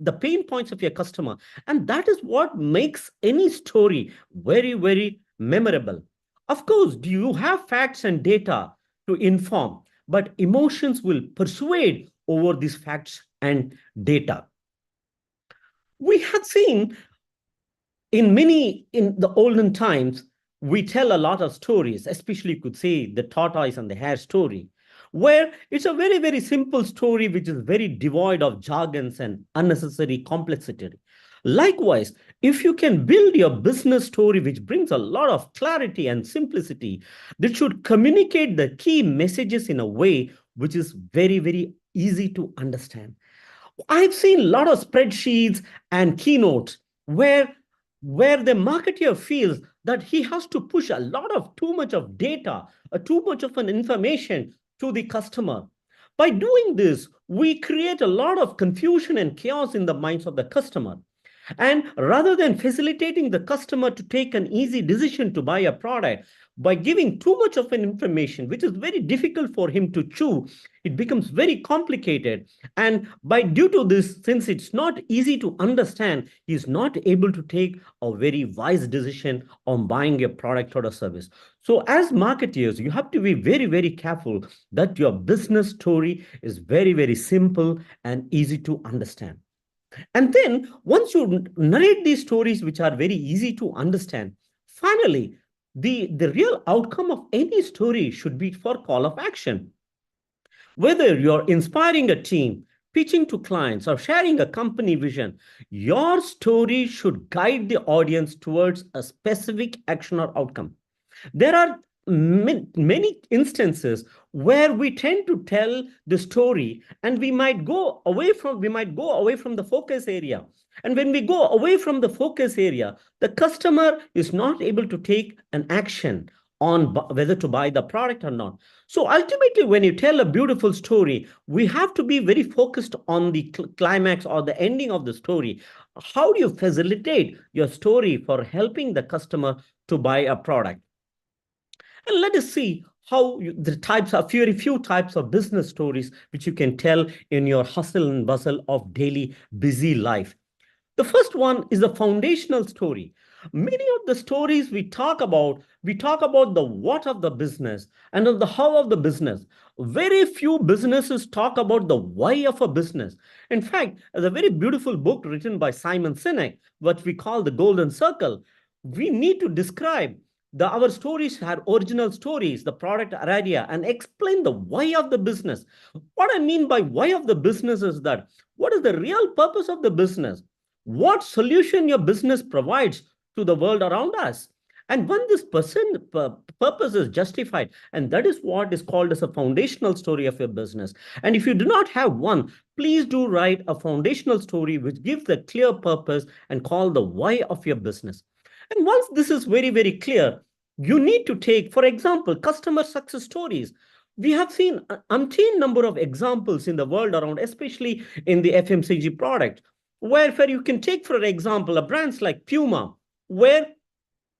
the pain points of your customer, and that is what makes any story very, very memorable. Of course, do you have facts and data to inform, but emotions will persuade over these facts and data. We have seen in the olden times, we tell a lot of stories, especially you could say the tortoise and the hare story, where it's a very, very simple story, which is very devoid of jargons and unnecessary complexity. Likewise, if you can build your business story, which brings a lot of clarity and simplicity, that should communicate the key messages in a way which is very, very easy to understand. I've seen a lot of spreadsheets and keynotes where the marketer feels that he has to push a lot of too much of data, too much of an information to the customer. By doing this, we create a lot of confusion and chaos in the minds of the customer. And rather than facilitating the customer to take an easy decision to buy a product, by giving too much of an information, which is very difficult for him to chew, it becomes very complicated. And by due to this, since it's not easy to understand, he's not able to take a very wise decision on buying a product or a service. So as marketeers, you have to be very, very careful that your business story is very, very simple and easy to understand. And then once you narrate these stories, which are very easy to understand, finally, the real outcome of any story should be for call of action. Whether you're inspiring a team, pitching to clients, or sharing a company vision, your story should guide the audience towards a specific action or outcome. There are many instances where we tend to tell the story and we might go away from the focus area. And when we go away from the focus area, the customer is not able to take an action on whether to buy the product or not. So ultimately, when you tell a beautiful story, we have to be very focused on the climax or the ending of the story. How do you facilitate your story for helping the customer to buy a product? And let us see how the types of very few types of business stories which you can tell in your hustle and bustle of daily busy life. The first one is the foundational story. Many of the stories we talk about the what of the business and of the how of the business. Very few businesses talk about the why of a business. In fact, there's a very beautiful book written by Simon Sinek, what we call the Golden Circle. We need to describe our stories are original stories, the product idea, and explain the why of the business. What I mean by why of the business is that what is the real purpose of the business? What solution your business provides to the world around us? And when this purpose is justified, and that is what is called as a foundational story of your business. And if you do not have one, please do write a foundational story which gives the clear purpose and call the why of your business. And once this is very, very clear, you need to take, for example, customer success stories. We have seen an umpteen number of examples in the world around, especially in the FMCG product, where you can take, for example, a brands like Puma, where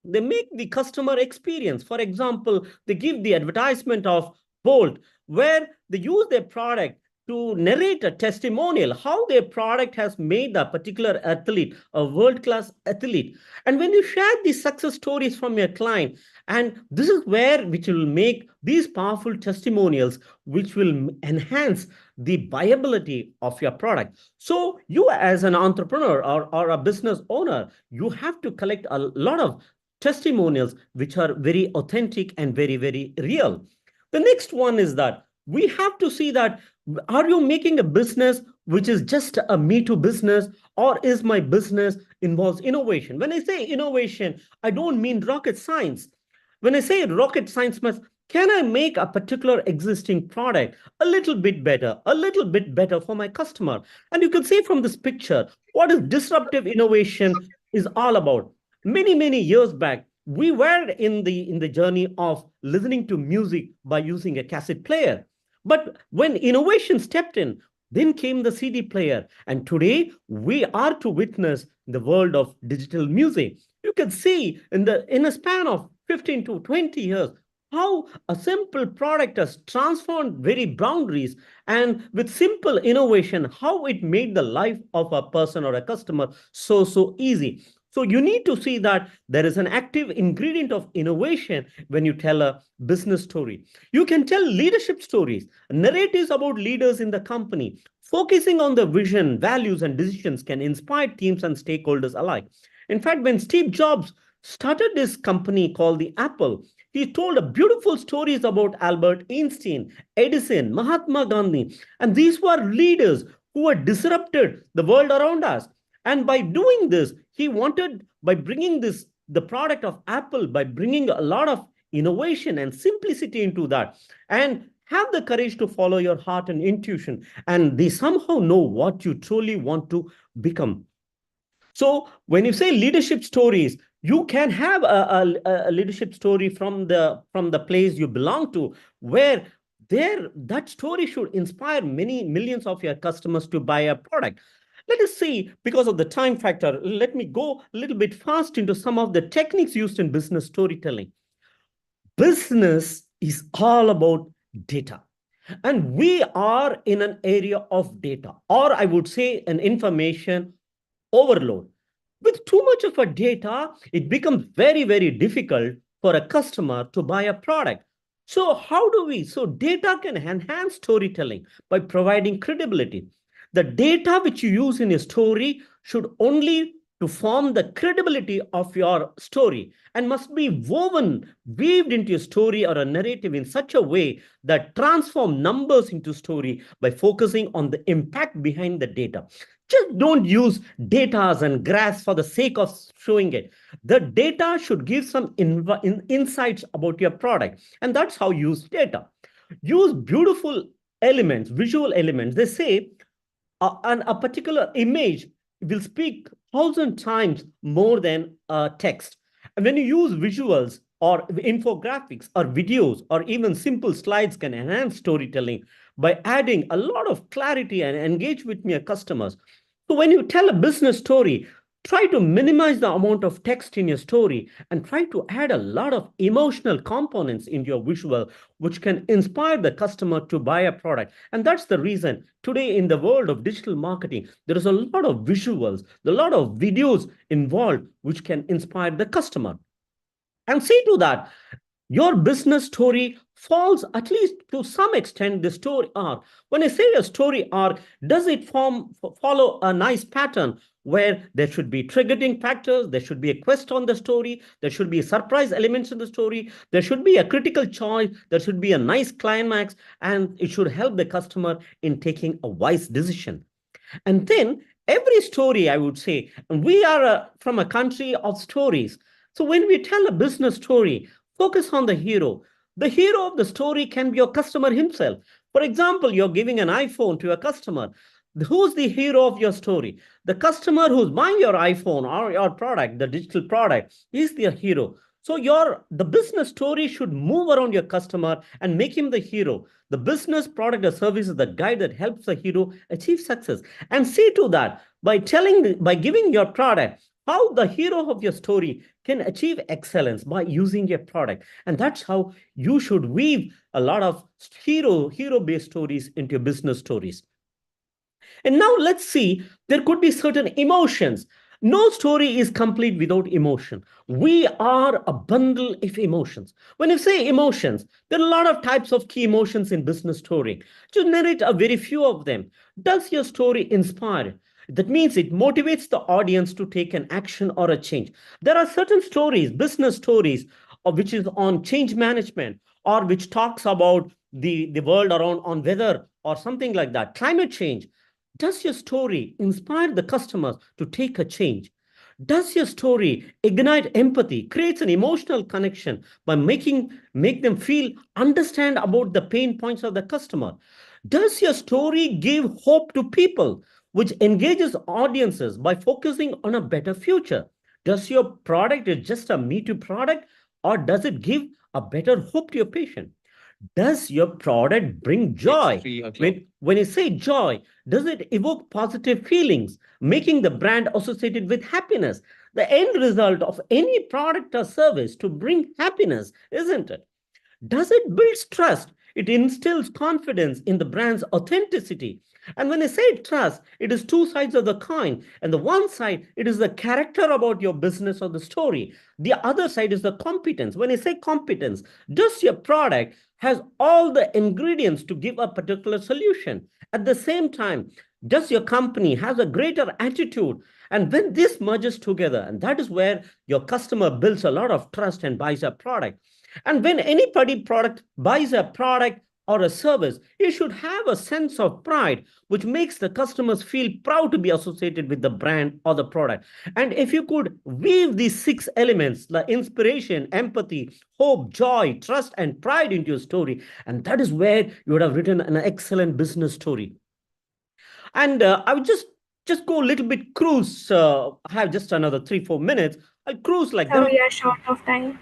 they make the customer experience. For example, they give the advertisement of Bolt, where they use their product to narrate a testimonial, how their product has made a particular athlete a world-class athlete. And when you share these success stories from your client, and this is which will make these powerful testimonials, which will enhance the viability of your product. So you as an entrepreneur or a business owner, you have to collect a lot of testimonials which are very authentic and very, very real. The next one is that we have to see that, are you making a business which is just a Me Too business, or is my business involves innovation? When I say innovation, I don't mean rocket science. When I say rocket science, can I make a particular existing product a little bit better for my customer? And you can see from this picture, what is disruptive innovation is all about. Many, many years back, we were in the journey of listening to music by using a cassette player. But when innovation stepped in, then came the CD player. And today we are to witness the world of digital music. You can see in a span of 15 to 20 years, how a simple product has transformed very boundaries, and with simple innovation, how it made the life of a person or a customer so easy. So you need to see that there is an active ingredient of innovation when you tell a business story. You can tell leadership stories, narratives about leaders in the company. Focusing on the vision, values, and decisions can inspire teams and stakeholders alike. In fact, when Steve Jobs started this company called the Apple, he told beautiful stories about Albert Einstein, Edison, Mahatma Gandhi, and these were leaders who had disrupted the world around us. And by doing this, he wanted, by bringing this, the product of Apple, by bringing a lot of innovation and simplicity into that, and have the courage to follow your heart and intuition, and they somehow know what you truly want to become. So when you say leadership stories, you can have a leadership story from the place you belong to, where that story should inspire many millions of your customers to buy a product. Let us see, because of the time factor, let me go a little bit fast into some of the techniques used in business storytelling. Business is all about data. And we are in an area of data, or I would say an information overload. With too much of a data, it becomes very, very difficult for a customer to buy a product. So how do we? So data can enhance storytelling by providing credibility. The data which you use in a story should only to form the credibility of your story, and must be weaved into a story or a narrative in such a way that transform numbers into story by focusing on the impact behind the data. Just don't use data and graphs for the sake of showing it. The data should give some insights about your product, and that's how you use data. Use beautiful elements, visual elements. They say a particular image will speak 1,000 times more than text. And when you use visuals or infographics or videos or even simple slides can enhance storytelling by adding a lot of clarity and engage with your customers. So when you tell a business story, try to minimize the amount of text in your story and try to add a lot of emotional components in your visual, which can inspire the customer to buy a product. And that's the reason today in the world of digital marketing, there is a lot of visuals, a lot of videos involved, which can inspire the customer. And see to that, your business story falls at least to some extent the story arc. When I say a story arc, does it follow a nice pattern where there should be triggering factors, there should be a quest on the story, there should be surprise elements in the story, there should be a critical choice, there should be a nice climax, and it should help the customer in taking a wise decision. And then every story, I would say, we are from a country of stories. So when we tell a business story, focus on the hero. The hero of the story can be your customer himself. For example, you're giving an iPhone to a customer. Who's the hero of your story? The customer who's buying your iPhone or your product, the digital product, is the hero. So the business story should move around your customer and make him the hero. The business product or service is the guide that helps the hero achieve success. And see to that by giving your product how the hero of your story can achieve excellence by using your product. And that's how you should weave a lot of hero-based stories into your business stories. And now let's see, there could be certain emotions. No story is complete without emotion. We are a bundle of emotions. When you say emotions, there are a lot of types of key emotions in business story. To narrate a very few of them, does your story inspire? That means it motivates the audience to take an action or a change. There are certain stories, business stories, which is on change management or which talks about the world around on weather or something like that, climate change. Does your story inspire the customers to take a change? Does your story ignite empathy, creates an emotional connection by make them feel, understand about the pain points of the customer? Does your story give hope to people, which engages audiences by focusing on a better future? Does your product is just a me-too product, or does it give a better hope to your patient? Does your product bring joy? When you say joy, does it evoke positive feelings, making the brand associated with happiness? The end result of any product or service to bring happiness, isn't it? Does it build trust? It instills confidence in the brand's authenticity. And when I say trust, it is two sides of the coin. And the one side, it is the character about your business or the story. The other side is the competence. When I say competence, does your product has all the ingredients to give a particular solution? At the same time, does your company has a greater attitude? And when this merges together, and that is where your customer builds a lot of trust and buys a product. And when anybody buys a product or a service, you should have a sense of pride, which makes the customers feel proud to be associated with the brand or the product. And if you could weave these 6 elements, like inspiration, empathy, hope, joy, trust, and pride into your story, and that is where you would have written an excellent business story. And I would just go a little bit cruise. I have just another 3-4 minutes. I'll cruise like So we are short of time.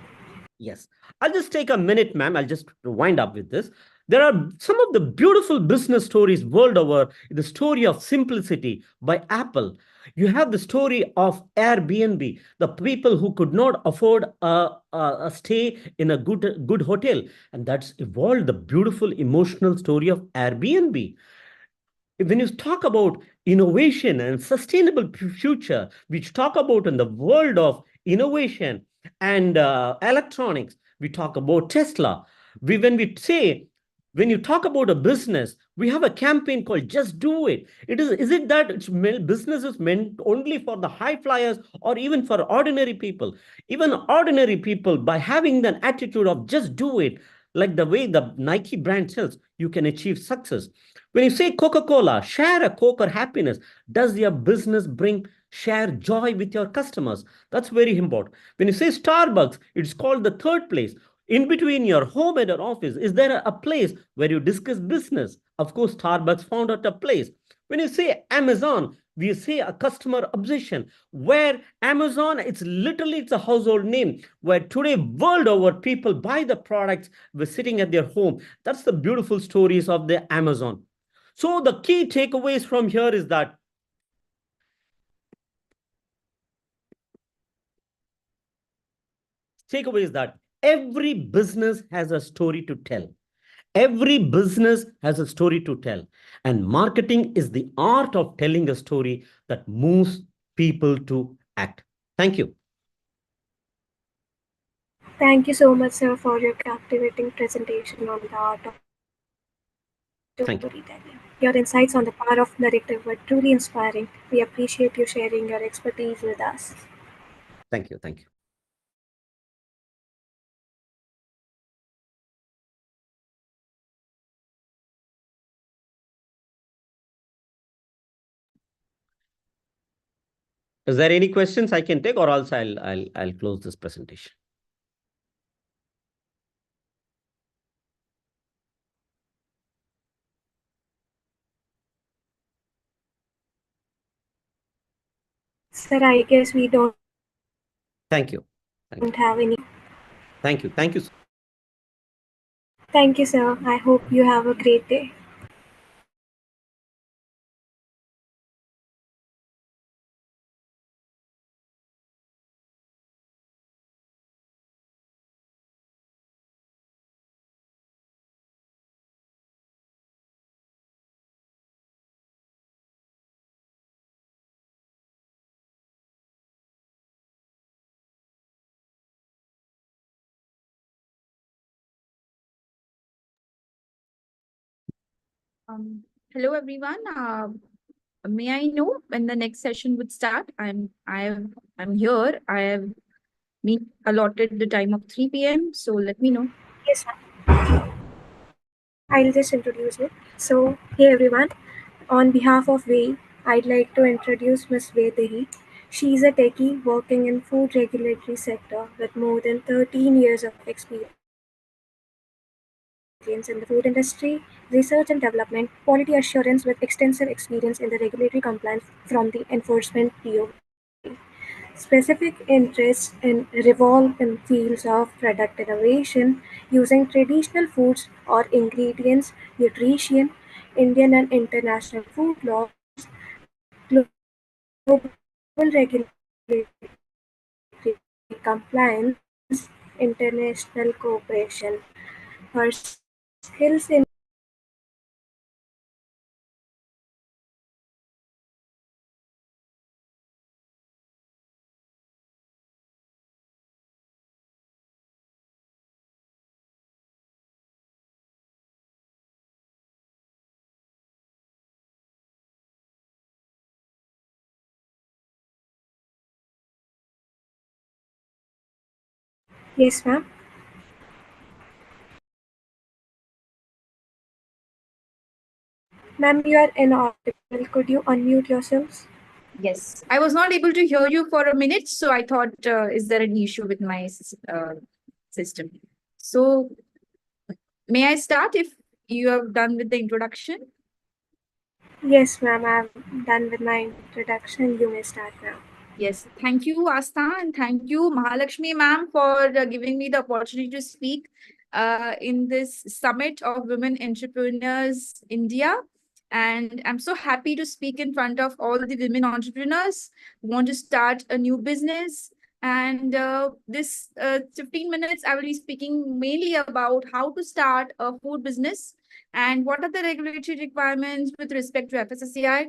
Yes. I'll just take a minute, ma'am. I'll just wind up with this. There are some of the beautiful business stories world over. The story of simplicity by Apple. You have the story of Airbnb, the people who could not afford a stay in a good hotel. And that's evolved the beautiful emotional story of Airbnb. When you talk about innovation and sustainable future, which talk about in the world of innovation and electronics, we talk about Tesla. When we say, when you talk about a business, we have a campaign called Just Do It. Is it that business is meant only for the high flyers or even for ordinary people? Even ordinary people, by having the attitude of just do it, like the way the Nike brand sells, you can achieve success. When you say Coca-Cola, share a Coke or happiness, does your business bring share joy with your customers? That's very important. When you say Starbucks, it's called the third place. In between your home and your office, is there a place where you discuss business? Of course, Starbucks found out a place. When you say Amazon, we say a customer obsession, where Amazon, it's a household name, where today world over people buy the products we're sitting at their home. That's the beautiful stories of the Amazon. So the key takeaways from here is that every business has a story to tell. Every business has a story to tell. And marketing is the art of telling a story that moves people to act. Thank you. Thank you so much, sir, for your captivating presentation on the art of storytelling. Your insights on the power of narrative were truly inspiring. We appreciate you sharing your expertise with us. Thank you. Thank you. Is there any questions I can take, or else I'll close this presentation? Sir, I guess we don't Thank you. have any. Thank you. Thank you. Thank you, sir. I hope you have a great day. Hello everyone. May I know when the next session would start? I'm here. I have allotted the time of 3 p.m. So let me know. Yes, sir. I'll just introduce you. So, hey everyone. On behalf of WEI, I'd like to introduce Ms. Vedehi. She's a techie working in food regulatory sector with more than 13 years of experience in the food industry, research and development, quality assurance with extensive experience in the regulatory compliance from the enforcement POV. Specific interests revolve in fields of product innovation using traditional foods or ingredients, nutrition, Indian and international food laws, global regulatory compliance, international cooperation. Her skills include Yes, ma'am. Ma'am, you are inaudible. Could you unmute yourselves? Yes, I was not able to hear you for a minute, so I thought, is there an issue with my system? So, may I start if you have done with the introduction? Yes, ma'am, I'm done with my introduction. You may start now. Yes, thank you, Asta, and thank you, Mahalakshmi ma'am, for giving me the opportunity to speak in this summit of women entrepreneurs India. And I'm so happy to speak in front of all the women entrepreneurs who want to start a new business. And this 15 minutes, I will be speaking mainly about how to start a food business and what are the regulatory requirements with respect to FSSAI.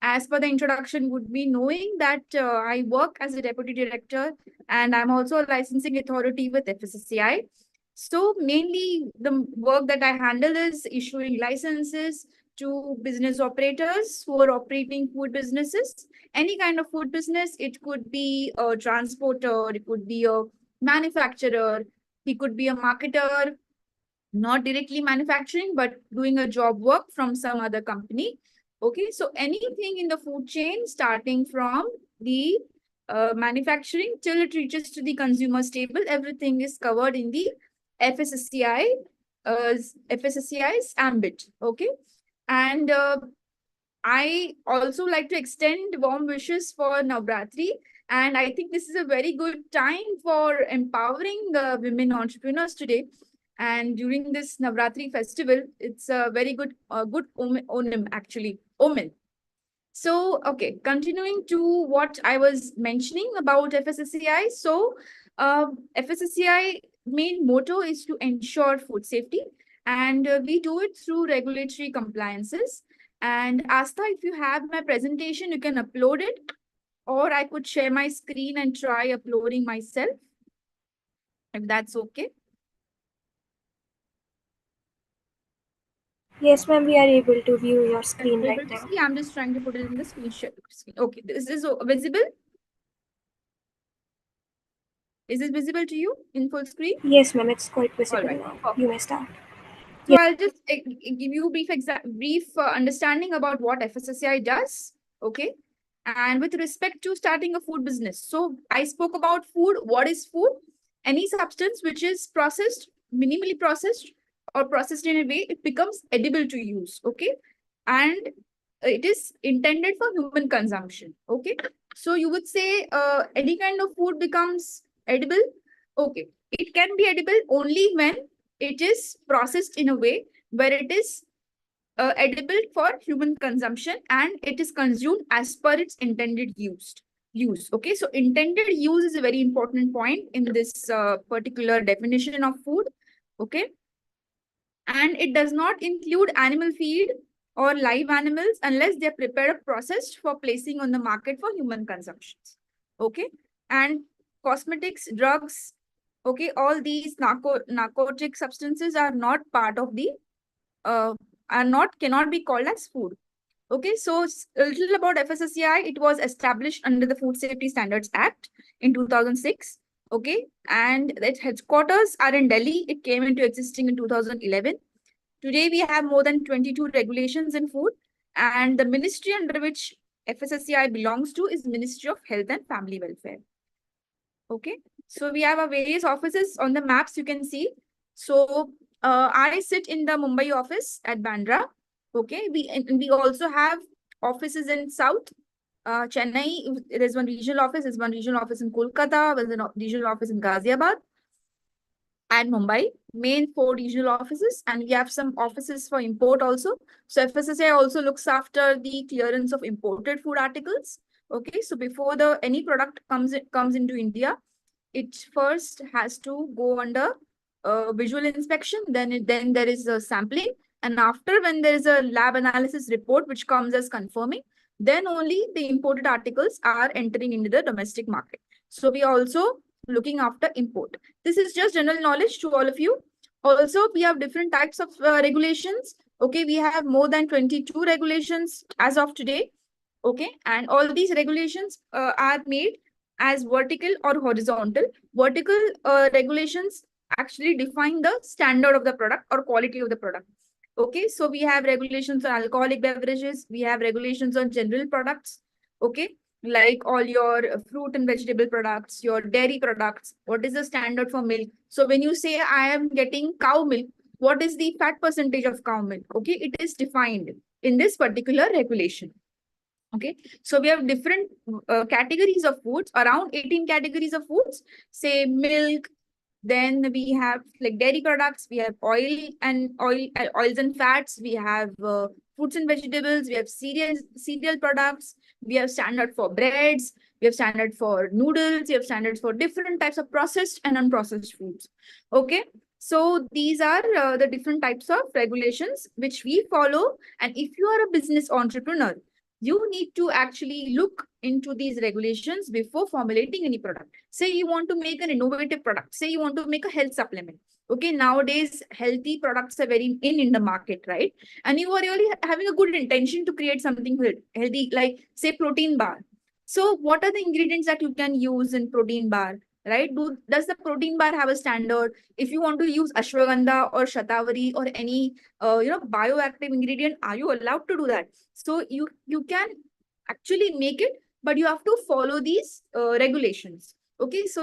As per the introduction, would be knowing that I work as a deputy director and I'm also a licensing authority with FSSAI. So mainly the work that I handle is issuing licenses to business operators who are operating food businesses. Any kind of food business, it could be a transporter, it could be a manufacturer, he could be a marketer, not directly manufacturing, but doing a job work from some other company. Okay, so anything in the food chain, starting from the manufacturing till it reaches to the consumer table, everything is covered in the FSSAI, FSSAI's ambit. Okay, and I also like to extend warm wishes for Navratri. And I think this is a very good time for empowering women entrepreneurs today. And during this Navratri festival, it's a very good, good omen, actually, omen. So, okay, continuing to what I was mentioning about FSSAI. So, FSSAI main motto is to ensure food safety, and we do it through regulatory compliances. And Asta, if you have my presentation, you can upload it, or I could share my screen and try uploading myself, if that's okay. Yes, ma'am, we are able to view your screen Able right to now. see, I'm just trying to put it in the screen share. Okay, this is visible. Is it visible to you in full screen? Yes, ma'am, it's quite All visible right. now. Okay. You may start. So I'll just give you a brief understanding about what FSSAI does. Okay. And with respect to starting a food business. So I spoke about food. What is food? Any substance which is processed, minimally processed, or processed in a way it becomes edible to use. Okay. And it is intended for human consumption. Okay. So you would say any kind of food becomes edible. Okay. It can be edible only when it is processed in a way where it is edible for human consumption and it is consumed as per its intended use. Okay, so intended use is a very important point in this particular definition of food. Okay, and it does not include animal feed or live animals unless they are prepared or processed for placing on the market for human consumption. Okay, and cosmetics, drugs, okay, all these narcotic substances are not part of the cannot be called as food. Okay, so a little about FSSAI. It was established under the Food Safety Standards Act in 2006. Okay, and its headquarters are in Delhi. It came into existing in 2011. Today, we have more than 22 regulations in food, and the ministry under which FSSAI belongs to is Ministry of Health and Family Welfare. Okay, so we have our various offices on the maps you can see. So I sit in the Mumbai office at Bandra. Okay, we also have offices in South. Chennai, there's one regional office, there's one regional office in Kolkata, there's a regional office in Ghaziabad and Mumbai, main 4 regional offices, and we have some offices for import also. So FSSAI also looks after the clearance of imported food articles. Okay, so before any product comes into India, it first has to go under visual inspection, then there is a sampling, and after, when there is a lab analysis report which comes as confirming, then only the imported articles are entering into the domestic market. So we are also looking after import. This is just general knowledge to all of you. Also, we have different types of regulations. Okay, we have more than 22 regulations as of today. Okay, and all these regulations are made as vertical or horizontal. Vertical regulations actually define the standard of the product or quality of the product. Okay, so we have regulations on alcoholic beverages. We have regulations on general products. Okay, like all your fruit and vegetable products, your dairy products. What is the standard for milk? So when you say I am getting cow milk, what is the fat percentage of cow milk? Okay, it is defined in this particular regulation. Okay, so we have different categories of foods, around 18 categories of foods, say milk. Then we have like dairy products, we have oils and fats, we have fruits and vegetables, we have cereal products, we have standard for breads, we have standard for noodles, we have standards for different types of processed and unprocessed foods. Okay, so these are the different types of regulations which we follow. And if you are a business entrepreneur, you need to actually look into these regulations before formulating any product. Say you want to make an innovative product. Say you want to make a health supplement. Okay, nowadays healthy products are very in the market, right? And you are really having a good intention to create something healthy, like say protein bar. So what are the ingredients that you can use in protein bar, right? Does the protein bar have a standard? If you want to use ashwagandha or shatavari or any bioactive ingredient, are you allowed to do that? So you can actually make it, but you have to follow these regulations. Okay, so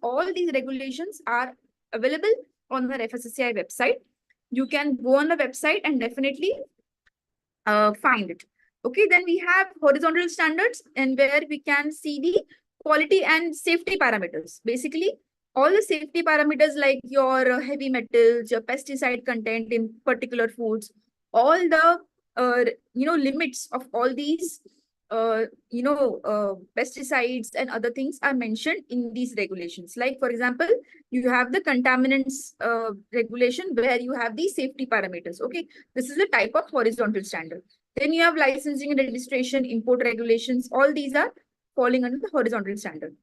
all these regulations are available on the FSSAI website. You can go on the website and definitely find it. Okay, then we have horizontal standards, and where we can see the quality and safety parameters. Basically, all the safety parameters like your heavy metals, your pesticide content in particular foods, all the limits of all these pesticides and other things are mentioned in these regulations. Like for example, you have the contaminants regulation where you have the safety parameters. Okay, this is the type of horizontal standard. Then you have licensing and registration, import regulations. All these are falling under the horizontal standard.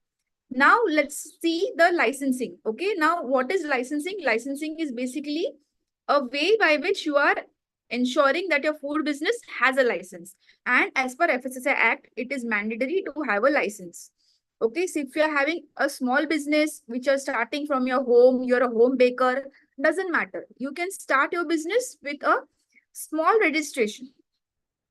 Now let's see the licensing. Okay, now what is licensing? Licensing is basically a way by which you are ensuring that your food business has a license. And as per FSSAI Act, it is mandatory to have a license. Okay, so if you're having a small business which you're starting from your home, you're a home baker, doesn't matter. You can start your business with a small registration.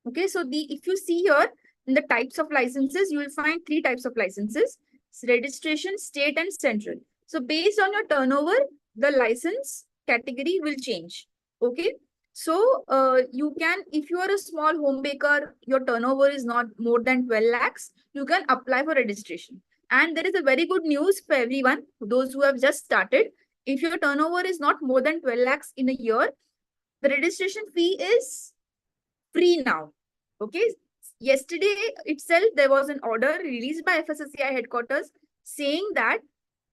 Okay, so if you see here in the types of licenses, you will find 3 types of licenses: registration, state, and central. So based on your turnover, the license category will change. Okay, so you can, if you are a small home baker, your turnover is not more than 12 lakhs, you can apply for registration. And there is a very good news for everyone, those who have just started. If your turnover is not more than 12 lakhs in a year, the registration fee is free now. Okay, yesterday itself there was an order released by FSSAI headquarters saying that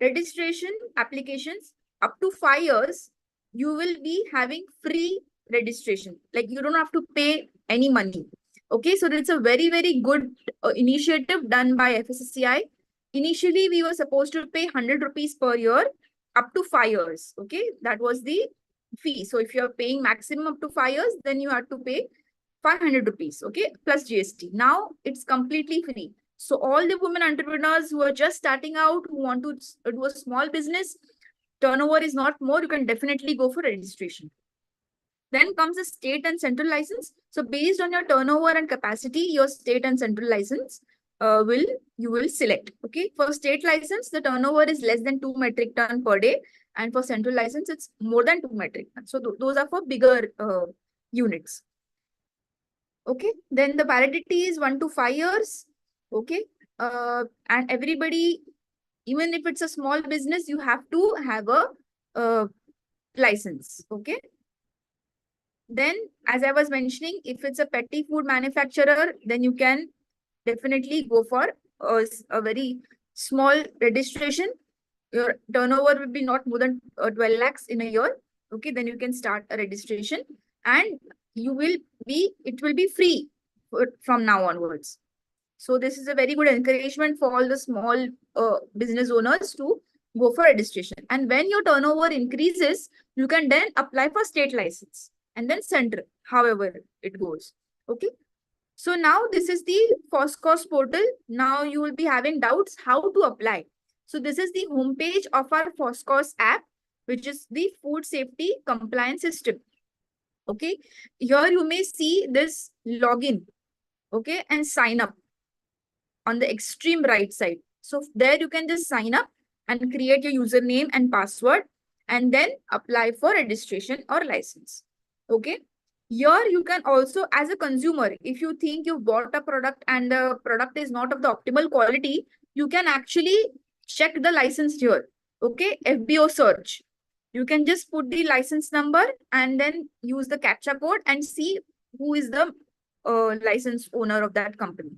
registration applications up to 5 years, you will be having free registration. Like you don't have to pay any money. Okay, so it's a very, very good initiative done by FSSAI. Initially, we were supposed to pay 100 rupees per year up to 5 years. Okay, that was the fee. So if you're paying maximum up to 5 years, then you have to pay 500 rupees, okay, plus GST. Now it's completely free. So all the women entrepreneurs who are just starting out, who want to do a small business, turnover is not more, you can definitely go for registration. Then comes the state and central license. So based on your turnover and capacity, your state and central license you will select. Okay, for state license, the turnover is less than 2 metric ton per day, and for central license, it's more than 2 metric ton. So those are for bigger units. Okay, then the validity is 1 to 5 years. Okay, and everybody, even if it's a small business, you have to have a license. Okay, then as I was mentioning, if it's a petty food manufacturer, then you can definitely go for a very small registration. Your turnover will be not more than 12 lakhs in a year. Okay, then you can start a registration, and it will be free from now onwards. So this is a very good encouragement for all the small business owners to go for registration. And when your turnover increases, you can then apply for state license and then central, however it goes. Okay. So now this is the FOSCOS portal. Now you will be having doubts how to apply. So this is the homepage of our FOSCOS app, which is the Food Safety Compliance System. Okay, here you may see this login, okay, and sign up on the extreme right side. So there you can just sign up and create your username and password and then apply for registration or license. Okay. Here you can also, as a consumer, if you think you bought a product and the product is not of the optimal quality, you can actually check the license here. Okay. FBO search. You can just put the license number and then use the CAPTCHA code and see who is the license owner of that company.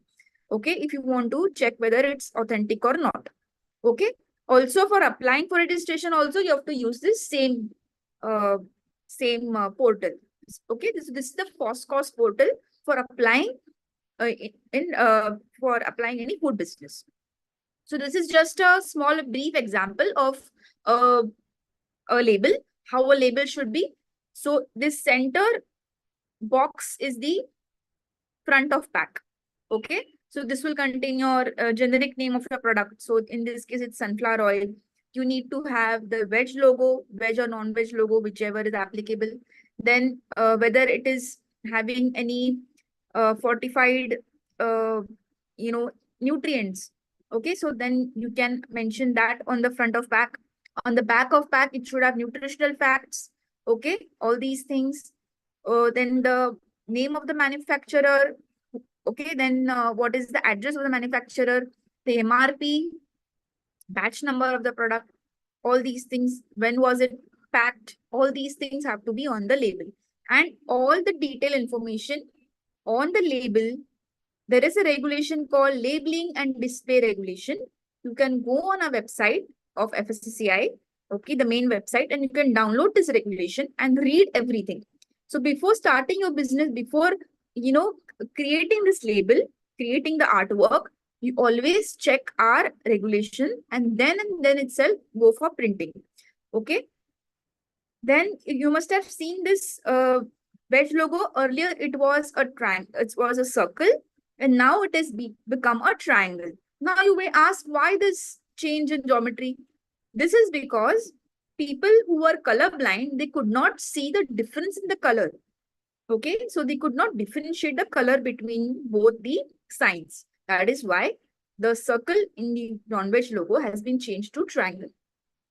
Okay, if you want to check whether it's authentic or not. Okay, also for applying for registration also you have to use this same portal. Okay, this is the FOSCOS portal for applying for applying any food business. So this is just a small brief example of a label, how a label should be. So this center box is the front of pack. Okay, so this will contain your generic name of your product. So in this case, it's sunflower oil. You need to have the veg logo, veg or non-veg logo, whichever is applicable. Then whether it is having any fortified, nutrients. Okay, so then you can mention that on the front of pack. On the back of pack, it should have nutritional facts. Okay, all these things. Then the name of the manufacturer. Okay, then what is the address of the manufacturer, the MRP, batch number of the product, all these things, when was it packed, all these things have to be on the label. And all the detailed information on the label, there is a regulation called Labeling and Display Regulation. You can go on a website of FSSAI, okay, the main website, and you can download this regulation and read everything. So before starting your business, before, creating this label, creating the artwork, you always check our regulation and then itself go for printing. Okay. Then you must have seen this veg logo. Earlier, it was a triangle, it was a circle, and now it has become a triangle. Now you may ask why this change in geometry. This is because people who were colorblind, they could not see the difference in the color. Okay, so they could not differentiate the color between both the signs. That is why the circle in the non-veg logo has been changed to triangle.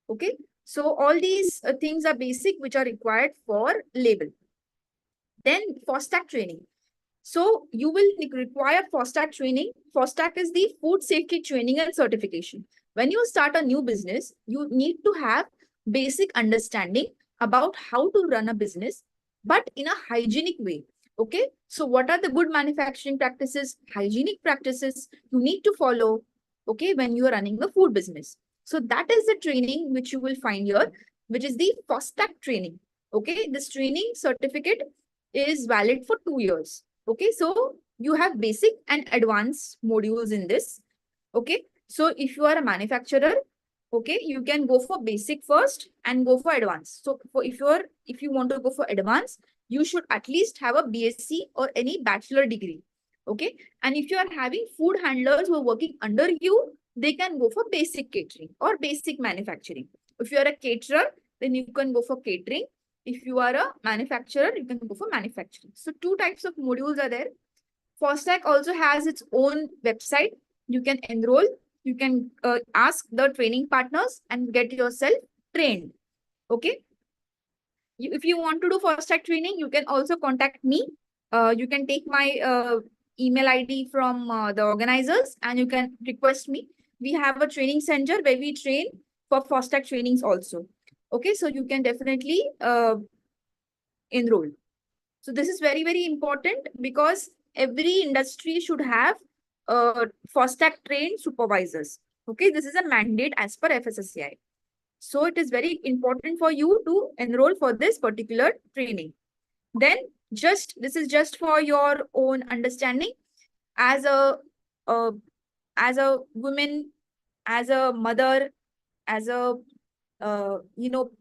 Okay, so all these things are basic which are required for label. Then FOSTAC training. So you will require FOSTAC training. FOSTAC is the food safety training and certification. When you start a new business, you need to have basic understanding about how to run a business, but in a hygienic way. Okay, so what are the good manufacturing practices, hygienic practices you need to follow, okay, when you are running a food business? So that is the training which you will find here, which is the FOSTAC training. Okay, this training certificate is valid for 2 years. Okay, so you have basic and advanced modules in this. Okay, so if you are a manufacturer, okay, you can go for basic first and go for advanced. So if you want to go for advanced, you should at least have a BSc or any bachelor degree. Okay, and if you are having food handlers who are working under you, they can go for basic catering or basic manufacturing. If you are a caterer, then you can go for catering. If you are a manufacturer, you can go for manufacturing. So 2 types of modules are there. FOSTAC also has its own website. You can enroll. You can ask the training partners and get yourself trained. Okay. If you want to do FOSTAC training, you can also contact me. You can take my email ID from the organizers and you can request me. We have a training center where we train for FOSTAC trainings also. Okay, so you can definitely enroll. So this is very, very important because every industry should have FOSTAC trained supervisors. Okay, this is a mandate as per FSSAI. So it is very important for you to enroll for this particular training. Then this is just for your own understanding. As a woman, as a mother, as a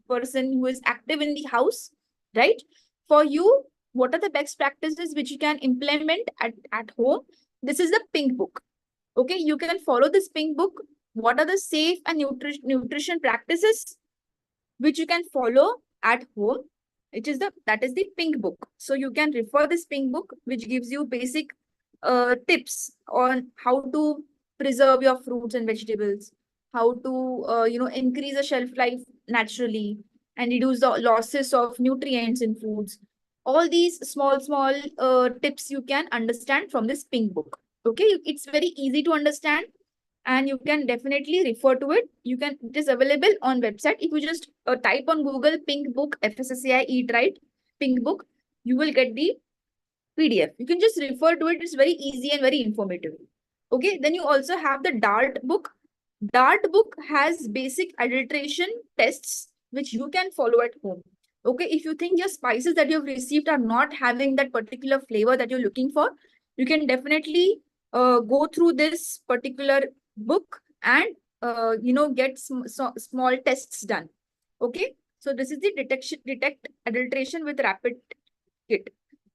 person who is active in the house, right? For you, what are the best practices which you can implement at home? This is the pink book. Okay, you can follow this pink book. What are the safe and nutrition practices which you can follow at home? that is the pink book. So you can refer this pink book, which gives you basic tips on how to preserve your fruits and vegetables, how to increase the shelf life naturally and reduce the losses of nutrients in foods. All these small tips you can understand from this pink book. Okay, it's very easy to understand and you can definitely refer to it. It is available on website. If you just type on Google pink book FSSAI Eat Right pink book, you will get the PDF. You can just refer to it. It's very easy and very informative. Okay, then you also have the DART book. DART book has basic adulteration tests which you can follow at home. Okay, if you think your spices that you've received are not having that particular flavor that you're looking for, you can definitely go through this particular book and get small tests done. Okay, so this is the detect adulteration with rapid kit.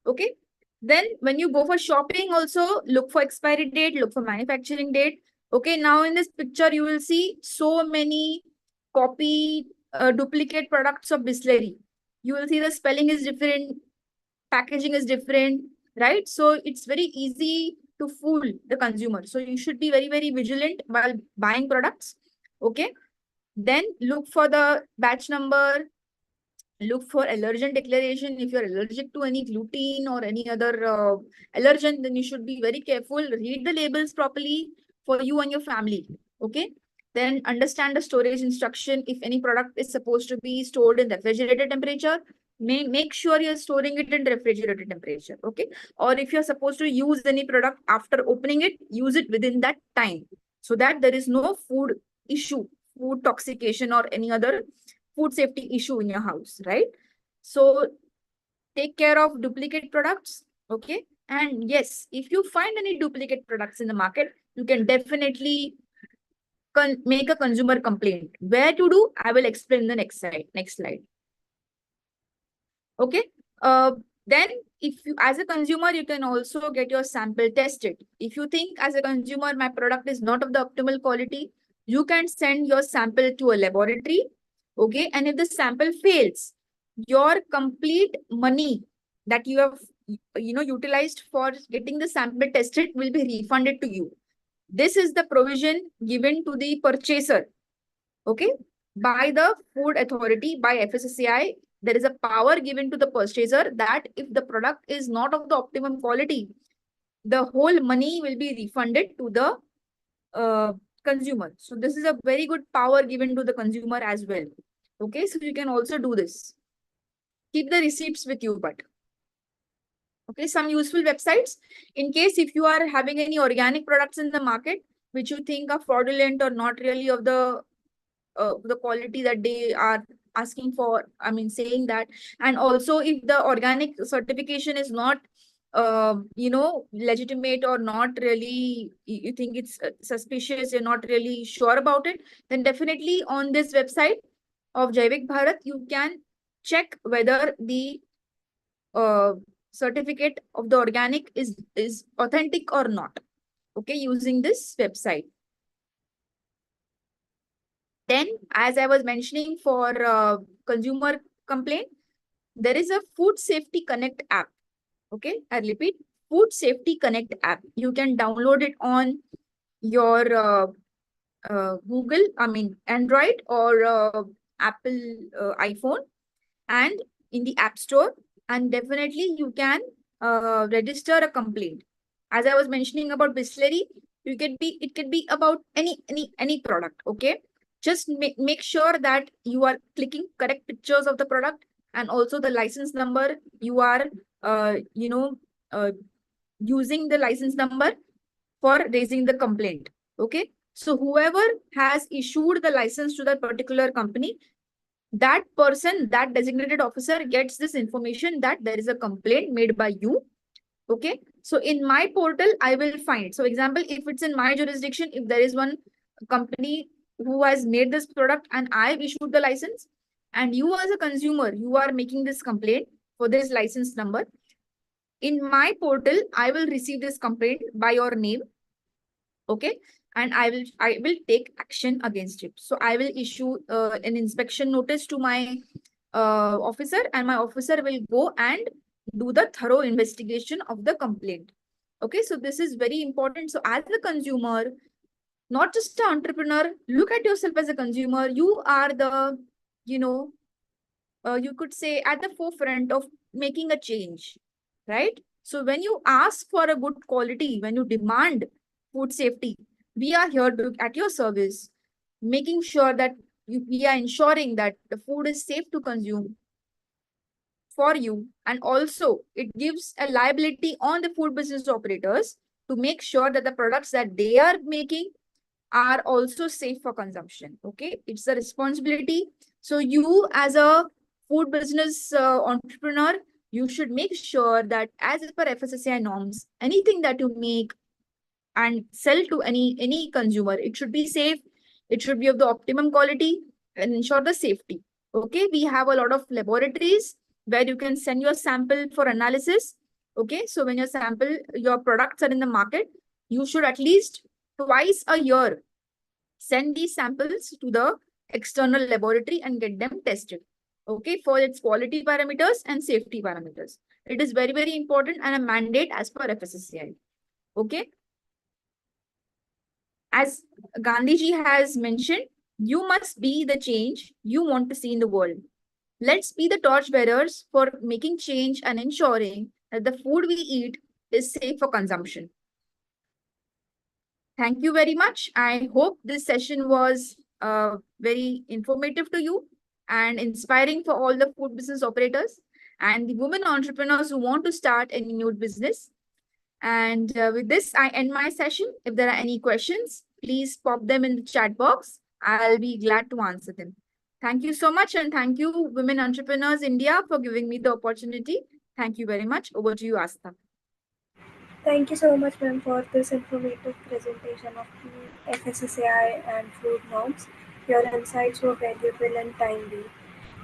Okay, then when you go for shopping also, look for expiry date, look for manufacturing date. Okay, now in this picture you will see so many copy duplicate products of Bisleri. You will see the spelling is different, packaging is different, right? So it's very easy to fool the consumer. So you should be very, very vigilant while buying products. Okay, then look for the batch number, look for allergen declaration. If you're allergic to any gluten or any other allergen, then you should be very careful. Read the labels properly for you and your family. Okay, then understand the storage instruction. If any product is supposed to be stored in refrigerated temperature, make sure you're storing it in refrigerated temperature. Okay, or if you're supposed to use any product after opening it, use it within that time so that there is no food issue, food toxication or any other food safety issue in your house, right? So take care of duplicate products. Okay, and yes, if you find any duplicate products in the market, you can definitely make a consumer complaint. Where to do, I will explain the next slide. Okay, then if you as a consumer, you can also get your sample tested. If you think as a consumer my product is not of the optimal quality, you can send your sample to a laboratory. Okay, and if the sample fails, your complete money that you have utilized for getting the sample tested will be refunded to you. This is the provision given to the purchaser. Okay, by the food authority, by FSSAI, there is a power given to the purchaser that if the product is not of the optimum quality, the whole money will be refunded to the consumer. So this is a very good power given to the consumer as well. Okay, so you can also do this. Keep the receipts with you, but okay, some useful websites in case if you are having any organic products in the market which you think are fraudulent or not really of the quality that they are asking for, I mean saying that, and also if the organic certification is not legitimate or not really, you think it's suspicious, you're not really sure about it, then definitely on this website of Jaivik Bharat you can check whether the certificate of the organic is authentic or not. Okay, using this website. Then, as I was mentioning for consumer complaint, there is a Food Safety Connect app. Okay, I repeat, Food Safety Connect app. You can download it on your Google, I mean Android or Apple iPhone, and in the App Store. And definitely you can register a complaint. As I was mentioning about Bisleri, it could be about any product. Okay, just make sure that you are clicking correct pictures of the product and also the license number. You are using the license number for raising the complaint. Okay, so whoever has issued the license to that particular company, that person, that designated officer gets this information that there is a complaint made by you. Okay, so in my portal I will find, so example, if it's in my jurisdiction, if there is one company who has made this product and I've issued the license, and you as a consumer, you are making this complaint for this license number, in my portal I will receive this complaint by your name. Okay, and I will take action against it. So I will issue an inspection notice to my officer, and my officer will go and do the thorough investigation of the complaint. Okay, so this is very important. So as a consumer, not just an entrepreneur, look at yourself as a consumer. You are the, you could say, at the forefront of making a change, right? So when you ask for a good quality, when you demand food safety, we are here to, at your service, making sure that we are ensuring that the food is safe to consume for you. And also, it gives a liability on the food business operators to make sure that the products that they are making are also safe for consumption. Okay, it's a responsibility. So you, as a food business entrepreneur, you should make sure that as per FSSAI norms, anything that you make and sell to any consumer, it should be safe, it should be of the optimum quality, and ensure the safety. Okay, we have a lot of laboratories where you can send your sample for analysis. Okay, so when your products are in the market, you should at least twice a year send these samples to the external laboratory and get them tested, okay, for its quality parameters and safety parameters. It is very, very important and a mandate as per FSSAI. Okay. As Gandhiji has mentioned, you must be the change you want to see in the world. Let's be the torchbearers for making change and ensuring that the food we eat is safe for consumption. Thank you very much. I hope this session was very informative to you and inspiring for all the food business operators and the women entrepreneurs who want to start any new business. And with this, I end my session. If there are any questions, please pop them in the chat box. I'll be glad to answer them. Thank you so much. And thank you, Women Entrepreneurs India, for giving me the opportunity. Thank you very much. Over to you, Asta. Thank you so much, ma'am, for this informative presentation of the FSSAI and food norms. Your insights were valuable and timely.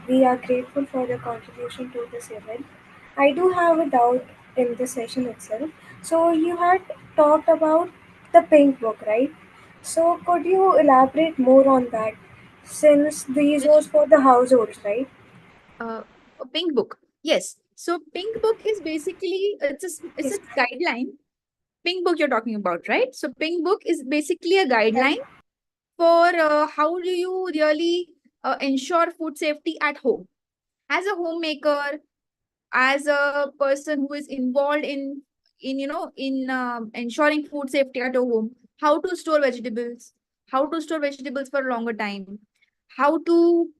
We are grateful for your contribution to this event. I do have a doubt in the session itself. So you had talked about the pink book, right? So could you elaborate more on that? Since these was for the households, right? A pink book. Yes. So pink book is basically it's a guideline. Pink book you're talking about, right? So pink book is basically a guideline for how do you really ensure food safety at home. As a homemaker, as a person who is involved in ensuring food safety at home, how to store vegetables, for a longer time, how to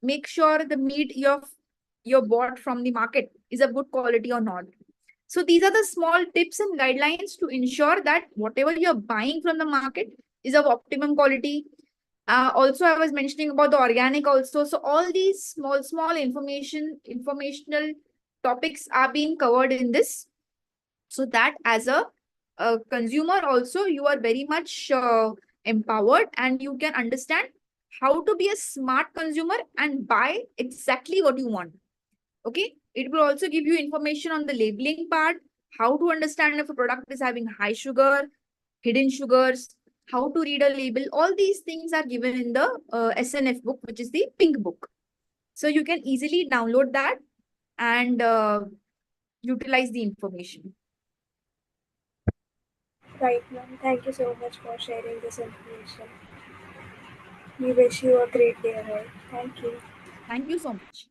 make sure the meat you bought from the market is of good quality or not. So these are the small tips and guidelines to ensure that whatever you're buying from the market is of optimum quality. Also, I was mentioning about the organic also. So all these small informational topics are being covered in this, so that as a consumer also, you are very much empowered and you can understand how to be a smart consumer and buy exactly what you want. Okay. It will also give you information on the labeling part, how to understand if a product is having high sugar, hidden sugars, how to read a label. All these things are given in the SNF book, which is the pink book. So you can easily download that and utilize the information. Right, ma'am. Thank you so much for sharing this information. We wish you a great day ahead. Thank you. Thank you so much.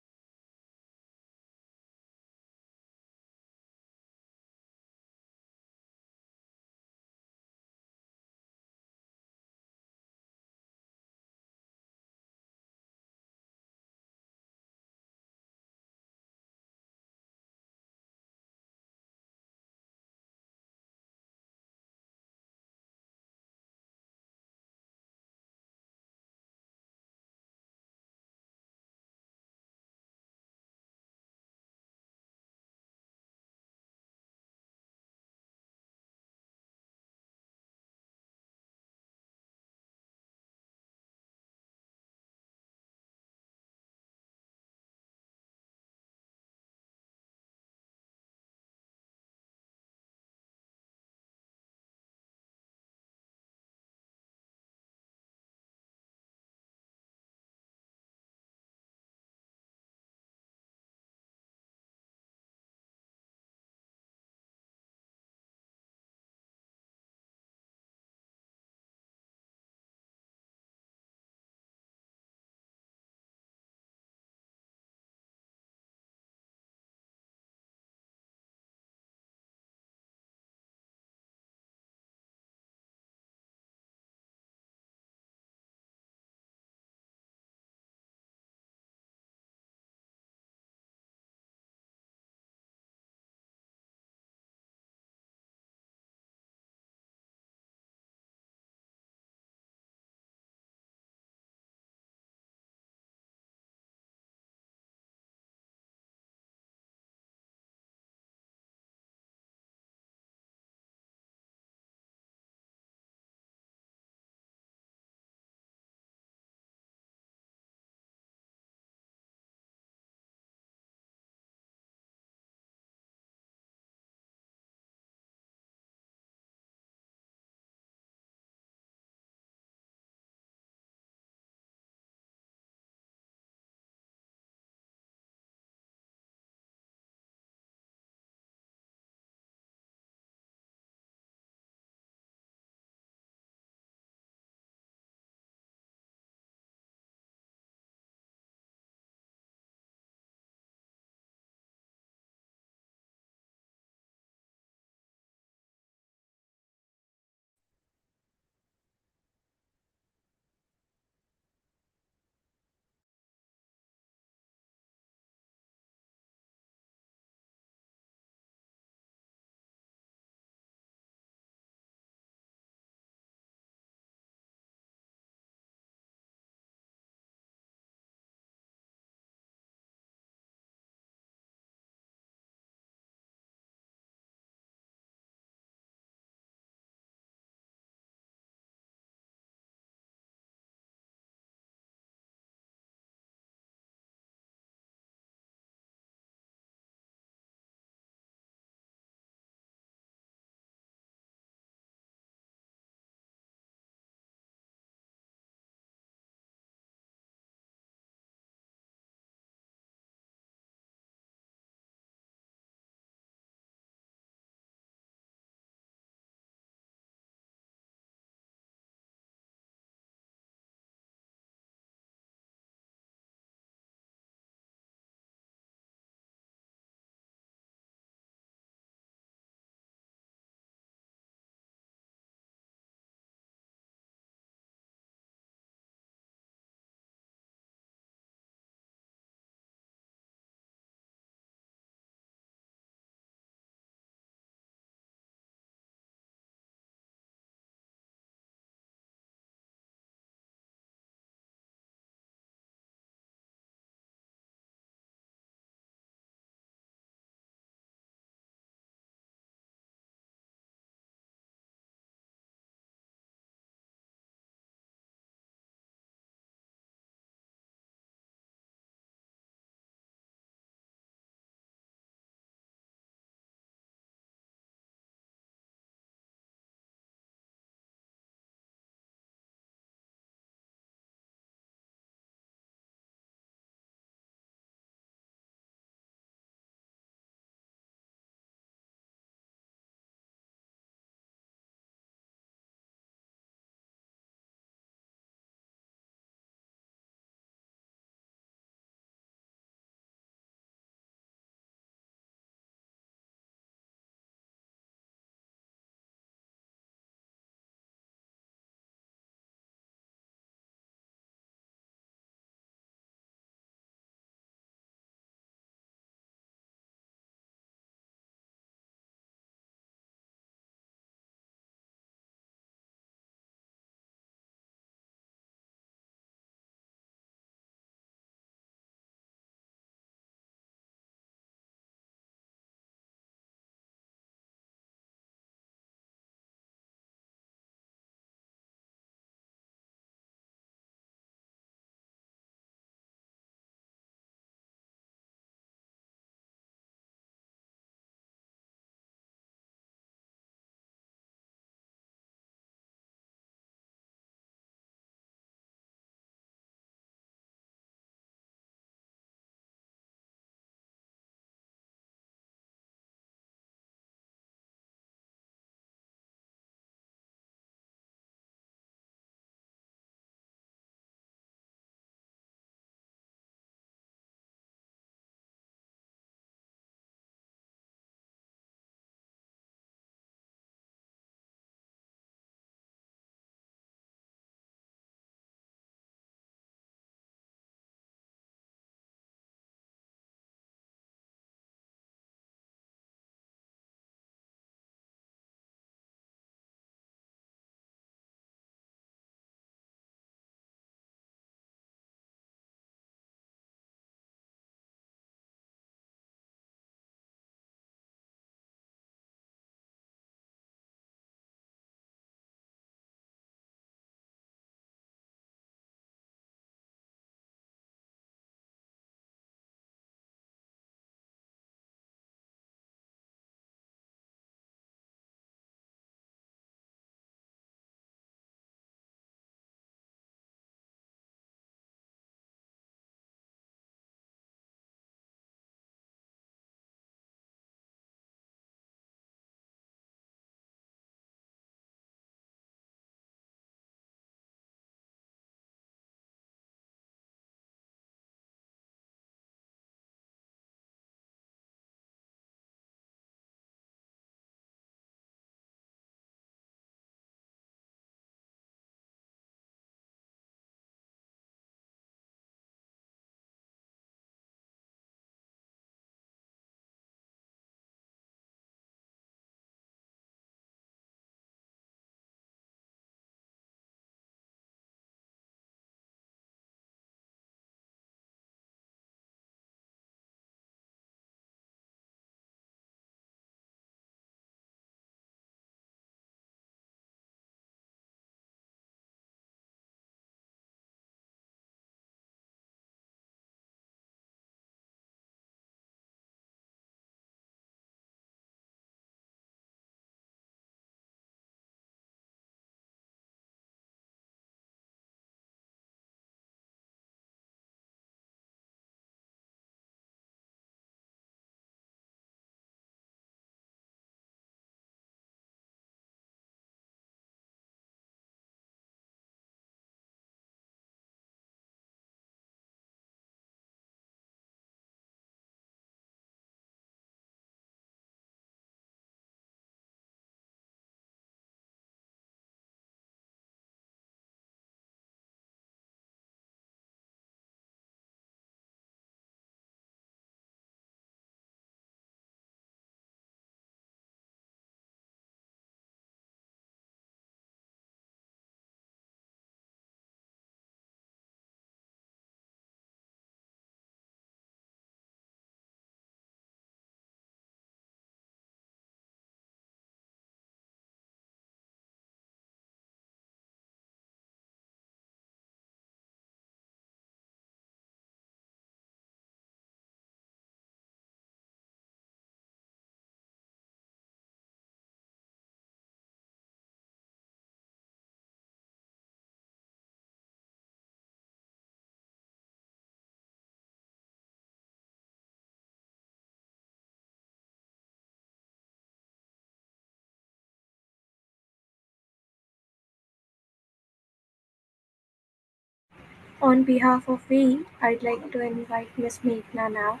On behalf of WEI, I'd like to invite Ms. Meghna now.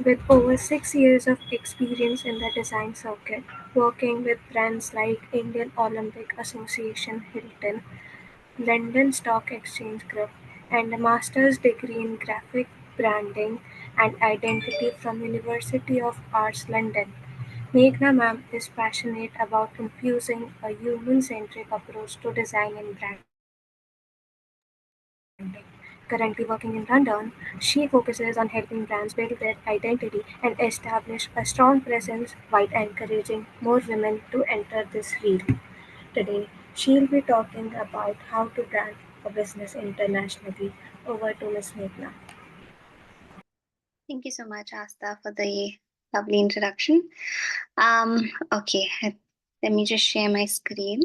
With over 6 years of experience in the design circuit, working with brands like Indian Olympic Association Hilton, London Stock Exchange Group, and a master's degree in graphic branding and identity from University of Arts London, Meghna ma'am is passionate about infusing a human-centric approach to design and branding. Currently working in London, she focuses on helping brands build their identity and establish a strong presence while encouraging more women to enter this field. Today, she'll be talking about how to brand a business internationally. Over to Ms. Meghna. Thank you so much, Asta, for the lovely introduction. Okay, let me just share my screen.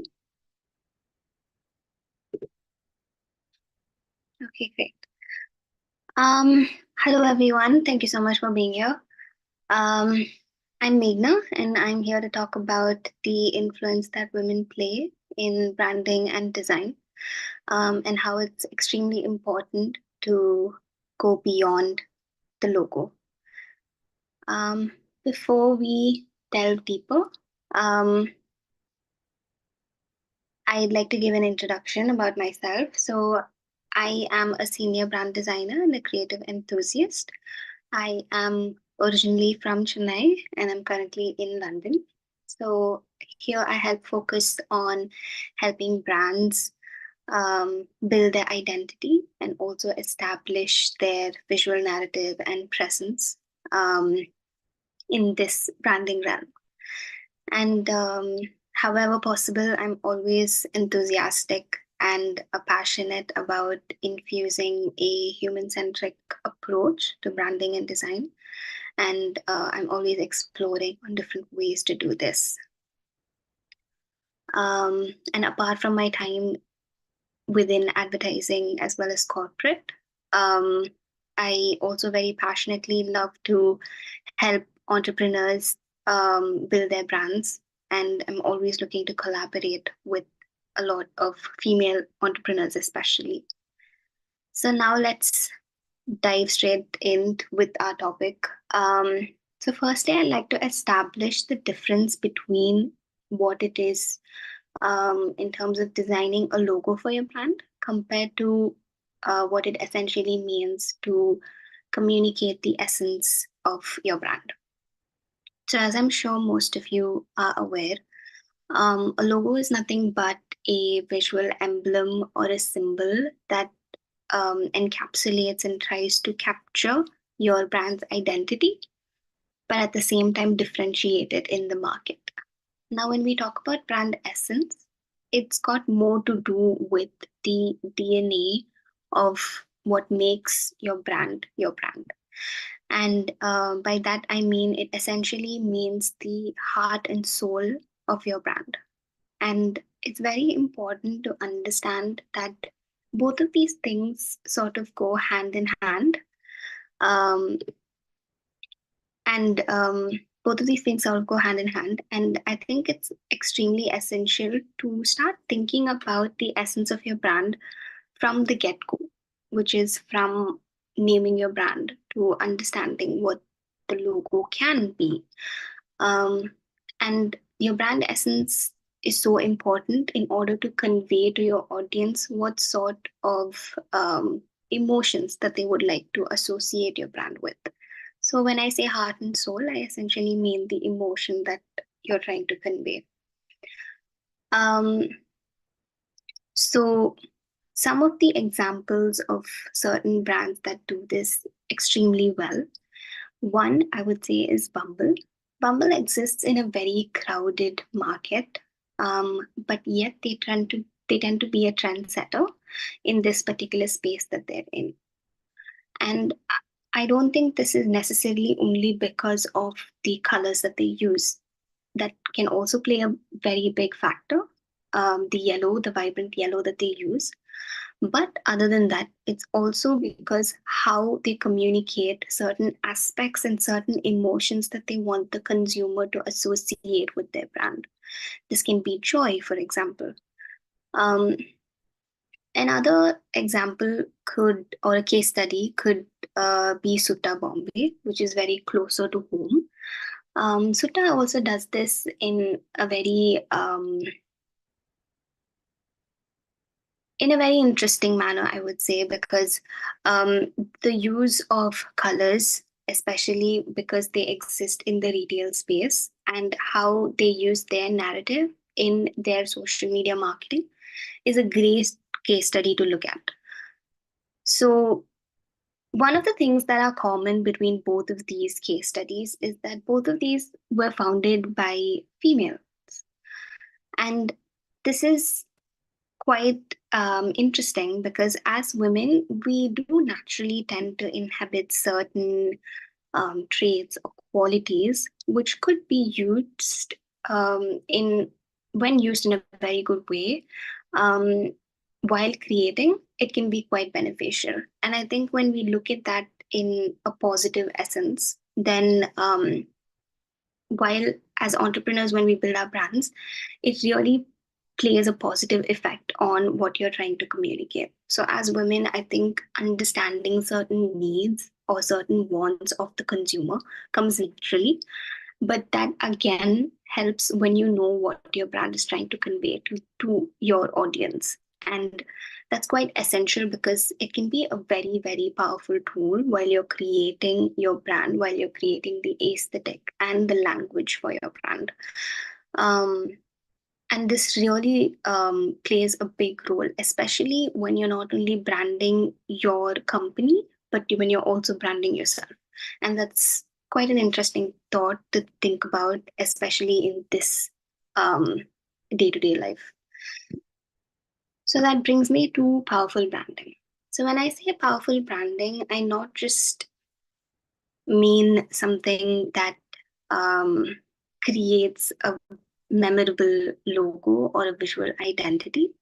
Okay, great. Hello everyone. Thank you so much for being here. I'm Meghna, and I'm here to talk about the influence that women play in branding and design, and how it's extremely important to go beyond the logo. Before we delve deeper, I'd like to give an introduction about myself. So I am a senior brand designer and a creative enthusiast. I am originally from Chennai and I'm currently in London. So here I help focus on helping brands build their identity and also establish their visual narrative and presence in this branding realm. And however possible, I'm always enthusiastic and passionate about infusing a human-centric approach to branding and design. And I'm always exploring on different ways to do this. And apart from my time within advertising as well as corporate, I also very passionately love to help entrepreneurs build their brands, and I'm always looking to collaborate with a lot of female entrepreneurs especially. So now let's dive straight in with our topic. So firstly, I'd like to establish the difference between what it is in terms of designing a logo for your brand compared to what it essentially means to communicate the essence of your brand. So as I'm sure most of you are aware, a logo is nothing but a visual emblem or a symbol that encapsulates and tries to capture your brand's identity, but at the same time differentiate it in the market. Now, when we talk about brand essence, it's got more to do with the DNA of what makes your brand your brand. And by that, I mean it essentially means the heart and soul of your brand. And it's very important to understand that both of these things sort of go hand in hand. Both of these things sort of go hand in hand. And I think it's extremely essential to start thinking about the essence of your brand from the get-go, which is from naming your brand to understanding what the logo can be. And your brand essence is so important in order to convey to your audience what sort of emotions that they would like to associate your brand with. So when I say heart and soul, I essentially mean the emotion that you're trying to convey. So some of the examples of certain brands that do this extremely well, one I would say is Bumble. Bumble exists in a very crowded market, but yet they tend to be a trendsetter in this particular space that they're in. And I don't think this is necessarily only because of the colors that they use. That can also play a very big factor, the vibrant yellow that they use. But other than that, it's also because how they communicate certain aspects and certain emotions that they want the consumer to associate with their brand. This can be joy, for example. Another example or a case study could be Sutta Bombay, which is very closer to home. Sutta also does this in a very interesting manner, I would say, because the use of colors, especially because they exist in the retail space, and how they use their narrative in their social media marketing is a great case study to look at. So, one of the things that are common between both of these case studies is that both of these were founded by females. And this is quite interesting because as women, we do naturally tend to inhabit certain traits or qualities which could be used when used in a very good way. While creating, it can be quite beneficial. And I think when we look at that in a positive essence, then while as entrepreneurs, when we build our brands, it really plays a positive effect on what you're trying to communicate. So as women, I think understanding certain needs or certain wants of the consumer comes naturally. But that again helps when you know what your brand is trying to convey to your audience. And that's quite essential because it can be a very, very powerful tool while you're creating your brand, while you're creating the aesthetic and the language for your brand. And this really plays a big role, especially when you're not only branding your company, but when you're also branding yourself. And that's quite an interesting thought to think about, especially in this day-to-day life. So that brings me to powerful branding. So when I say powerful branding, I not just mean something that creates a memorable logo or a visual identity,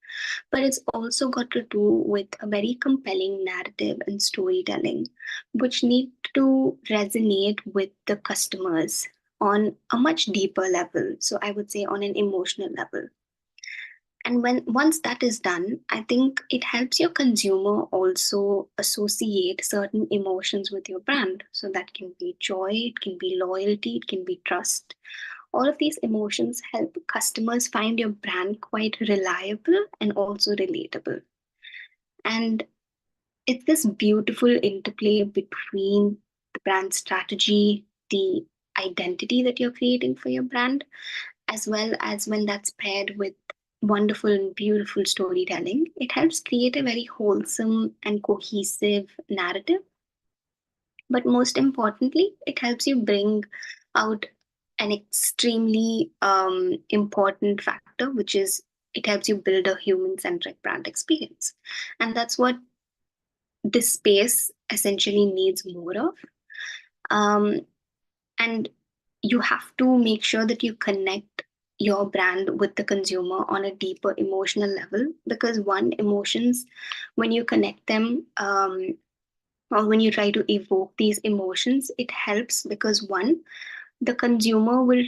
but it's also got to do with a very compelling narrative and storytelling, which need to resonate with the customers on a much deeper level. So I would say on an emotional level. And once that is done, I think it helps your consumer also associate certain emotions with your brand. So that can be joy, it can be loyalty, it can be trust. All of these emotions help customers find your brand quite reliable and also relatable. And it's this beautiful interplay between the brand strategy, the identity that you're creating for your brand, as well as when that's paired with wonderful and beautiful storytelling. It helps create a very wholesome and cohesive narrative. But most importantly, it helps you bring out an extremely important factor, which is it helps you build a human-centric brand experience. And that's what this space essentially needs more of. And you have to make sure that you connect your brand with the consumer on a deeper emotional level, because emotions, when you connect them, or when you try to evoke these emotions, it helps because the consumer will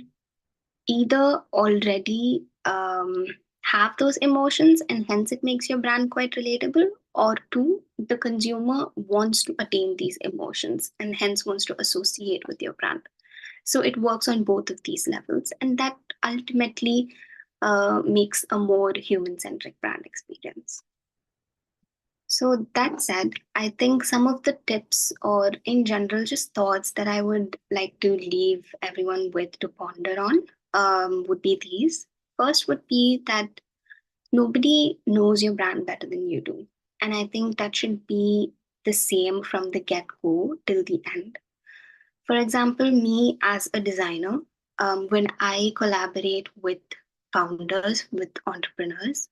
either already have those emotions and hence it makes your brand quite relatable, or two, the consumer wants to attain these emotions and hence wants to associate with your brand. So it works on both of these levels, and that ultimately makes a more human-centric brand experience. So that said, I think some of the tips or in general just thoughts that I would like to leave everyone with to ponder on would be these. First would be that nobody knows your brand better than you do. And I think that should be the same from the get-go till the end. For example, me as a designer, when I collaborate with founders, with entrepreneurs,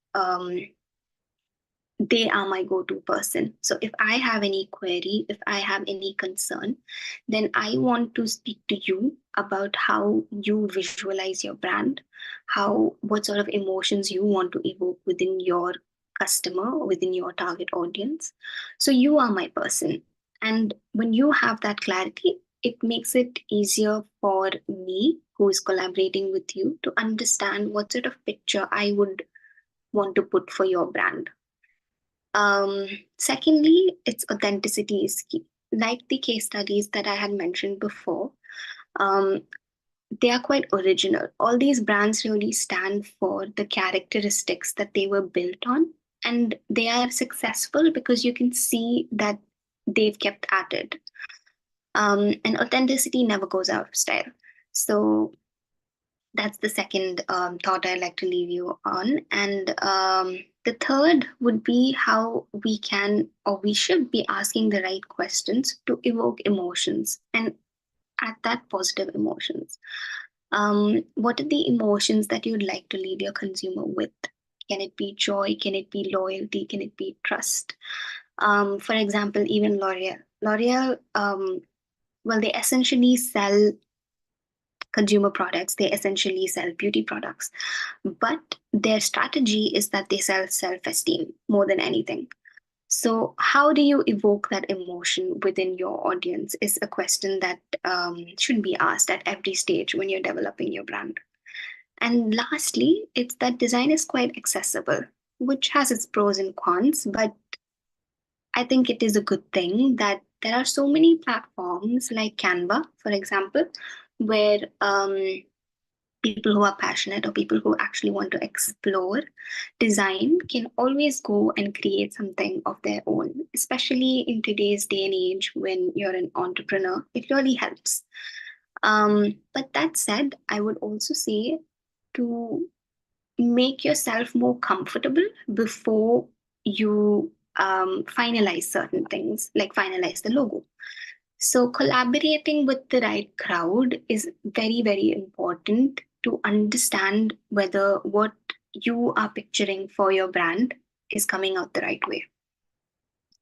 they are my go-to person. So if I have any query, if I have any concern, then I want to speak to you about how you visualize your brand, what sort of emotions you want to evoke within your customer, within your target audience. So you are my person. And when you have that clarity, it makes it easier for me, who is collaborating with you, to understand what sort of picture I would want to put for your brand. Secondly, its authenticity is key. Like the case studies that I had mentioned before, um, they are quite original. All these brands really stand for the characteristics that they were built on, and they are successful because you can see that they've kept at it. And authenticity never goes out of style. So that's the second thought I'd like to leave you on. And the third would be how we can or we should be asking the right questions to evoke emotions and at that positive emotions. What are the emotions that you'd like to leave your consumer with? Can it be joy? Can it be loyalty? Can it be trust? For example, even L'Oreal. L'Oreal, well, they essentially sell consumer products, they essentially sell beauty products. But their strategy is that they sell self esteem more than anything. So, how do you evoke that emotion within your audience is a question that should be asked at every stage when you're developing your brand. And lastly, it's that design is quite accessible, which has its pros and cons, but I think it is a good thing that there are so many platforms like Canva, for example, where people who are passionate or people who actually want to explore design can always go and create something of their own, especially in today's day and age when you're an entrepreneur. It really helps. But that said, I would also say to make yourself more comfortable before you finalize certain things, like finalize the logo. So, collaborating with the right crowd is very, very important to understand whether what you are picturing for your brand is coming out the right way.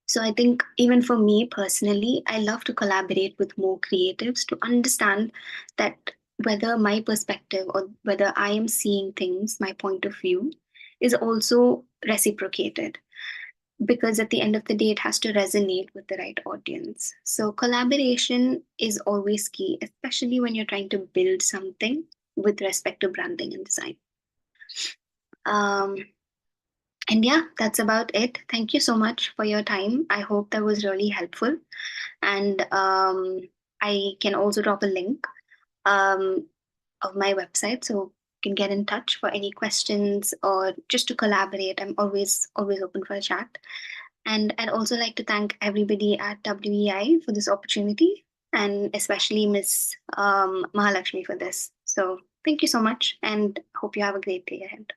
So, I think even for me personally, I love to collaborate with more creatives to understand that whether my perspective or whether I am seeing things, my point of view, is also reciprocated because at the end of the day, it has to resonate with the right audience. So, collaboration is always key, especially when you're trying to build something with respect to branding and design. Um, and yeah, that's about it. Thank you so much for your time. I hope that was really helpful. And I can also drop a link of my website so you can get in touch for any questions or just to collaborate. I'm always open for a chat. And I'd also like to thank everybody at WEI for this opportunity, and especially Miss Mahalakshmi for this. So thank you so much, and hope you have a great day ahead.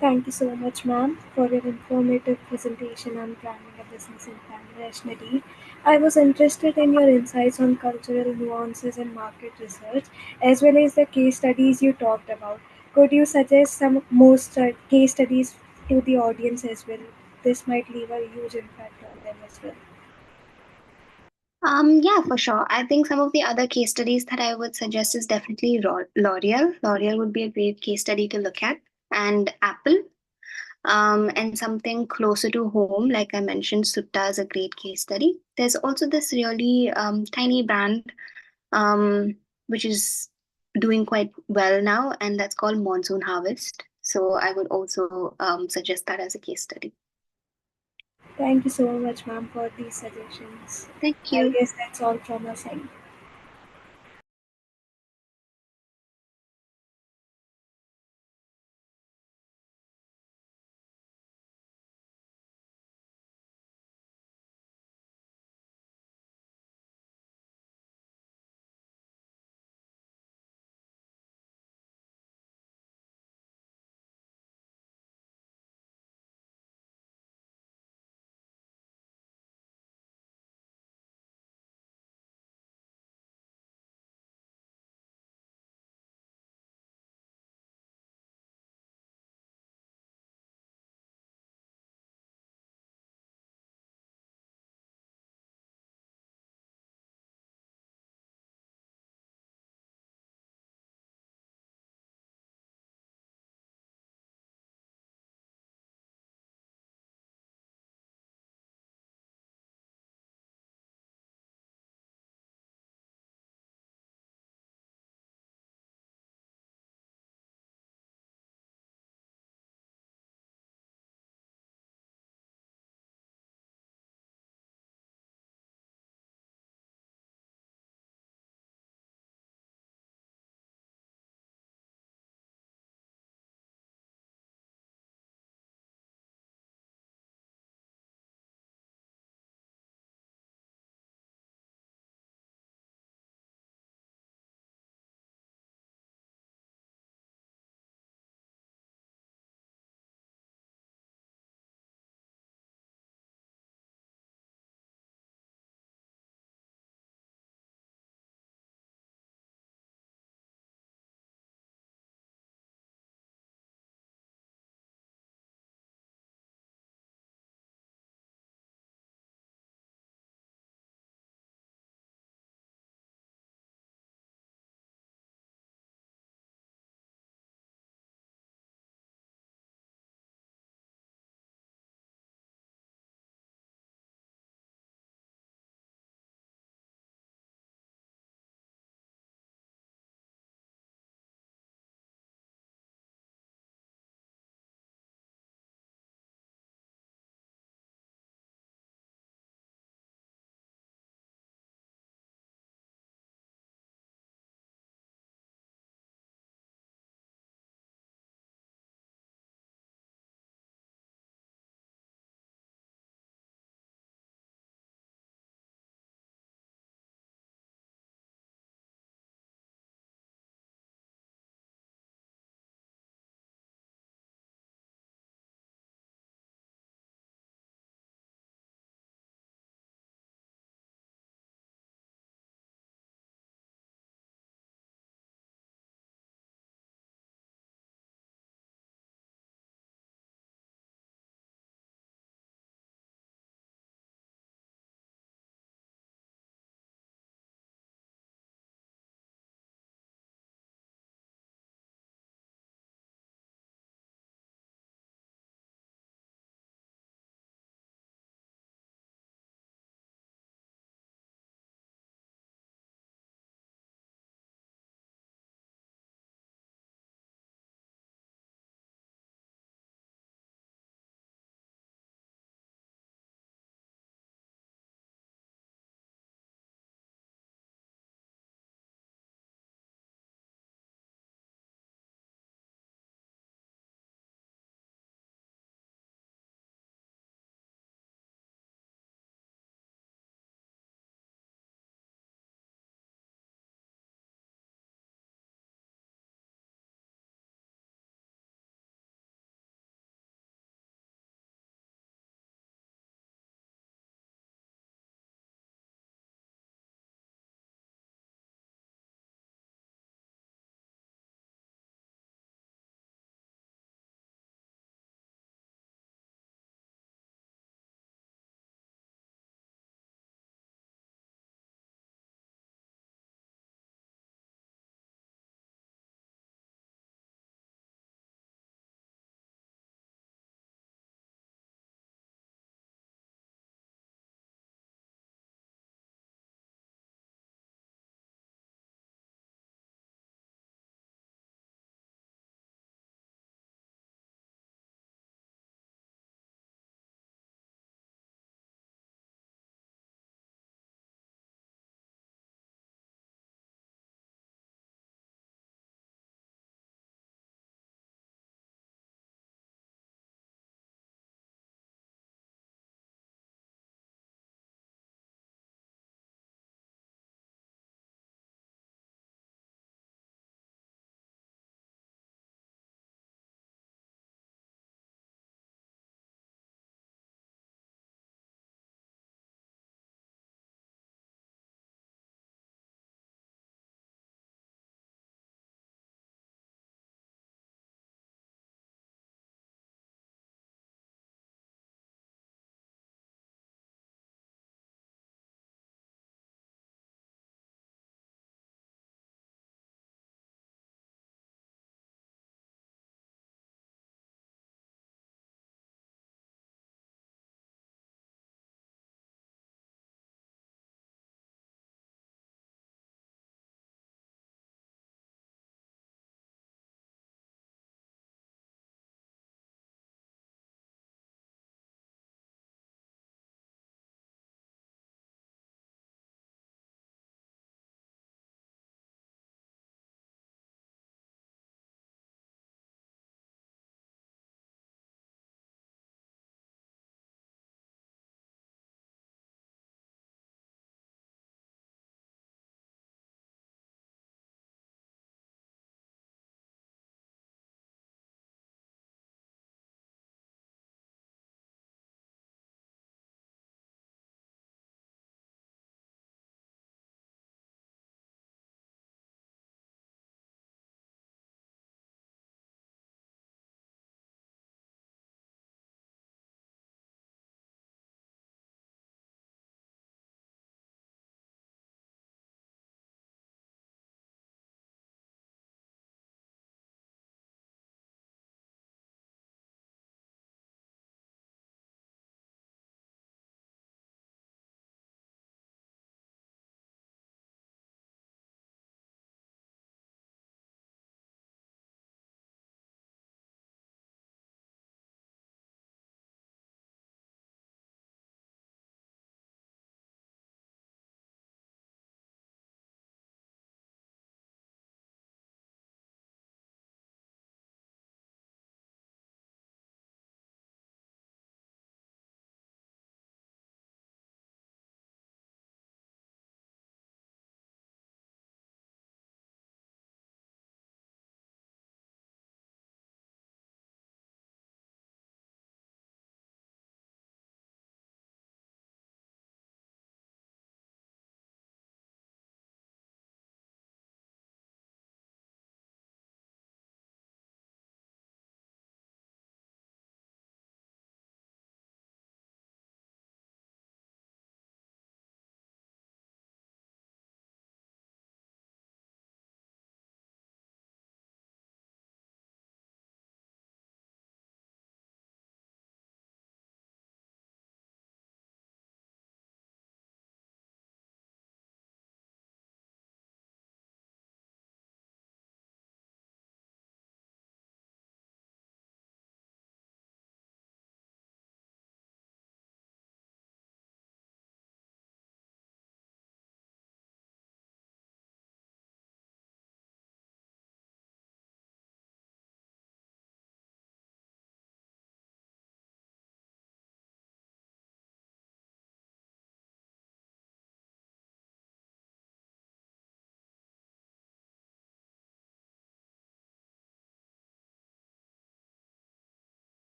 Thank you so much, ma'am, for your informative presentation on planning a business internationally. I was interested in your insights on cultural nuances and market research, as well as the case studies you talked about. Could you suggest some more case studies to the audience as well? This might leave a huge impact on them as well. Yeah, for sure. I think some of the other case studies that I would suggest is definitely L'Oreal. L'Oreal would be a great case study to look at, and Apple. And something closer to home, like I mentioned, Sutta is a great case study. There's also this really tiny brand which is doing quite well now, and that's called Monsoon Harvest. So I would also suggest that as a case study. Thank you so much, ma'am, for these suggestions. Thank I you. guess that's all from our side.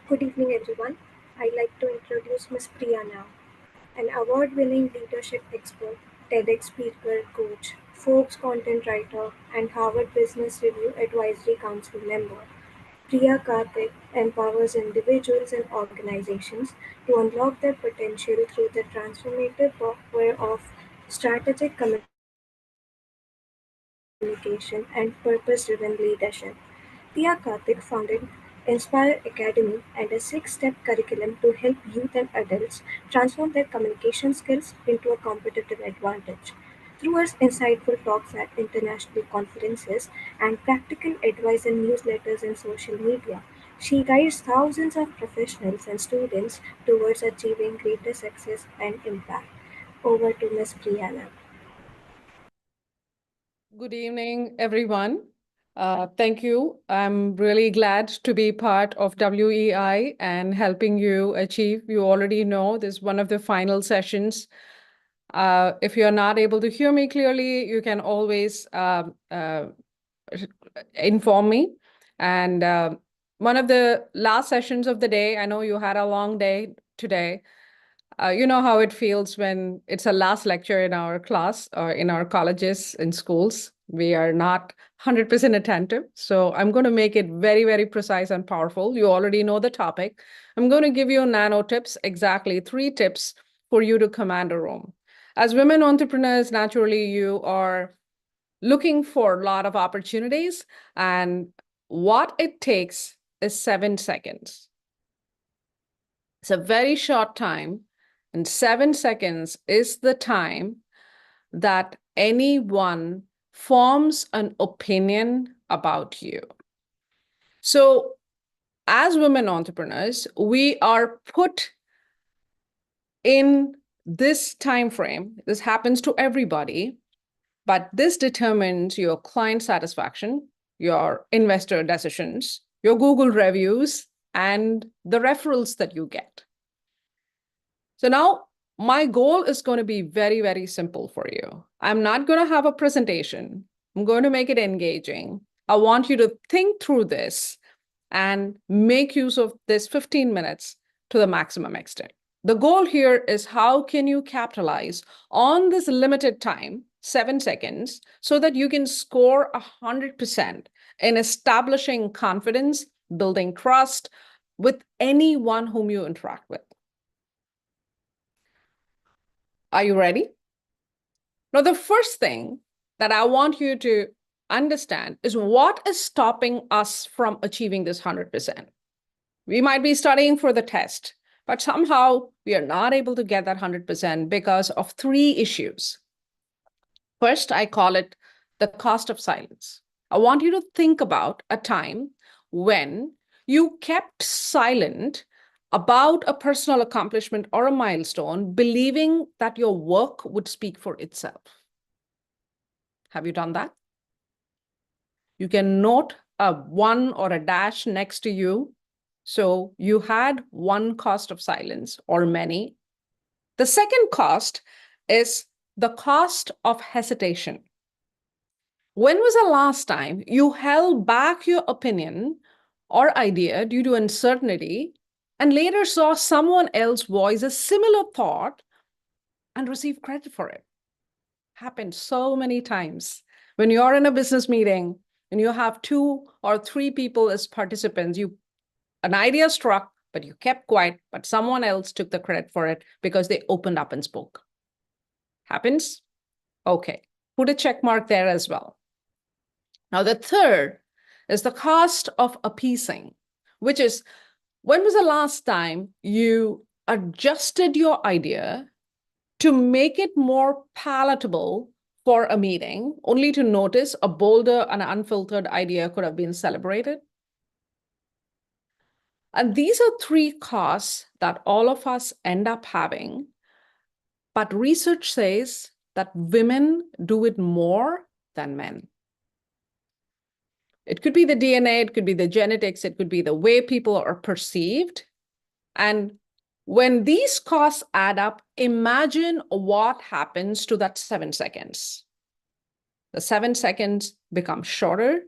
Good evening, everyone. I'd like to introduce Ms. Priya now, an award-winning leadership expert, TEDx speaker, coach, Forbes content writer, and Harvard Business Review Advisory Council member. Priya Karthik empowers individuals and organizations to unlock their potential through the transformative power of strategic communication and purpose-driven leadership. Priya Karthik founded Inspire Academy and a 6-step curriculum to help youth and adults transform their communication skills into a competitive advantage. Through her insightful talks at international conferences and practical advice in newsletters and social media, she guides thousands of professionals and students towards achieving greater success and impact. Over to Ms. Priya. Good evening, everyone. Thank you. I'm really glad to be part of WEI and helping you achieve. You already know this is one of the final sessions. If you're not able to hear me clearly, you can always inform me. And one of the last sessions of the day, I know you had a long day today. You know how it feels when it's a last lecture in our class or in our colleges and schools. We are not 100% attentive. So I'm going to make it very, very precise and powerful. You already know the topic. I'm going to give you nano tips, exactly 3 tips for you to command a room. As women entrepreneurs, naturally, you are looking for a lot of opportunities. And what it takes is 7 seconds. It's a very short time. And 7 seconds is the time that anyone forms an opinion about you. So as women entrepreneurs, we are put in this time frame. This happens to everybody, but this determines your client satisfaction, your investor decisions, your Google reviews, and the referrals that you get. So now my goal is going to be very, very simple for you. I'm not going to have a presentation. I'm going to make it engaging. I want you to think through this and make use of this 15 minutes to the maximum extent. The goal here is how can you capitalize on this limited time, 7 seconds, so that you can score 100% in establishing confidence, building trust with anyone whom you interact with. Are you ready? Now, the first thing that I want you to understand is what is stopping us from achieving this 100%. We might be studying for the test, but somehow we are not able to get that 100% because of 3 issues. First, I call it the cost of silence. I want you to think about a time when you kept silent about a personal accomplishment or a milestone, believing that your work would speak for itself. Have you done that? You can note a 1 or a dash next to you. So you had 1 cost of silence or many. The second cost is the cost of hesitation. When was the last time you held back your opinion or idea due to uncertainty and later saw someone else voice a similar thought and receive credit for it? Happened so many times. When you're in a business meeting and you have 2 or 3 people as participants, an idea struck, but you kept quiet, but someone else took the credit for it because they opened up and spoke. Happens? Okay, put a check mark there as well. Now, the third is the cost of appeasing, which is when was the last time you adjusted your idea to make it more palatable for a meeting, only to notice a bolder and unfiltered idea could have been celebrated? And these are 3 costs that all of us end up having. But research says that women do it more than men. It could be the DNA, it could be the genetics, it could be the way people are perceived. And when these costs add up, imagine what happens to that 7 seconds. The 7 seconds become shorter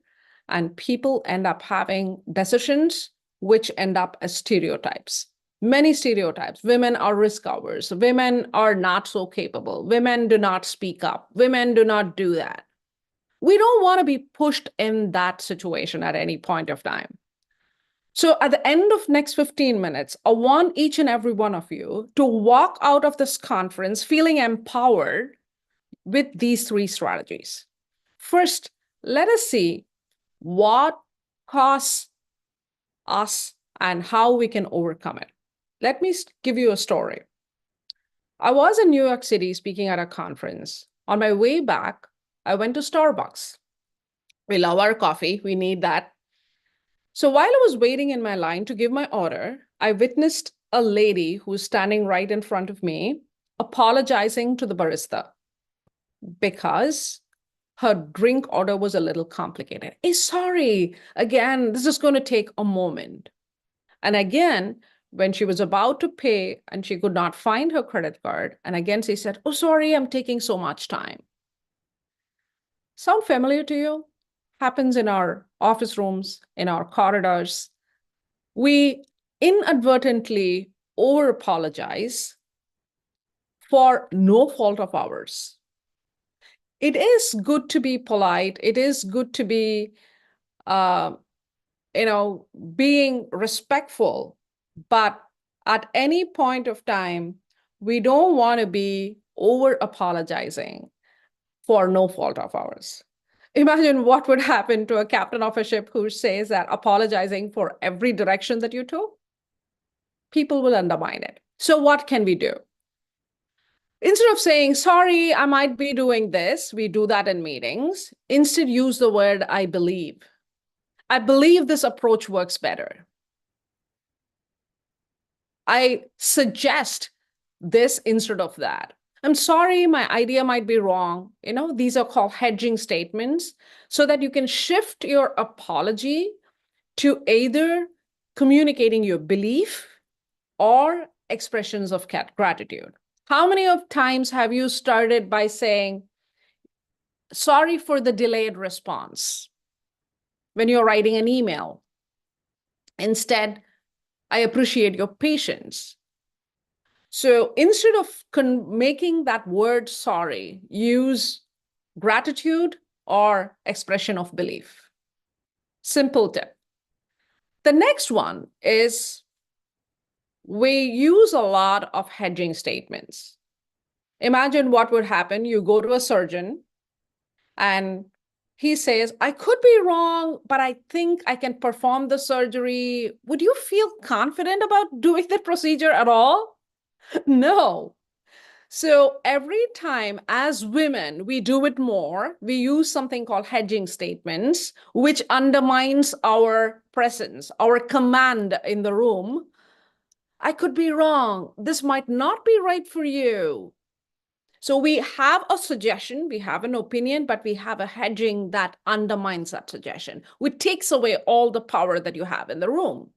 and people end up having decisions which end up as stereotypes. Many stereotypes. Women are risk averse. Women are not so capable. Women do not speak up. Women do not do that. We don't want to be pushed in that situation at any point of time. So at the end of next 15 minutes, I want each and every one of you to walk out of this conference feeling empowered with these 3 strategies. First, let us see what costs us and how we can overcome it. Let me give you a story. I was in New York City speaking at a conference. On my way back, I went to Starbucks. We love our coffee. We need that. So while I was waiting in my line to give my order, I witnessed a lady who was standing right in front of me apologizing to the barista because her drink order was a little complicated. Hey, sorry, again, this is going to take a moment. And again, when she was about to pay and she could not find her credit card, and again, she said, oh, sorry, I'm taking so much time. Sound familiar to you? Happens in our office rooms, in our corridors. We inadvertently over-apologize for no fault of ours. It is good to be polite. It is good to be, being respectful. But at any point of time, we don't want to be over-apologizing for no fault of ours. Imagine what would happen to a captain of a ship who says that apologizing for every direction that you took. People will undermine it. So what can we do? Instead of saying, sorry, I might be doing this, we do that in meetings. Instead, use the word, I believe. I believe this approach works better. I suggest this instead of that. I'm sorry, my idea might be wrong. These are called hedging statements so that you can shift your apology to either communicating your belief or expressions of gratitude. How many of times have you started by saying, sorry for the delayed response when you're writing an email? Instead, I appreciate your patience. So instead of making that word sorry, use gratitude or expression of belief. Simple tip. The next one is we use a lot of hedging statements. Imagine what would happen. You go to a surgeon and he says, I could be wrong, but I think I can perform the surgery. Would you feel confident about doing the procedure at all? No. So every time as women, we do it more, we use something called hedging statements, which undermines our presence, our command in the room. I could be wrong. This might not be right for you. So we have a suggestion, we have an opinion, but we have a hedging that undermines that suggestion, which takes away all the power that you have in the room.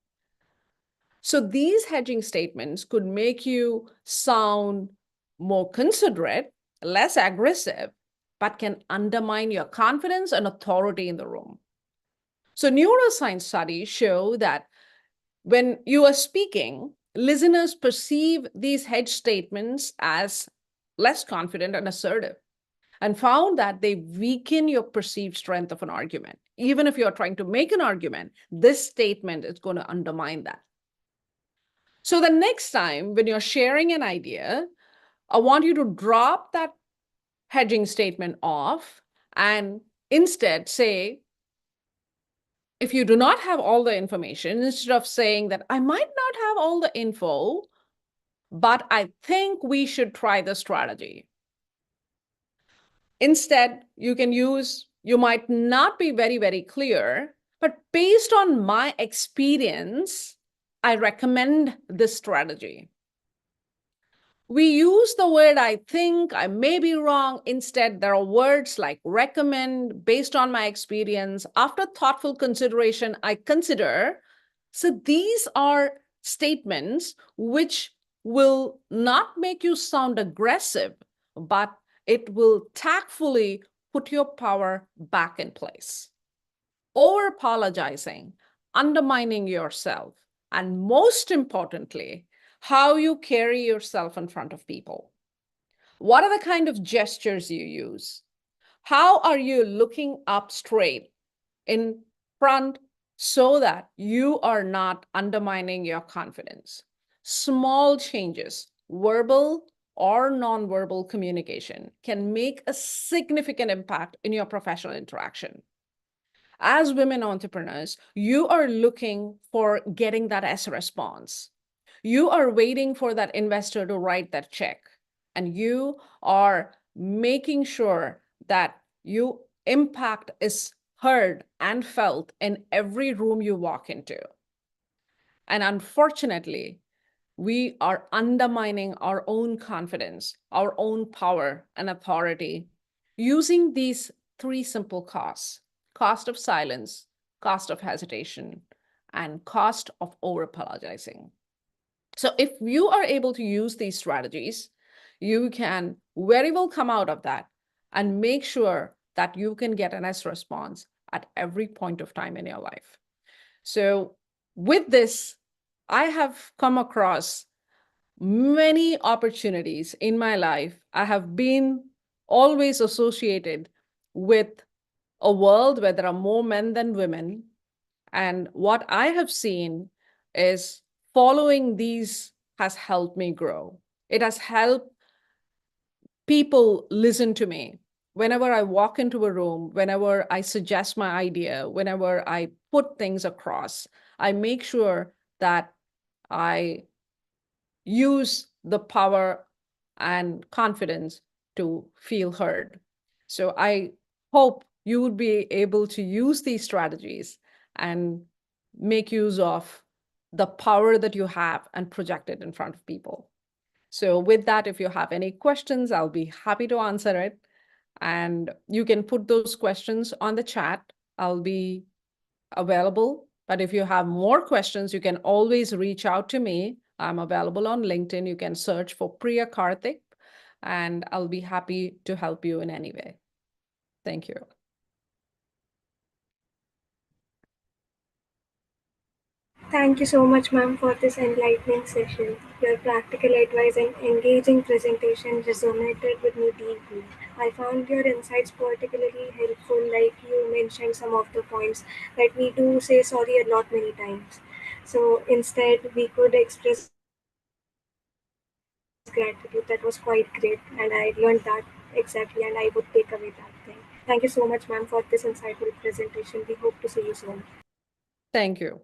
So these hedging statements could make you sound more considerate, less aggressive, but can undermine your confidence and authority in the room. So neuroscience studies show that when you are speaking, listeners perceive these hedge statements as less confident and assertive, and found that they weaken your perceived strength of an argument. Even if you're trying to make an argument, this statement is going to undermine that. So the next time when you're sharing an idea, I want you to drop that hedging statement off and instead say, if you do not have all the information, instead of saying that I might not have all the info, but I think we should try the strategy. Instead, you can use, you might not be very, very clear, but based on my experience, I recommend this strategy. We use the word I think, I may be wrong. Instead, there are words like recommend, based on my experience, after thoughtful consideration, I consider. So these are statements which will not make you sound aggressive, but it will tactfully put your power back in place. Over apologizing undermining yourself, and most importantly, how you carry yourself in front of people. What are the kind of gestures you use? How are you looking up straight in front so that you are not undermining your confidence? Small changes, verbal or non-verbal communication, can make a significant impact in your professional interaction. As women entrepreneurs, you are looking for getting that S response. You are waiting for that investor to write that check, and you are making sure that your impact is heard and felt in every room you walk into. And unfortunately, we are undermining our own confidence, our own power and authority using these three simple costs: cost of silence, cost of hesitation, and cost of over apologizing. So if you are able to use these strategies, you can very well come out of that and make sure that you can get an S response at every point of time in your life. So with this, I have come across many opportunities in my life. I have been always associated with a world where there are more men than women. And what I have seen is following these has helped me grow. It has helped people listen to me. Whenever I walk into a room, whenever I suggest my idea, whenever I put things across, I make sure that I use the power and confidence to feel heard. So I hope you would be able to use these strategies and make use of the power that you have and project it in front of people. So with that, if you have any questions, I'll be happy to answer it. And you can put those questions on the chat. I'll be available. But if you have more questions, you can always reach out to me. I'm available on LinkedIn. You can search for Priya Karthik, and I'll be happy to help you in any way. Thank you. Thank you so much, ma'am, for this enlightening session. Your practical advice and engaging presentation resonated with me deeply. I found your insights particularly helpful, like you mentioned some of the points that we do say sorry a lot many times. So instead, we could express gratitude. That was quite great, and I learned that exactly, and I would take away that thing. Thank you so much, ma'am, for this insightful presentation. We hope to see you soon. Thank you.